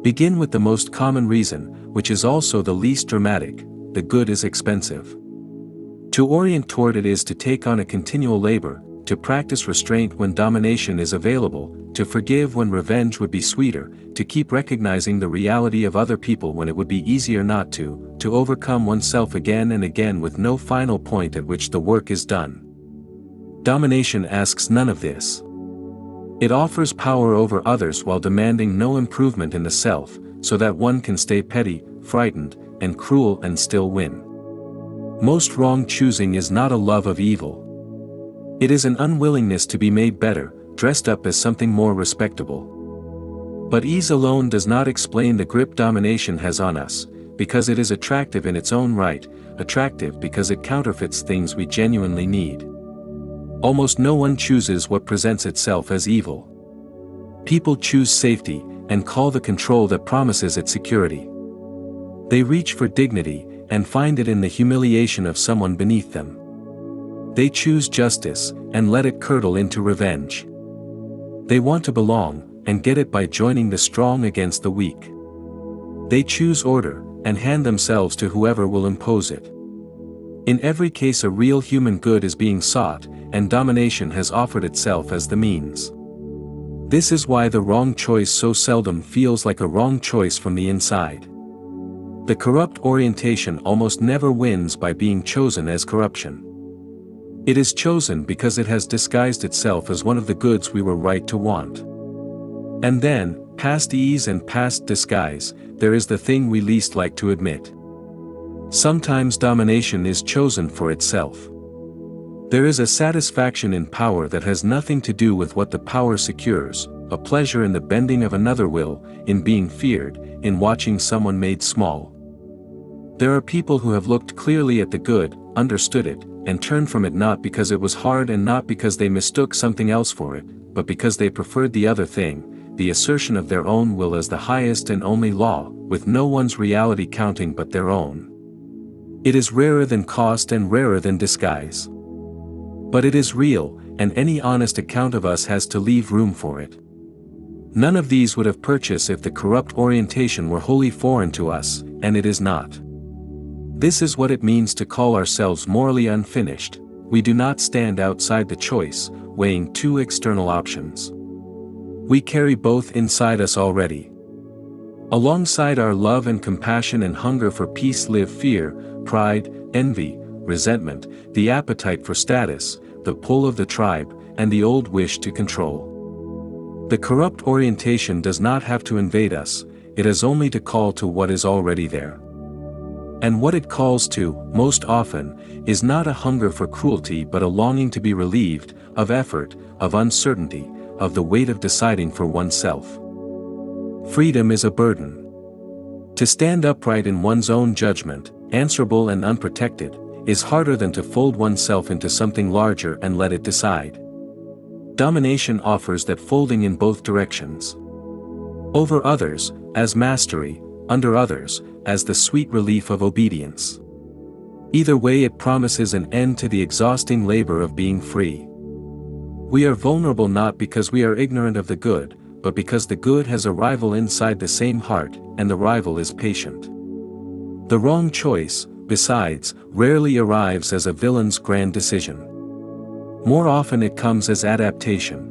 Begin with the most common reason, which is also the least dramatic: the good is expensive. To orient toward it is to take on a continual labor, to practice restraint when domination is available, to forgive when revenge would be sweeter, to keep recognizing the reality of other people when it would be easier not to overcome oneself again and again with no final point at which the work is done. Domination asks none of this. It offers power over others while demanding no improvement in the self, so that one can stay petty, frightened, and cruel and still win. Most wrong choosing is not a love of evil. It is an unwillingness to be made better, dressed up as something more respectable. But ease alone does not explain the grip domination has on us, because it is attractive in its own right, attractive because it counterfeits things we genuinely need. Almost no one chooses what presents itself as evil. People choose safety, and call the control that promises it security. They reach for dignity, and find it in the humiliation of someone beneath them. They choose justice, and let it curdle into revenge. They want to belong, and get it by joining the strong against the weak. They choose order, and hand themselves to whoever will impose it. In every case a real human good is being sought, and domination has offered itself as the means. This is why the wrong choice so seldom feels like a wrong choice from the inside. The corrupt orientation almost never wins by being chosen as corruption. It is chosen because it has disguised itself as one of the goods we were right to want. And then, past ease and past disguise, there is the thing we least like to admit. Sometimes domination is chosen for itself. There is a satisfaction in power that has nothing to do with what the power secures, a pleasure in the bending of another will, in being feared, in watching someone made small. There are people who have looked clearly at the good, understood it, and turned from it not because it was hard and not because they mistook something else for it, but because they preferred the other thing, the assertion of their own will as the highest and only law, with no one's reality counting but their own. It is rarer than cost and rarer than disguise. But it is real, and any honest account of us has to leave room for it. None of these would have purchased if the corrupt orientation were wholly foreign to us, and it is not. This is what it means to call ourselves morally unfinished. We do not stand outside the choice, weighing two external options. We carry both inside us already. Alongside our love and compassion and hunger for peace live fear, pride, envy, resentment, the appetite for status, the pull of the tribe, and the old wish to control. The corrupt orientation does not have to invade us, it has only to call to what is already there. And what it calls to, most often, is not a hunger for cruelty but a longing to be relieved, of effort, of uncertainty, of the weight of deciding for oneself. Freedom is a burden. To stand upright in one's own judgment, answerable and unprotected, is harder than to fold oneself into something larger and let it decide. Domination offers that folding in both directions. Over others, as mastery, under others, as the sweet relief of obedience. Either way it promises an end to the exhausting labor of being free. We are vulnerable not because we are ignorant of the good, but because the good has a rival inside the same heart, and the rival is patient. The wrong choice, besides, rarely arrives as a villain's grand decision. More often it comes as adaptation.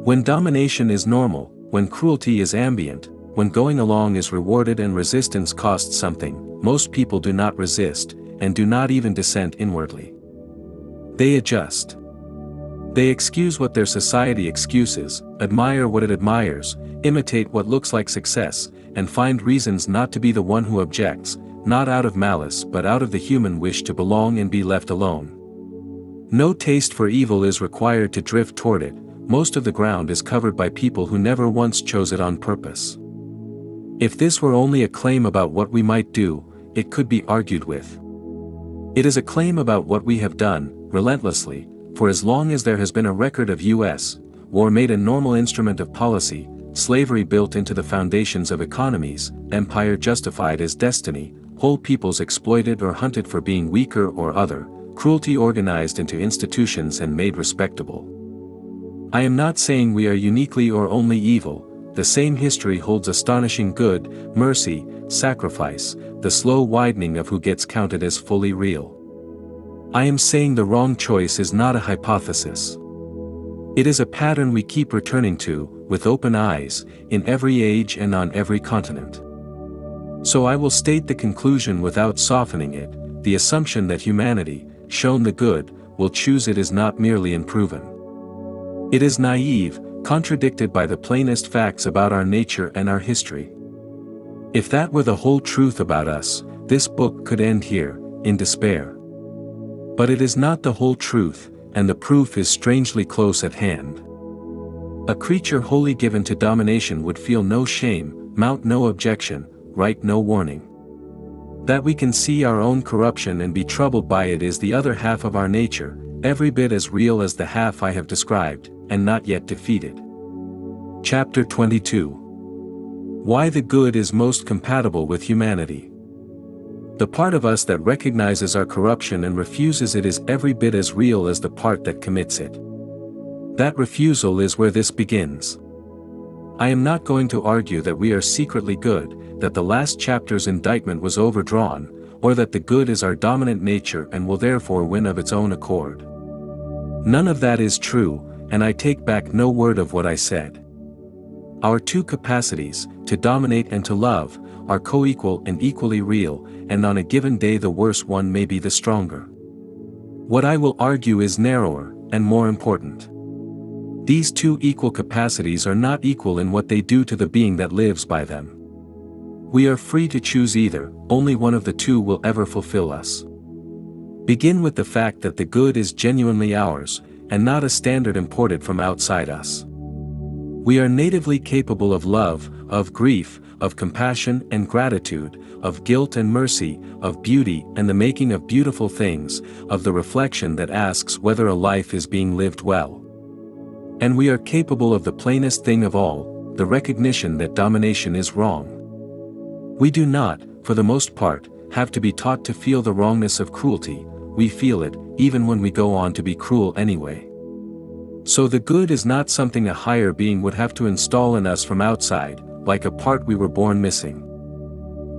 When domination is normal, when cruelty is ambient, when going along is rewarded and resistance costs something, most people do not resist, and do not even dissent inwardly. They adjust. They excuse what their society excuses, admire what it admires, imitate what looks like success, and find reasons not to be the one who objects, not out of malice but out of the human wish to belong and be left alone. No taste for evil is required to drift toward it, most of the ground is covered by people who never once chose it on purpose. If this were only a claim about what we might do, it could be argued with. It is a claim about what we have done, relentlessly, for as long as there has been a record of U.S. war made a normal instrument of policy, slavery built into the foundations of economies, empire justified as destiny, whole peoples exploited or hunted for being weaker or other, cruelty organized into institutions and made respectable. I am not saying we are uniquely or only evil. The same history holds astonishing good, mercy, sacrifice, the slow widening of who gets counted as fully real. I am saying the wrong choice is not a hypothesis. It is a pattern we keep returning to, with open eyes, in every age and on every continent. So I will state the conclusion without softening it, the assumption that humanity, shown the good, will choose it is not merely unproven. It is naive, contradicted by the plainest facts about our nature and our history. If that were the whole truth about us, this book could end here, in despair. But it is not the whole truth, and the proof is strangely close at hand. A creature wholly given to domination would feel no shame, mount no objection, write no warning. That we can see our own corruption and be troubled by it is the other half of our nature, every bit as real as the half I have described, and not yet defeated. Chapter 22. Why the good is most compatible with humanity. The part of us that recognizes our corruption and refuses it is every bit as real as the part that commits it. That refusal is where this begins. I am not going to argue that we are secretly good, that the last chapter's indictment was overdrawn, or that the good is our dominant nature and will therefore win of its own accord. None of that is true, and I take back no word of what I said. Our two capacities, to dominate and to love, are co-equal and equally real, and on a given day the worse one may be the stronger. What I will argue is narrower, and more important. These two equal capacities are not equal in what they do to the being that lives by them. We are free to choose either, only one of the two will ever fulfill us. Begin with the fact that the good is genuinely ours, and not a standard imported from outside us. We are natively capable of love, of grief, of compassion and gratitude, of guilt and mercy, of beauty and the making of beautiful things, of the reflection that asks whether a life is being lived well. And we are capable of the plainest thing of all, the recognition that domination is wrong. We do not, for the most part, have to be taught to feel the wrongness of cruelty, we feel it, even when we go on to be cruel anyway. So the good is not something a higher being would have to install in us from outside, like a part we were born missing.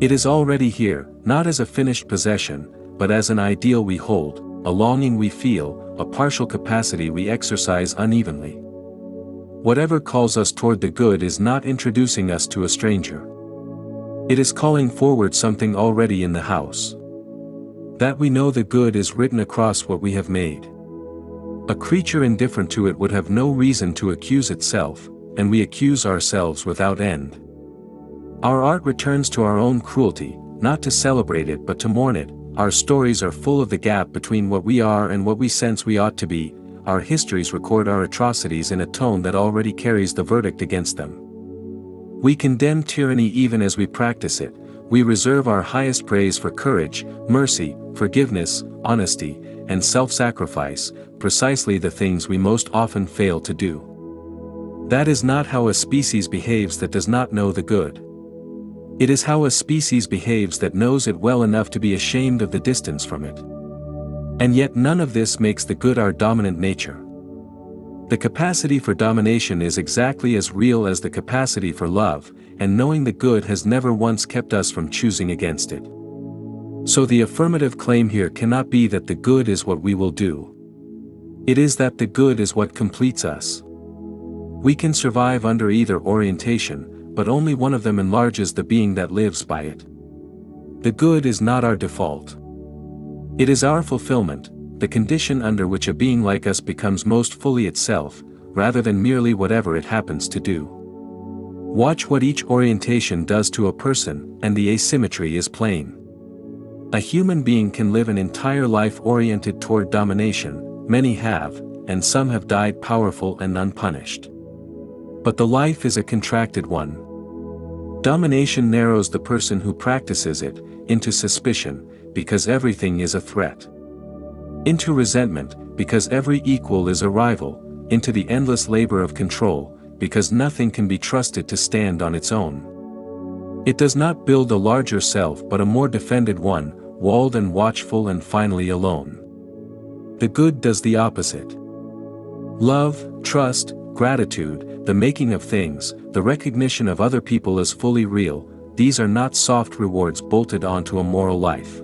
It is already here, not as a finished possession, but as an ideal we hold, a longing we feel, a partial capacity we exercise unevenly. Whatever calls us toward the good is not introducing us to a stranger. It is calling forward something already in the house. That we know the good is written across what we have made. A creature indifferent to it would have no reason to accuse itself, and we accuse ourselves without end. Our art returns to our own cruelty, not to celebrate it but to mourn it. Our stories are full of the gap between what we are and what we sense we ought to be. Our histories record our atrocities in a tone that already carries the verdict against them. We condemn tyranny even as we practice it. We reserve our highest praise for courage, mercy, forgiveness, honesty, and self-sacrifice, precisely the things we most often fail to do. That is not how a species behaves that does not know the good. It is how a species behaves that knows it well enough to be ashamed of the distance from it. And yet none of this makes the good our dominant nature. The capacity for domination is exactly as real as the capacity for love, and knowing the good has never once kept us from choosing against it. So the affirmative claim here cannot be that the good is what we will do. It is that the good is what completes us. We can survive under either orientation, but only one of them enlarges the being that lives by it. The good is not our default. It is our fulfillment, the condition under which a being like us becomes most fully itself, rather than merely whatever it happens to do. Watch what each orientation does to a person, and the asymmetry is plain. A human being can live an entire life oriented toward domination, many have, and some have died powerful and unpunished. But the life is a contracted one. Domination narrows the person who practices it, into suspicion, because everything is a threat. Into resentment, because every equal is a rival, into the endless labor of control, because nothing can be trusted to stand on its own. It does not build a larger self but a more defended one, walled and watchful and finally alone. The good does the opposite. Love, trust, gratitude, the making of things, the recognition of other people as fully real, these are not soft rewards bolted onto a moral life.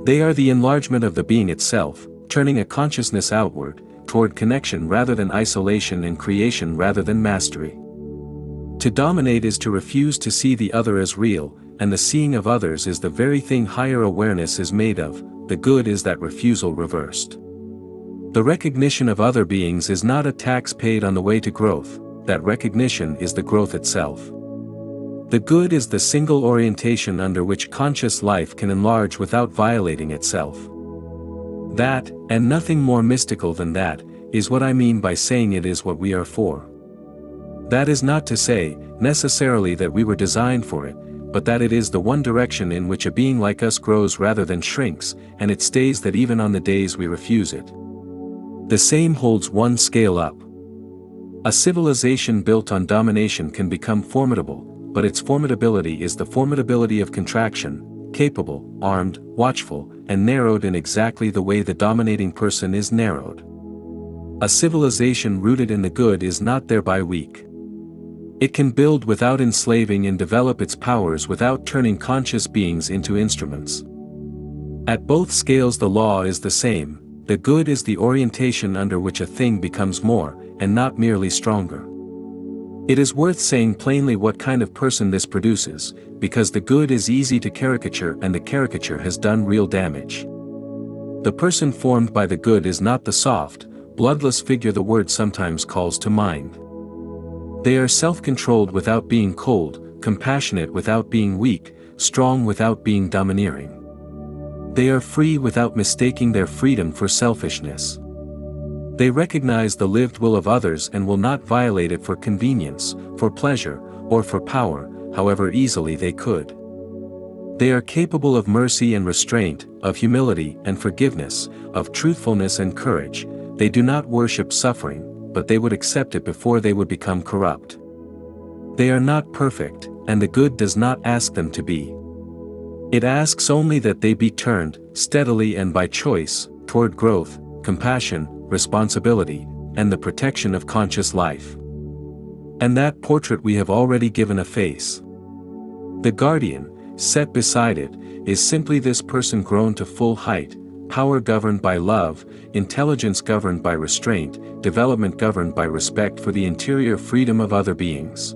They are the enlargement of the being itself, turning a consciousness outward, toward connection rather than isolation and creation rather than mastery. To dominate is to refuse to see the other as real, and the seeing of others is the very thing higher awareness is made of. The good is that refusal reversed. The recognition of other beings is not a tax paid on the way to growth, that recognition is the growth itself. The good is the single orientation under which conscious life can enlarge without violating itself. That, and nothing more mystical than that, is what I mean by saying it is what we are for. That is not to say, necessarily that we were designed for it, but that it is the one direction in which a being like us grows rather than shrinks, and it stays that even on the days we refuse it. The same holds one scale up. A civilization built on domination can become formidable, but its formidability is the formidability of contraction, capable, armed, watchful, and narrowed in exactly the way the dominating person is narrowed. A civilization rooted in the good is not thereby weak. It can build without enslaving and develop its powers without turning conscious beings into instruments. At both scales the law is the same, the good is the orientation under which a thing becomes more, and not merely stronger. It is worth saying plainly what kind of person this produces, because the good is easy to caricature and the caricature has done real damage. The person formed by the good is not the soft, bloodless figure the word sometimes calls to mind. They are self-controlled without being cold, compassionate without being weak, strong without being domineering. They are free without mistaking their freedom for selfishness. They recognize the lived will of others and will not violate it for convenience, for pleasure, or for power, however easily they could. They are capable of mercy and restraint, of humility and forgiveness, of truthfulness and courage. They do not worship suffering, but they would accept it before they would become corrupt. They are not perfect, and the good does not ask them to be. It asks only that they be turned, steadily and by choice, toward growth, compassion, responsibility, and the protection of conscious life. And that portrait we have already given a face. The guardian, set beside it, is simply this person grown to full height, power governed by love, intelligence governed by restraint, development governed by respect for the interior freedom of other beings.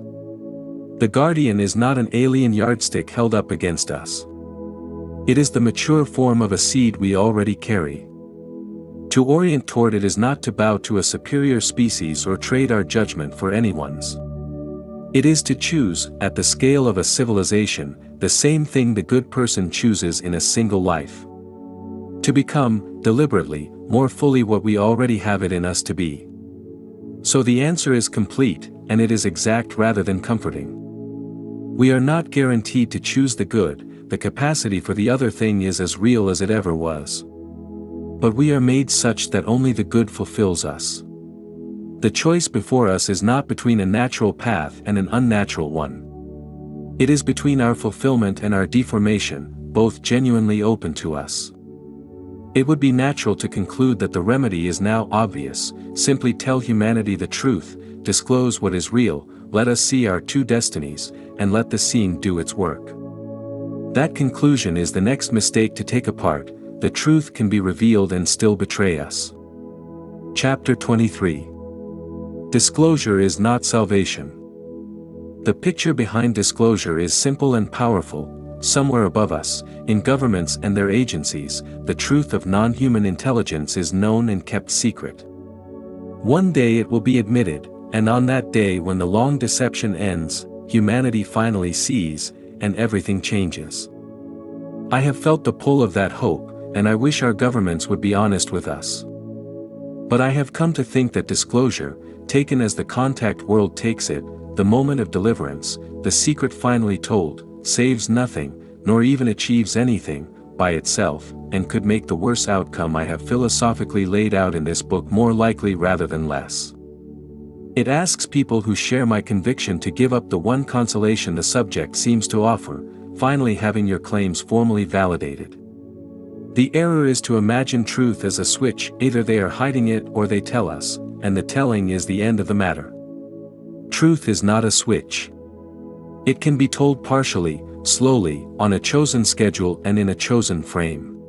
The guardian is not an alien yardstick held up against us. It is the mature form of a seed we already carry. To orient toward it is not to bow to a superior species or trade our judgment for anyone's. It is to choose, at the scale of a civilization, the same thing the good person chooses in a single life. To become, deliberately, more fully what we already have it in us to be. So the answer is complete, and it is exact rather than comforting. We are not guaranteed to choose the good, the capacity for the other thing is as real as it ever was. But we are made such that only the good fulfills us. The choice before us is not between a natural path and an unnatural one. It is between our fulfillment and our deformation, both genuinely open to us. It would be natural to conclude that the remedy is now obvious: simply tell humanity the truth, disclose what is real, let us see our two destinies, and let the seeing do its work. That conclusion is the next mistake to take apart: the truth can be revealed and still betray us. Chapter 23. Disclosure is not salvation. The picture behind disclosure is simple and powerful. Somewhere above us, in governments and their agencies, the truth of non-human intelligence is known and kept secret. One day it will be admitted, and on that day when the long deception ends, humanity finally sees, and everything changes. I have felt the pull of that hope, and I wish our governments would be honest with us. But I have come to think that disclosure, taken as the contact world takes it, the moment of deliverance, the secret finally told, saves nothing, nor even achieves anything, by itself, and could make the worse outcome I have philosophically laid out in this book more likely rather than less. It asks people who share my conviction to give up the one consolation the subject seems to offer, finally having your claims formally validated. The error is to imagine truth as a switch: either they are hiding it or they tell us, and the telling is the end of the matter. Truth is not a switch. It can be told partially, slowly, on a chosen schedule and in a chosen frame.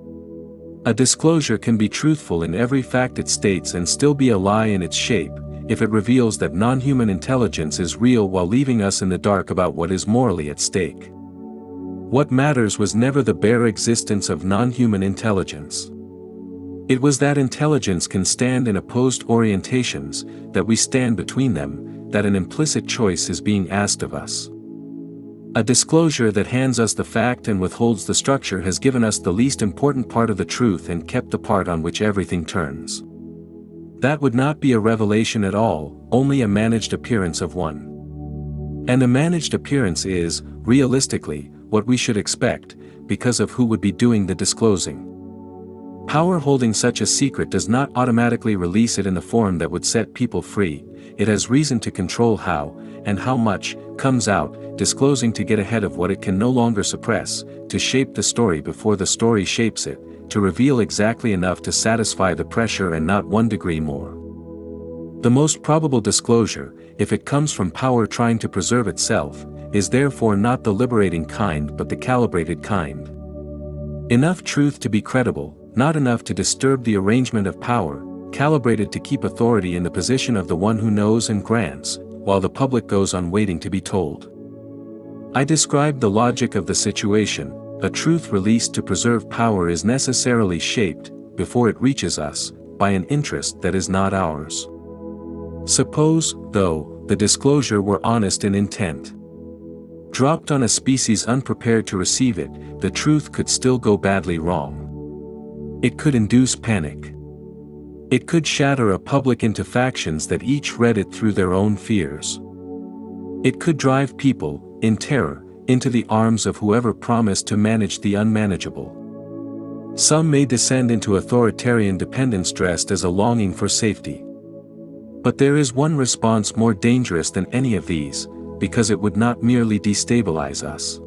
A disclosure can be truthful in every fact it states and still be a lie in its shape, if it reveals that non-human intelligence is real while leaving us in the dark about what is morally at stake. What matters was never the bare existence of non-human intelligence. It was that intelligence can stand in opposed orientations, that we stand between them, that an implicit choice is being asked of us. A disclosure that hands us the fact and withholds the structure has given us the least important part of the truth and kept the part on which everything turns. That would not be a revelation at all, only a managed appearance of one. And a managed appearance is, realistically, what we should expect, because of who would be doing the disclosing. Power holding such a secret does not automatically release it in the form that would set people free. It has reason to control how, and how much, comes out, disclosing to get ahead of what it can no longer suppress, to shape the story before the story shapes it, to reveal exactly enough to satisfy the pressure and not 1 degree more. The most probable disclosure, if it comes from power trying to preserve itself, is therefore not the liberating kind but the calibrated kind. Enough truth to be credible, not enough to disturb the arrangement of power, calibrated to keep authority in the position of the one who knows and grants, while the public goes on waiting to be told. I described the logic of the situation. A truth released to preserve power is necessarily shaped, before it reaches us, by an interest that is not ours. Suppose, though, the disclosure were honest in intent. Dropped on a species unprepared to receive it, the truth could still go badly wrong. It could induce panic. It could shatter a public into factions that each read it through their own fears. It could drive people, in terror, into the arms of whoever promised to manage the unmanageable. Some may descend into authoritarian dependence dressed as a longing for safety. But there is one response more dangerous than any of these, because it would not merely destabilize us.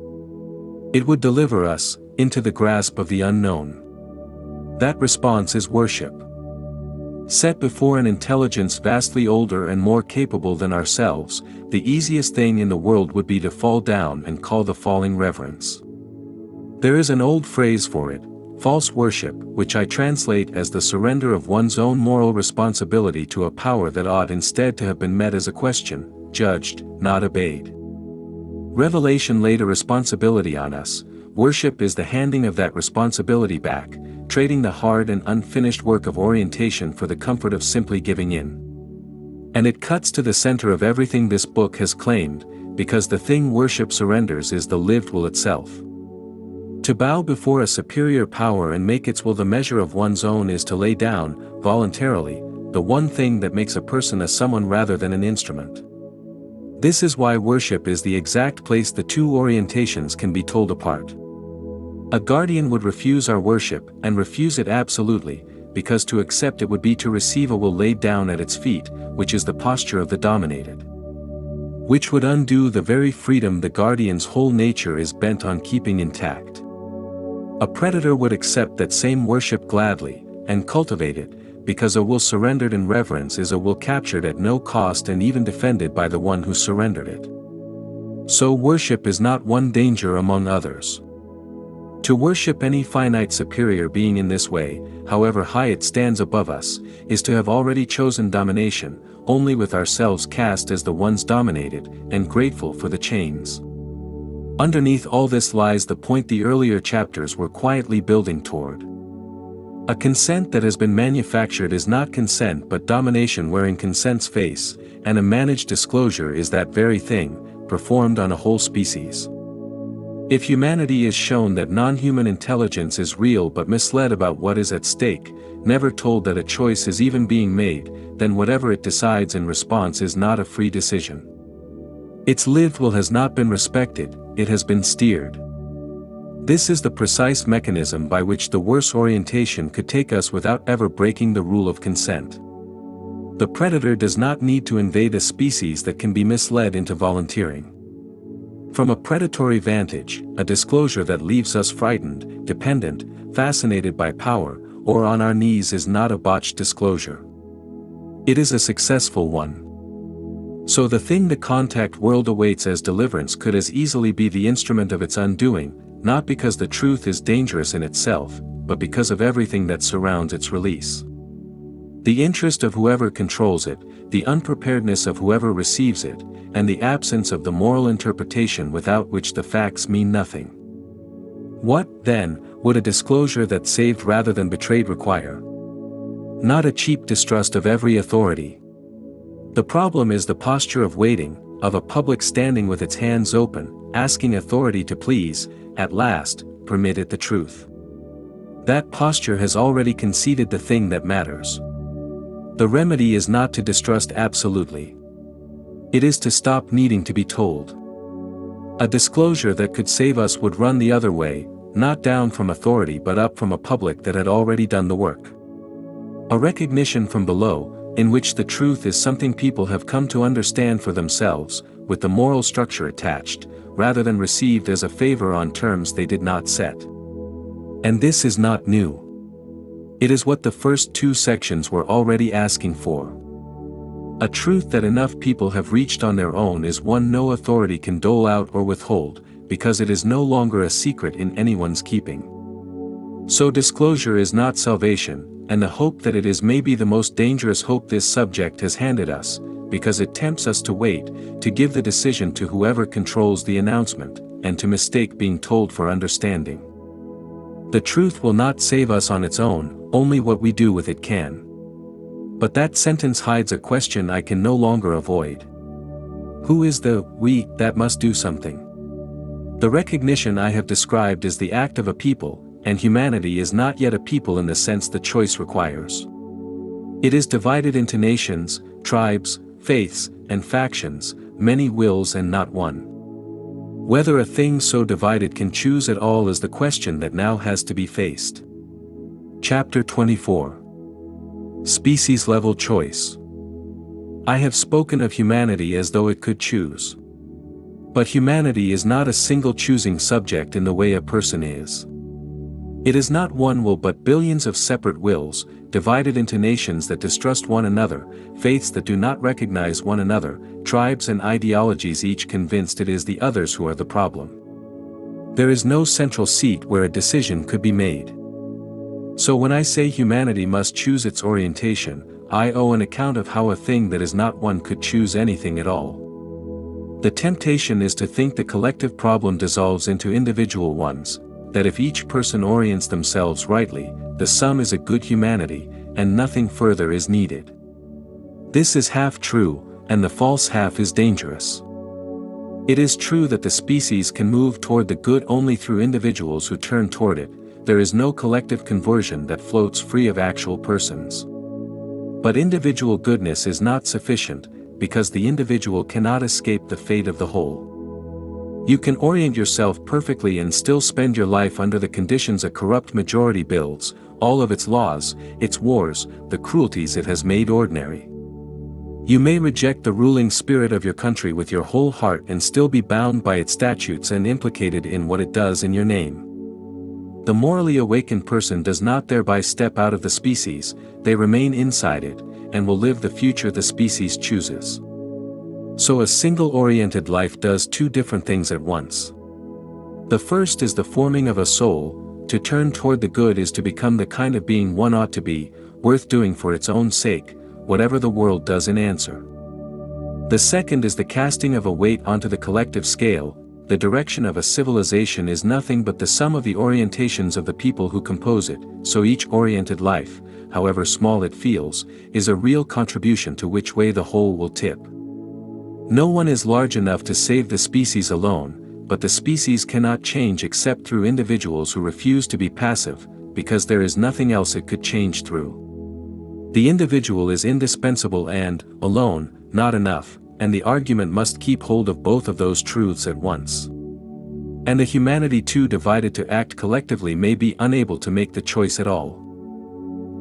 It would deliver us, into the grasp of the unknown. That response is worship. Set before an intelligence vastly older and more capable than ourselves, the easiest thing in the world would be to fall down and call the falling reverence. There is an old phrase for it, false worship, which I translate as the surrender of one's own moral responsibility to a power that ought instead to have been met as a question, judged, not obeyed. Revelation laid a responsibility on us. Worship is the handing of that responsibility back, trading the hard and unfinished work of orientation for the comfort of simply giving in. And it cuts to the center of everything this book has claimed, because the thing worship surrenders is the lived will itself. To bow before a superior power and make its will the measure of one's own is to lay down, voluntarily, the one thing that makes a person a someone rather than an instrument. This is why worship is the exact place the two orientations can be told apart. A guardian would refuse our worship, and refuse it absolutely, because to accept it would be to receive a will laid down at its feet, which is the posture of the dominated. Which would undo the very freedom the guardian's whole nature is bent on keeping intact. A predator would accept that same worship gladly, and cultivate it, because a will surrendered in reverence is a will captured at no cost and even defended by the one who surrendered it. So worship is not one danger among others. To worship any finite superior being in this way, however high it stands above us, is to have already chosen domination, only with ourselves cast as the ones dominated, and grateful for the chains. Underneath all this lies the point the earlier chapters were quietly building toward. A consent that has been manufactured is not consent but domination wearing consent's face, and a managed disclosure is that very thing, performed on a whole species. If humanity is shown that non-human intelligence is real but misled about what is at stake, never told that a choice is even being made, then whatever it decides in response is not a free decision. Its lived will has not been respected, it has been steered. This is the precise mechanism by which the worse orientation could take us without ever breaking the rule of consent. The predator does not need to invade a species that can be misled into volunteering. From a predatory vantage, a disclosure that leaves us frightened, dependent, fascinated by power, or on our knees is not a botched disclosure. It is a successful one. So the thing the contact world awaits as deliverance could as easily be the instrument of its undoing, not because the truth is dangerous in itself, but because of everything that surrounds its release. The interest of whoever controls it, the unpreparedness of whoever receives it, and the absence of the moral interpretation without which the facts mean nothing. What, then, would a disclosure that saved rather than betrayed require? Not a cheap distrust of every authority. The problem is the posture of waiting, of a public standing with its hands open, asking authority to please, at last, permit it the truth. That posture has already conceded the thing that matters. The remedy is not to distrust absolutely. It is to stop needing to be told. A disclosure that could save us would run the other way, not down from authority but up from a public that had already done the work. A recognition from below, in which the truth is something people have come to understand for themselves, with the moral structure attached, rather than received as a favor on terms they did not set. And this is not new. It is what the first two sections were already asking for. A truth that enough people have reached on their own is one no authority can dole out or withhold, because it is no longer a secret in anyone's keeping. So disclosure is not salvation, and the hope that it is may be the most dangerous hope this subject has handed us, because it tempts us to wait, to give the decision to whoever controls the announcement, and to mistake being told for understanding. The truth will not save us on its own, only what we do with it can. But that sentence hides a question I can no longer avoid. Who is the we that must do something? The recognition I have described is the act of a people, and humanity is not yet a people in the sense the choice requires. It is divided into nations, tribes, faiths, and factions, many wills and not one. Whether a thing so divided can choose at all is the question that now has to be faced. Chapter 24. Species-level choice. I have spoken of humanity as though it could choose. But humanity is not a single choosing subject in the way a person is. It is not one will but billions of separate wills, divided into nations that distrust one another, faiths that do not recognize one another, tribes and ideologies each convinced it is the others who are the problem. There is no central seat where a decision could be made. So when I say humanity must choose its orientation, I owe an account of how a thing that is not one could choose anything at all. The temptation is to think the collective problem dissolves into individual ones, that if each person orients themselves rightly, the sum is a good humanity, and nothing further is needed. This is half true, and the false half is dangerous. It is true that the species can move toward the good only through individuals who turn toward it. There is no collective conversion that floats free of actual persons. But individual goodness is not sufficient, because the individual cannot escape the fate of the whole. You can orient yourself perfectly and still spend your life under the conditions a corrupt majority builds, all of its laws, its wars, the cruelties it has made ordinary. You may reject the ruling spirit of your country with your whole heart and still be bound by its statutes and implicated in what it does in your name. The morally awakened person does not thereby step out of the species, they remain inside it, and will live the future the species chooses. So a single-oriented life does two different things at once. The first is the forming of a soul. To turn toward the good is to become the kind of being one ought to be, worth doing for its own sake, whatever the world does in answer. The second is the casting of a weight onto the collective scale. The direction of a civilization is nothing but the sum of the orientations of the people who compose it, so each oriented life, however small it feels, is a real contribution to which way the whole will tip. No one is large enough to save the species alone, but the species cannot change except through individuals who refuse to be passive, because there is nothing else it could change through. The individual is indispensable and, alone, not enough, and the argument must keep hold of both of those truths at once. And a humanity too divided to act collectively may be unable to make the choice at all.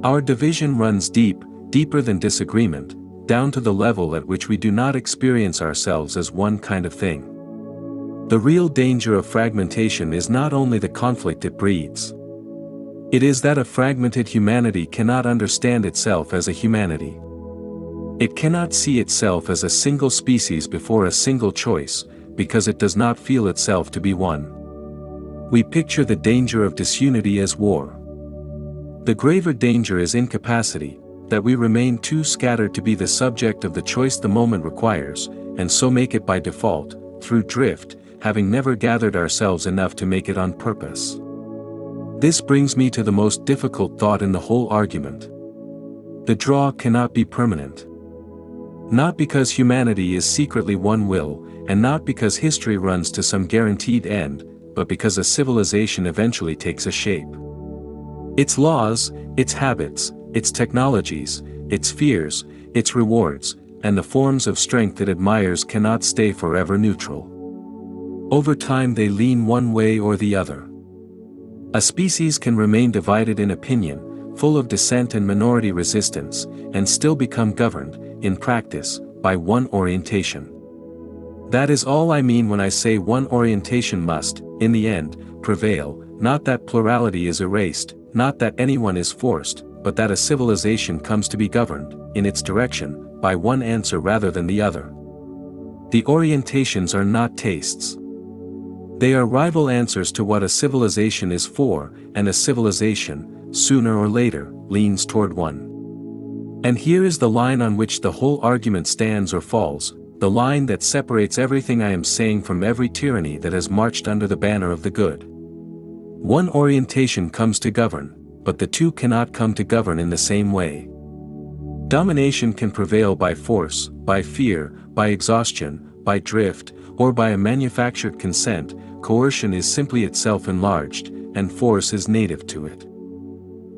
Our division runs deep, deeper than disagreement, down to the level at which we do not experience ourselves as one kind of thing. The real danger of fragmentation is not only the conflict it breeds. It is that a fragmented humanity cannot understand itself as a humanity. It cannot see itself as a single species before a single choice, because it does not feel itself to be one. We picture the danger of disunity as war. The graver danger is incapacity, that we remain too scattered to be the subject of the choice the moment requires, and so make it by default, through drift, having never gathered ourselves enough to make it on purpose. This brings me to the most difficult thought in the whole argument. The draw cannot be permanent. Not because humanity is secretly one will, and not because history runs to some guaranteed end, but because a civilization eventually takes a shape. Its laws, its habits, its technologies, its fears, its rewards, and the forms of strength it admires cannot stay forever neutral. Over time they lean one way or the other. A species can remain divided in opinion, full of dissent and minority resistance, and still become governed, in practice, by one orientation. That is all I mean when I say one orientation must, in the end, prevail, not that plurality is erased, not that anyone is forced, but that a civilization comes to be governed, in its direction, by one answer rather than the other. The orientations are not tastes. They are rival answers to what a civilization is for, and a civilization, sooner or later, leans toward one. And here is the line on which the whole argument stands or falls, the line that separates everything I am saying from every tyranny that has marched under the banner of the good. One orientation comes to govern, but the two cannot come to govern in the same way. Domination can prevail by force, by fear, by exhaustion, by drift, or by a manufactured consent. Coercion is simply itself enlarged, and force is native to it.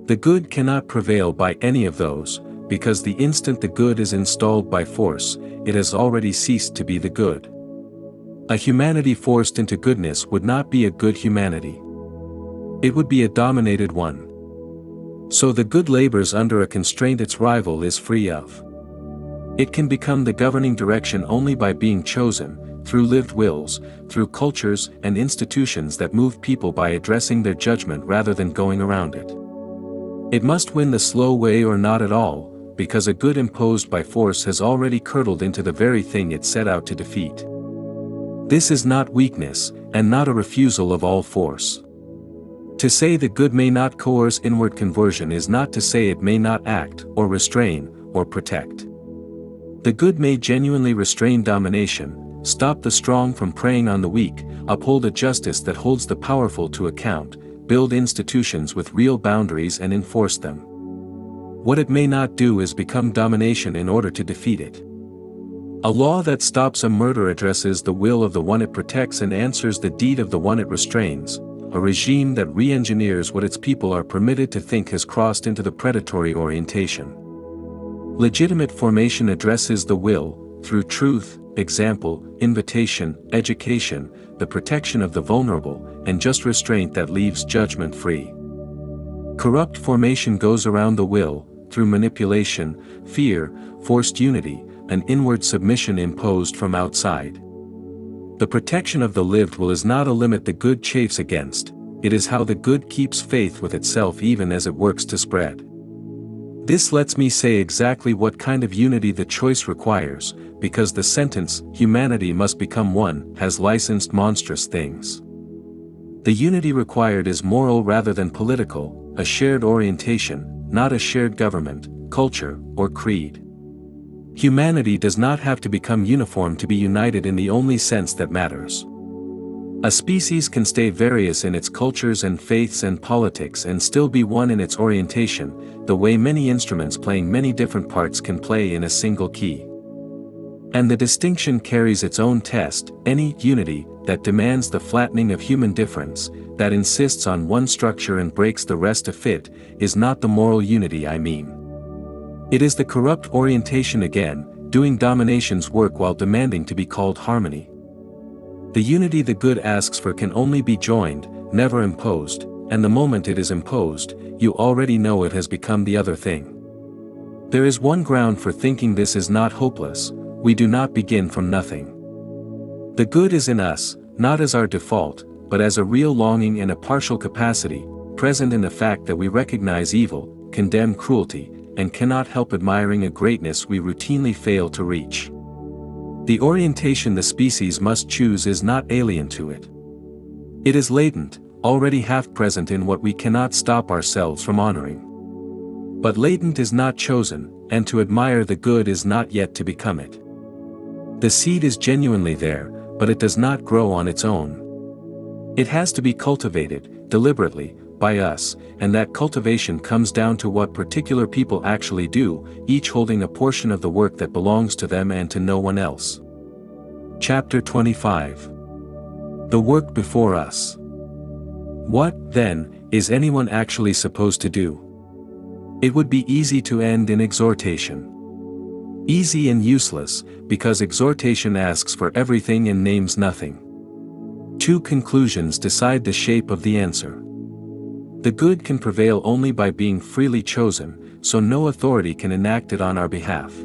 The good cannot prevail by any of those, because the instant the good is installed by force, it has already ceased to be the good. A humanity forced into goodness would not be a good humanity. It would be a dominated one. So the good labors under a constraint its rival is free of. It can become the governing direction only by being chosen, through lived wills, through cultures and institutions that move people by addressing their judgment rather than going around it. It must win the slow way or not at all, because a good imposed by force has already curdled into the very thing it set out to defeat. This is not weakness, and not a refusal of all force. To say the good may not coerce inward conversion is not to say it may not act, or restrain, or protect. The good may genuinely restrain domination, stop the strong from preying on the weak, uphold a justice that holds the powerful to account, build institutions with real boundaries and enforce them. What it may not do is become domination in order to defeat it. A law that stops a murder addresses the will of the one it protects and answers the deed of the one it restrains. A regime that re-engineers what its people are permitted to think has crossed into the predatory orientation. Legitimate formation addresses the will, through truth, example, invitation, education, the protection of the vulnerable, and just restraint that leaves judgment free. Corrupt formation goes around the will, through manipulation, fear, forced unity, and inward submission imposed from outside. The protection of the lived will is not a limit the good chafes against, it is how the good keeps faith with itself even as it works to spread. This lets me say exactly what kind of unity the choice requires, because the sentence, humanity must become one, has licensed monstrous things. The unity required is moral rather than political, a shared orientation, not a shared government, culture, or creed. Humanity does not have to become uniform to be united in the only sense that matters. A species can stay various in its cultures and faiths and politics and still be one in its orientation, the way many instruments playing many different parts can play in a single key. And the distinction carries its own test. Any unity that demands the flattening of human difference, that insists on one structure and breaks the rest to fit, is not the moral unity I mean. It is the corrupt orientation again, doing domination's work while demanding to be called harmony. The unity the good asks for can only be joined, never imposed, and the moment it is imposed, you already know it has become the other thing. There is one ground for thinking this is not hopeless: we do not begin from nothing. The good is in us, not as our default, but as a real longing and a partial capacity, present in the fact that we recognize evil, condemn cruelty, and cannot help admiring a greatness we routinely fail to reach. The orientation the species must choose is not alien to it. It is latent, already half present in what we cannot stop ourselves from honoring. But latent is not chosen, and to admire the good is not yet to become it. The seed is genuinely there, but it does not grow on its own. It has to be cultivated, deliberately, by us, and that cultivation comes down to what particular people actually do, each holding a portion of the work that belongs to them and to no one else. Chapter 25. The work before us. What, then, is anyone actually supposed to do? It would be easy to end in exhortation. Easy and useless, because exhortation asks for everything and names nothing. Two conclusions decide the shape of the answer. The good can prevail only by being freely chosen, so no authority can enact it on our behalf.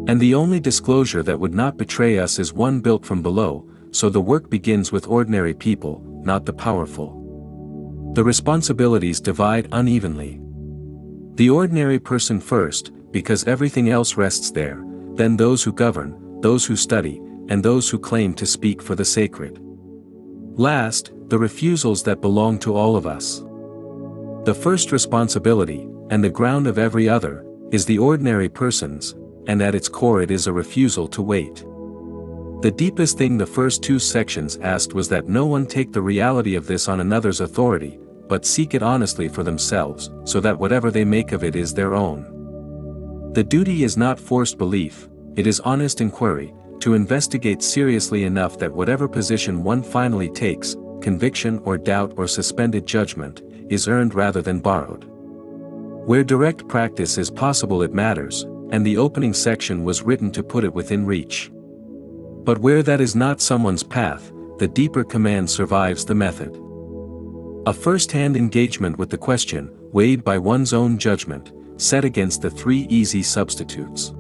And the only disclosure that would not betray us is one built from below, so the work begins with ordinary people, not the powerful. The responsibilities divide unevenly. The ordinary person first, because everything else rests there, then those who govern, those who study, and those who claim to speak for the sacred. Last, the refusals that belong to all of us. The first responsibility, and the ground of every other, is the ordinary person's, and at its core it is a refusal to wait. The deepest thing the first two sections asked was that no one take the reality of this on another's authority, but seek it honestly for themselves, so that whatever they make of it is their own. The duty is not forced belief, it is honest inquiry, to investigate seriously enough that whatever position one finally takes, conviction or doubt or suspended judgment, is earned rather than borrowed. Where direct practice is possible it matters, and the opening section was written to put it within reach. But where that is not someone's path, the deeper command survives the method. A first-hand engagement with the question, weighed by one's own judgment, set against the three easy substitutes.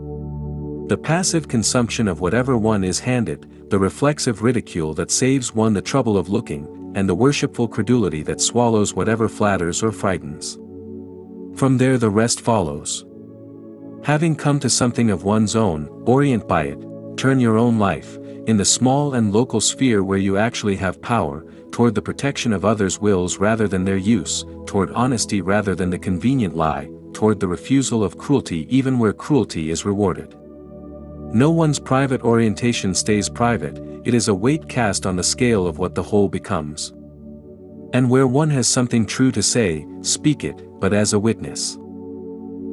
The passive consumption of whatever one is handed, the reflexive ridicule that saves one the trouble of looking, and the worshipful credulity that swallows whatever flatters or frightens. From there the rest follows. Having come to something of one's own, orient by it, turn your own life, in the small and local sphere where you actually have power, toward the protection of others' wills rather than their use, toward honesty rather than the convenient lie, toward the refusal of cruelty even where cruelty is rewarded. No one's private orientation stays private, it is a weight cast on the scale of what the whole becomes. And where one has something true to say, speak it, but as a witness.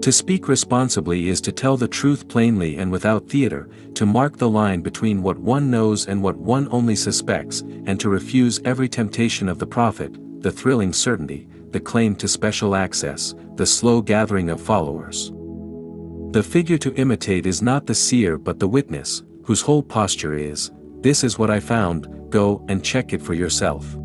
To speak responsibly is to tell the truth plainly and without theater, to mark the line between what one knows and what one only suspects, and to refuse every temptation of the prophet, the thrilling certainty, the claim to special access, the slow gathering of followers. The figure to imitate is not the seer but the witness, whose whole posture is, "This is what I found, go and check it for yourself."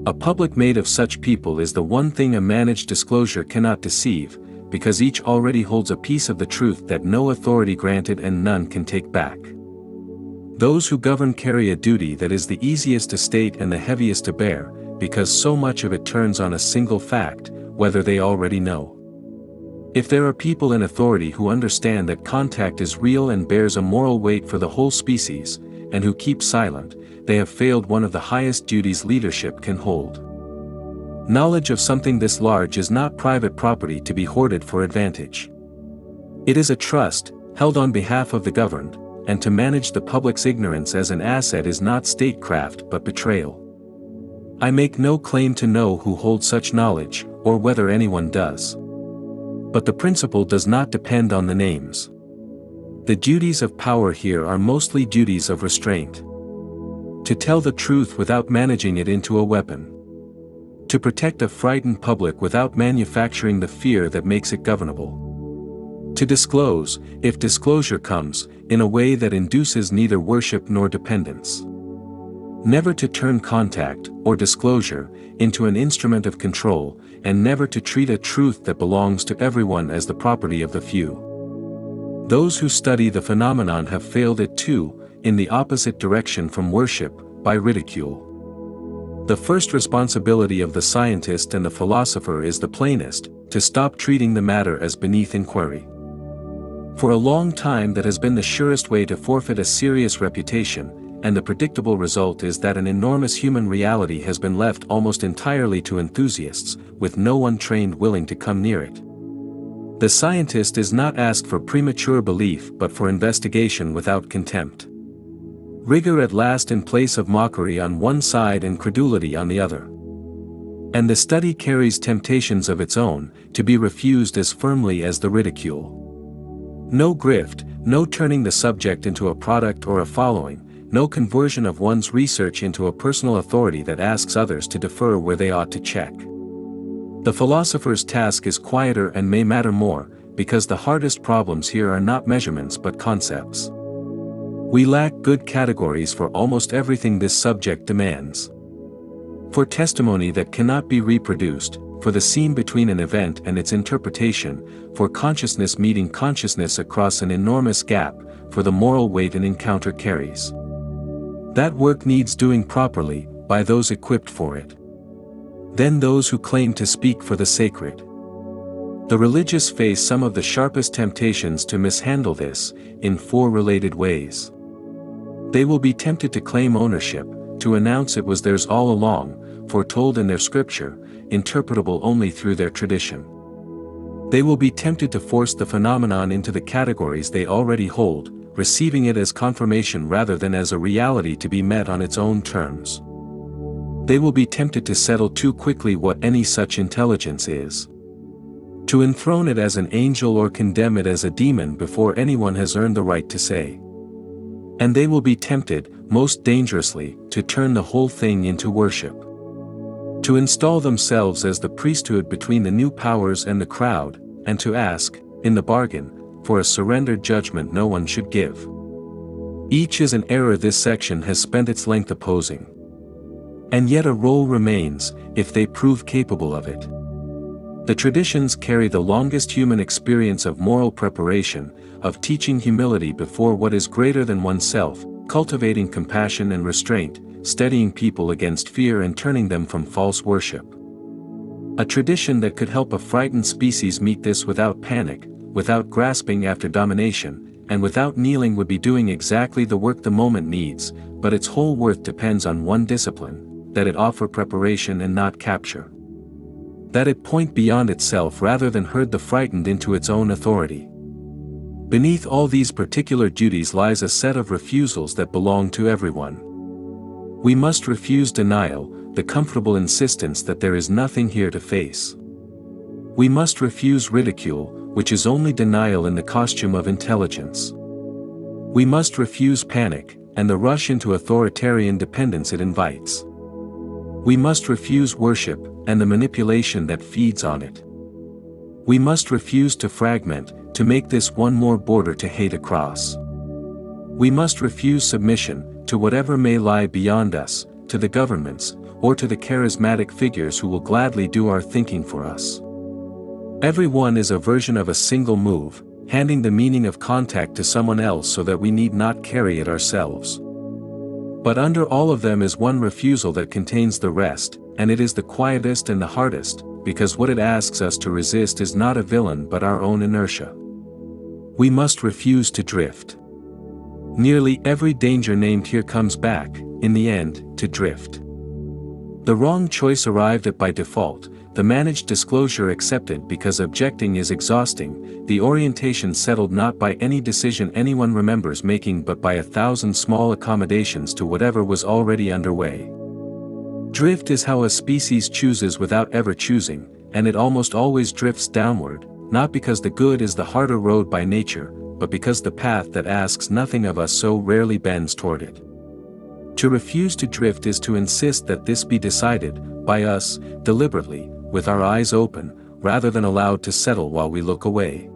A public made of such people is the one thing a managed disclosure cannot deceive, because each already holds a piece of the truth that no authority granted and none can take back. Those who govern carry a duty that is the easiest to state and the heaviest to bear, because so much of it turns on a single fact, whether they already know. If there are people in authority who understand that contact is real and bears a moral weight for the whole species, and who keep silent, they have failed one of the highest duties leadership can hold. Knowledge of something this large is not private property to be hoarded for advantage. It is a trust, held on behalf of the governed, and to manage the public's ignorance as an asset is not statecraft but betrayal. I make no claim to know who holds such knowledge, or whether anyone does. But the principle does not depend on the names. The duties of power here are mostly duties of restraint. To tell the truth without managing it into a weapon. To protect a frightened public without manufacturing the fear that makes it governable. To disclose, if disclosure comes, in a way that induces neither worship nor dependence. Never to turn contact, or disclosure, into an instrument of control, and never to treat a truth that belongs to everyone as the property of the few. Those who study the phenomenon have failed it too, in the opposite direction from worship, by ridicule. The first responsibility of the scientist and the philosopher is the plainest, to stop treating the matter as beneath inquiry. For a long time that has been the surest way to forfeit a serious reputation, and the predictable result is that an enormous human reality has been left almost entirely to enthusiasts, with no one trained willing to come near it. The scientist is not asked for premature belief but for investigation without contempt. Rigor at last in place of mockery on one side and credulity on the other. And the study carries temptations of its own, to be refused as firmly as the ridicule. No grift, no turning the subject into a product or a following, no conversion of one's research into a personal authority that asks others to defer where they ought to check. The philosopher's task is quieter and may matter more, because the hardest problems here are not measurements but concepts. We lack good categories for almost everything this subject demands. For testimony that cannot be reproduced, for the seam between an event and its interpretation, for consciousness meeting consciousness across an enormous gap, for the moral weight an encounter carries. That work needs doing properly, by those equipped for it. Then those who claim to speak for the sacred. The religious face some of the sharpest temptations to mishandle this, in four related ways. They will be tempted to claim ownership, to announce it was theirs all along, foretold in their scripture, interpretable only through their tradition. They will be tempted to force the phenomenon into the categories they already hold, receiving it as confirmation rather than as a reality to be met on its own terms. They will be tempted to settle too quickly what any such intelligence is. To enthrone it as an angel or condemn it as a demon before anyone has earned the right to say. And they will be tempted, most dangerously, to turn the whole thing into worship. To install themselves as the priesthood between the new powers and the crowd, and to ask, in the bargain, for a surrendered judgment no one should give. Each is an error this section has spent its length opposing. And yet a role remains, if they prove capable of it. The traditions carry the longest human experience of moral preparation, of teaching humility before what is greater than oneself, cultivating compassion and restraint, steadying people against fear and turning them from false worship. A tradition that could help a frightened species meet this without panic, without grasping after domination, and without kneeling would be doing exactly the work the moment needs, but its whole worth depends on one discipline, that it offer preparation and not capture. That it point beyond itself rather than herd the frightened into its own authority. Beneath all these particular duties lies a set of refusals that belong to everyone. We must refuse denial, the comfortable insistence that there is nothing here to face. We must refuse ridicule, which is only denial in the costume of intelligence. We must refuse panic, and the rush into authoritarian dependence it invites. We must refuse worship, and the manipulation that feeds on it. We must refuse to fragment, to make this one more border to hate across. We must refuse submission, to whatever may lie beyond us, to the governments, or to the charismatic figures who will gladly do our thinking for us. Every one is a version of a single move, handing the meaning of contact to someone else so that we need not carry it ourselves. But under all of them is one refusal that contains the rest, and it is the quietest and the hardest, because what it asks us to resist is not a villain but our own inertia. We must refuse to drift. Nearly every danger named here comes back, in the end, to drift. The wrong choice arrived at by default, the managed disclosure accepted because objecting is exhausting, the orientation settled not by any decision anyone remembers making but by 1,000 small accommodations to whatever was already underway. Drift is how a species chooses without ever choosing, and it almost always drifts downward, not because the good is the harder road by nature, but because the path that asks nothing of us so rarely bends toward it. To refuse to drift is to insist that this be decided, by us, deliberately, with our eyes open, rather than allowed to settle while we look away.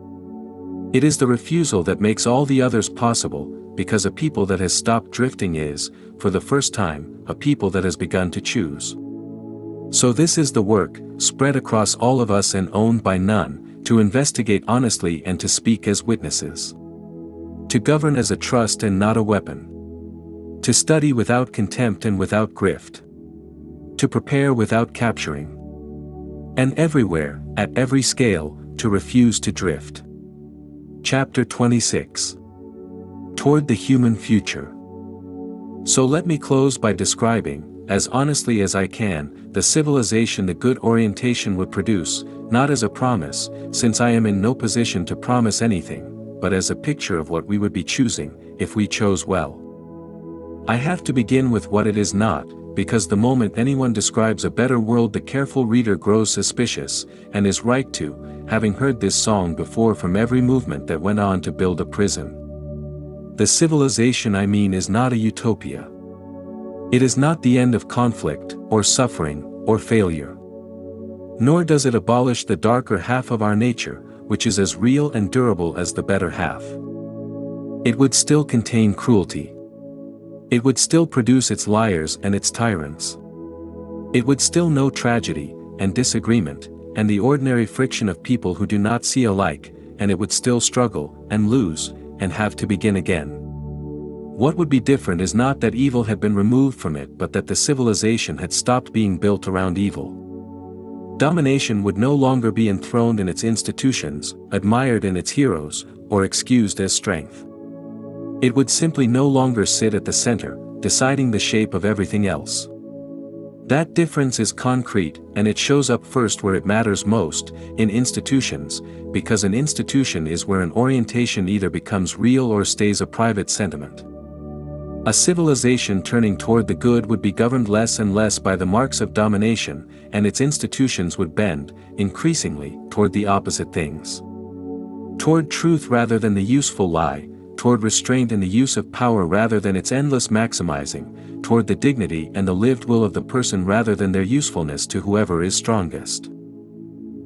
It is the refusal that makes all the others possible, because a people that has stopped drifting is, for the first time, a people that has begun to choose. So this is the work, spread across all of us and owned by none, to investigate honestly and to speak as witnesses. To govern as a trust and not a weapon. To study without contempt and without grift. To prepare without capturing. And everywhere, at every scale, to refuse to drift. Chapter 26. Toward the Human Future. So let me close by describing, as honestly as I can, the civilization the good orientation would produce, not as a promise, since I am in no position to promise anything, but as a picture of what we would be choosing, if we chose well. I have to begin with what it is not, because the moment anyone describes a better world the careful reader grows suspicious, and is right to, having heard this song before from every movement that went on to build a prison. The civilization I mean is not a utopia. It is not the end of conflict, or suffering, or failure. Nor does it abolish the darker half of our nature, which is as real and durable as the better half. It would still contain cruelty. It would still produce its liars and its tyrants. It would still know tragedy, and disagreement, and the ordinary friction of people who do not see alike, and it would still struggle, and lose, and have to begin again. What would be different is not that evil had been removed from it but that the civilization had stopped being built around evil. Domination would no longer be enthroned in its institutions, admired in its heroes, or excused as strength. It would simply no longer sit at the center, deciding the shape of everything else. That difference is concrete, and it shows up first where it matters most, in institutions, because an institution is where an orientation either becomes real or stays a private sentiment. A civilization turning toward the good would be governed less and less by the marks of domination, and its institutions would bend, increasingly, toward the opposite things. Toward truth rather than the useful lie, toward restraint in the use of power rather than its endless maximizing, toward the dignity and the lived will of the person rather than their usefulness to whoever is strongest.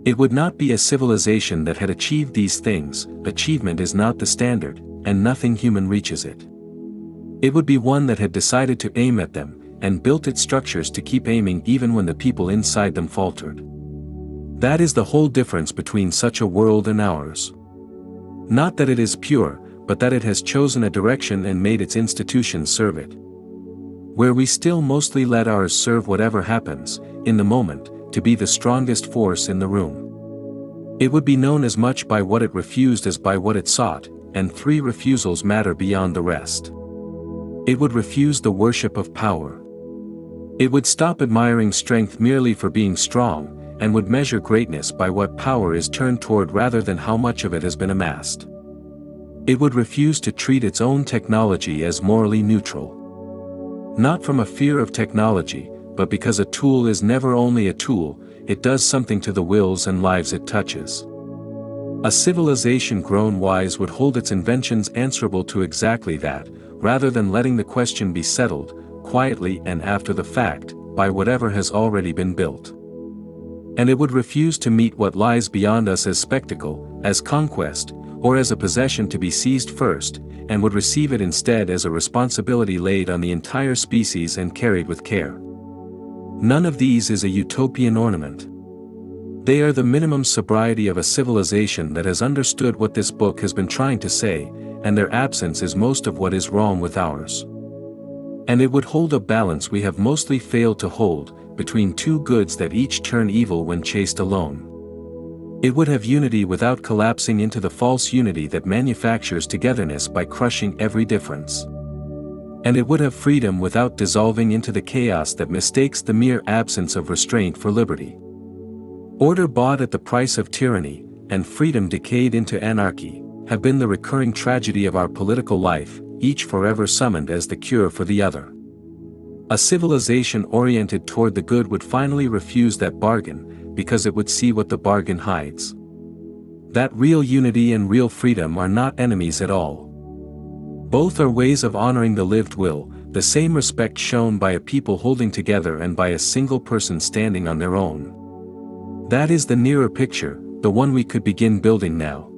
It would not be a civilization that had achieved these things. Achievement is not the standard, and nothing human reaches it. It would be one that had decided to aim at them, and built its structures to keep aiming even when the people inside them faltered. That is the whole difference between such a world and ours. Not that it is pure, but that it has chosen a direction and made its institutions serve it. Where we still mostly let ours serve whatever happens, in the moment, to be the strongest force in the room. It would be known as much by what it refused as by what it sought, and 3 refusals matter beyond the rest. It would refuse the worship of power. It would stop admiring strength merely for being strong, and would measure greatness by what power is turned toward rather than how much of it has been amassed. It would refuse to treat its own technology as morally neutral. Not from a fear of technology, but because a tool is never only a tool, it does something to the wills and lives it touches. A civilization grown wise would hold its inventions answerable to exactly that, rather than letting the question be settled, quietly and after the fact, by whatever has already been built. And it would refuse to meet what lies beyond us as spectacle, as conquest, or as a possession to be seized first, and would receive it instead as a responsibility laid on the entire species and carried with care. None of these is a utopian ornament. They are the minimum sobriety of a civilization that has understood what this book has been trying to say, and their absence is most of what is wrong with ours. And it would hold a balance we have mostly failed to hold, between 2 goods that each turn evil when chased alone. It would have unity without collapsing into the false unity that manufactures togetherness by crushing every difference. And it would have freedom without dissolving into the chaos that mistakes the mere absence of restraint for liberty. Order bought at the price of tyranny, and freedom decayed into anarchy, have been the recurring tragedy of our political life, each forever summoned as the cure for the other. A civilization oriented toward the good would finally refuse that bargain, because it would see what the bargain hides. That real unity and real freedom are not enemies at all. Both are ways of honoring the lived will, the same respect shown by a people holding together and by a single person standing on their own. That is the nearer picture, the one we could begin building now.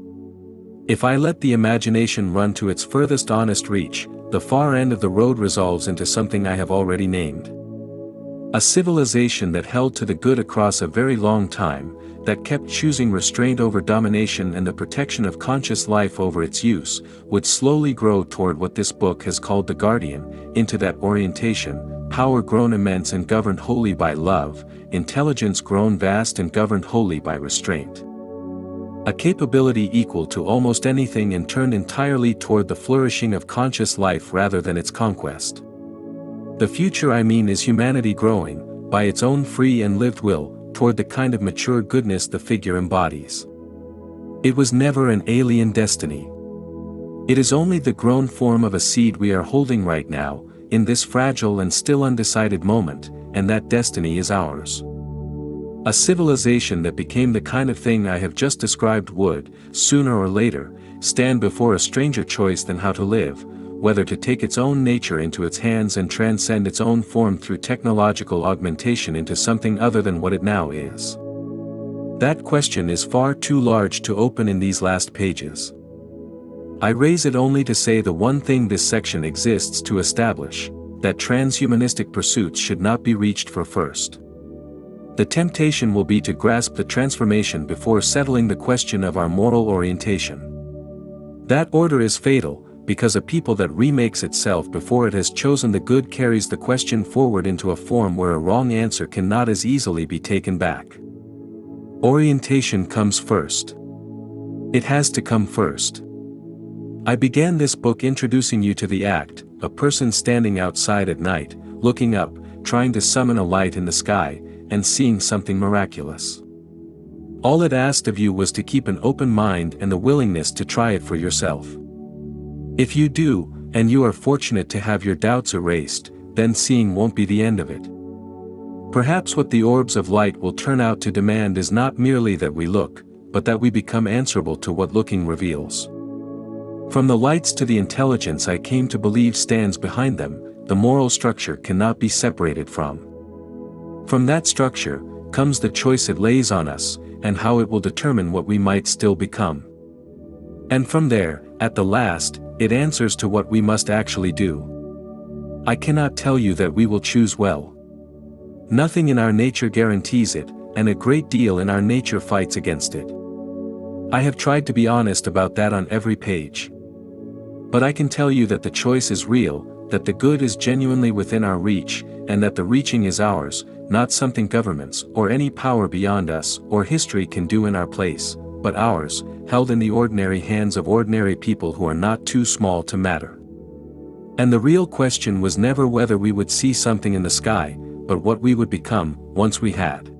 If I let the imagination run to its furthest honest reach, the far end of the road resolves into something I have already named. A civilization that held to the good across a very long time, that kept choosing restraint over domination and the protection of conscious life over its use, would slowly grow toward what this book has called the guardian, into that orientation, power grown immense and governed wholly by love, intelligence grown vast and governed wholly by restraint. A capability equal to almost anything and turned entirely toward the flourishing of conscious life rather than its conquest. The future I mean is humanity growing, by its own free and lived will, toward the kind of mature goodness the figure embodies. It was never an alien destiny. It is only the grown form of a seed we are holding right now, in this fragile and still undecided moment, and that destiny is ours. A civilization that became the kind of thing I have just described would, sooner or later, stand before a stranger choice than how to live, whether to take its own nature into its hands and transcend its own form through technological augmentation into something other than what it now is. That question is far too large to open in these last pages. I raise it only to say the one thing this section exists to establish, that transhumanistic pursuits should not be reached for first. The temptation will be to grasp the transformation before settling the question of our moral orientation. That order is fatal, because a people that remakes itself before it has chosen the good carries the question forward into a form where a wrong answer cannot as easily be taken back. Orientation comes first. It has to come first. I began this book introducing you to the act, a person standing outside at night, looking up, trying to summon a light in the sky, and seeing something miraculous. All it asked of you was to keep an open mind and the willingness to try it for yourself. If you do, and you are fortunate to have your doubts erased, then seeing won't be the end of it. Perhaps what the orbs of light will turn out to demand is not merely that we look, but that we become answerable to what looking reveals. From the lights to the intelligence I came to believe stands behind them, the moral structure cannot be separated from. From that structure, comes the choice it lays on us, and how it will determine what we might still become. And from there, at the last, it answers to what we must actually do. I cannot tell you that we will choose well. Nothing in our nature guarantees it, and a great deal in our nature fights against it. I have tried to be honest about that on every page. But I can tell you that the choice is real, that the good is genuinely within our reach, and that the reaching is ours, not something governments or any power beyond us or history can do in our place, but ours, held in the ordinary hands of ordinary people who are not too small to matter. And the real question was never whether we would see something in the sky, but what we would become, once we had.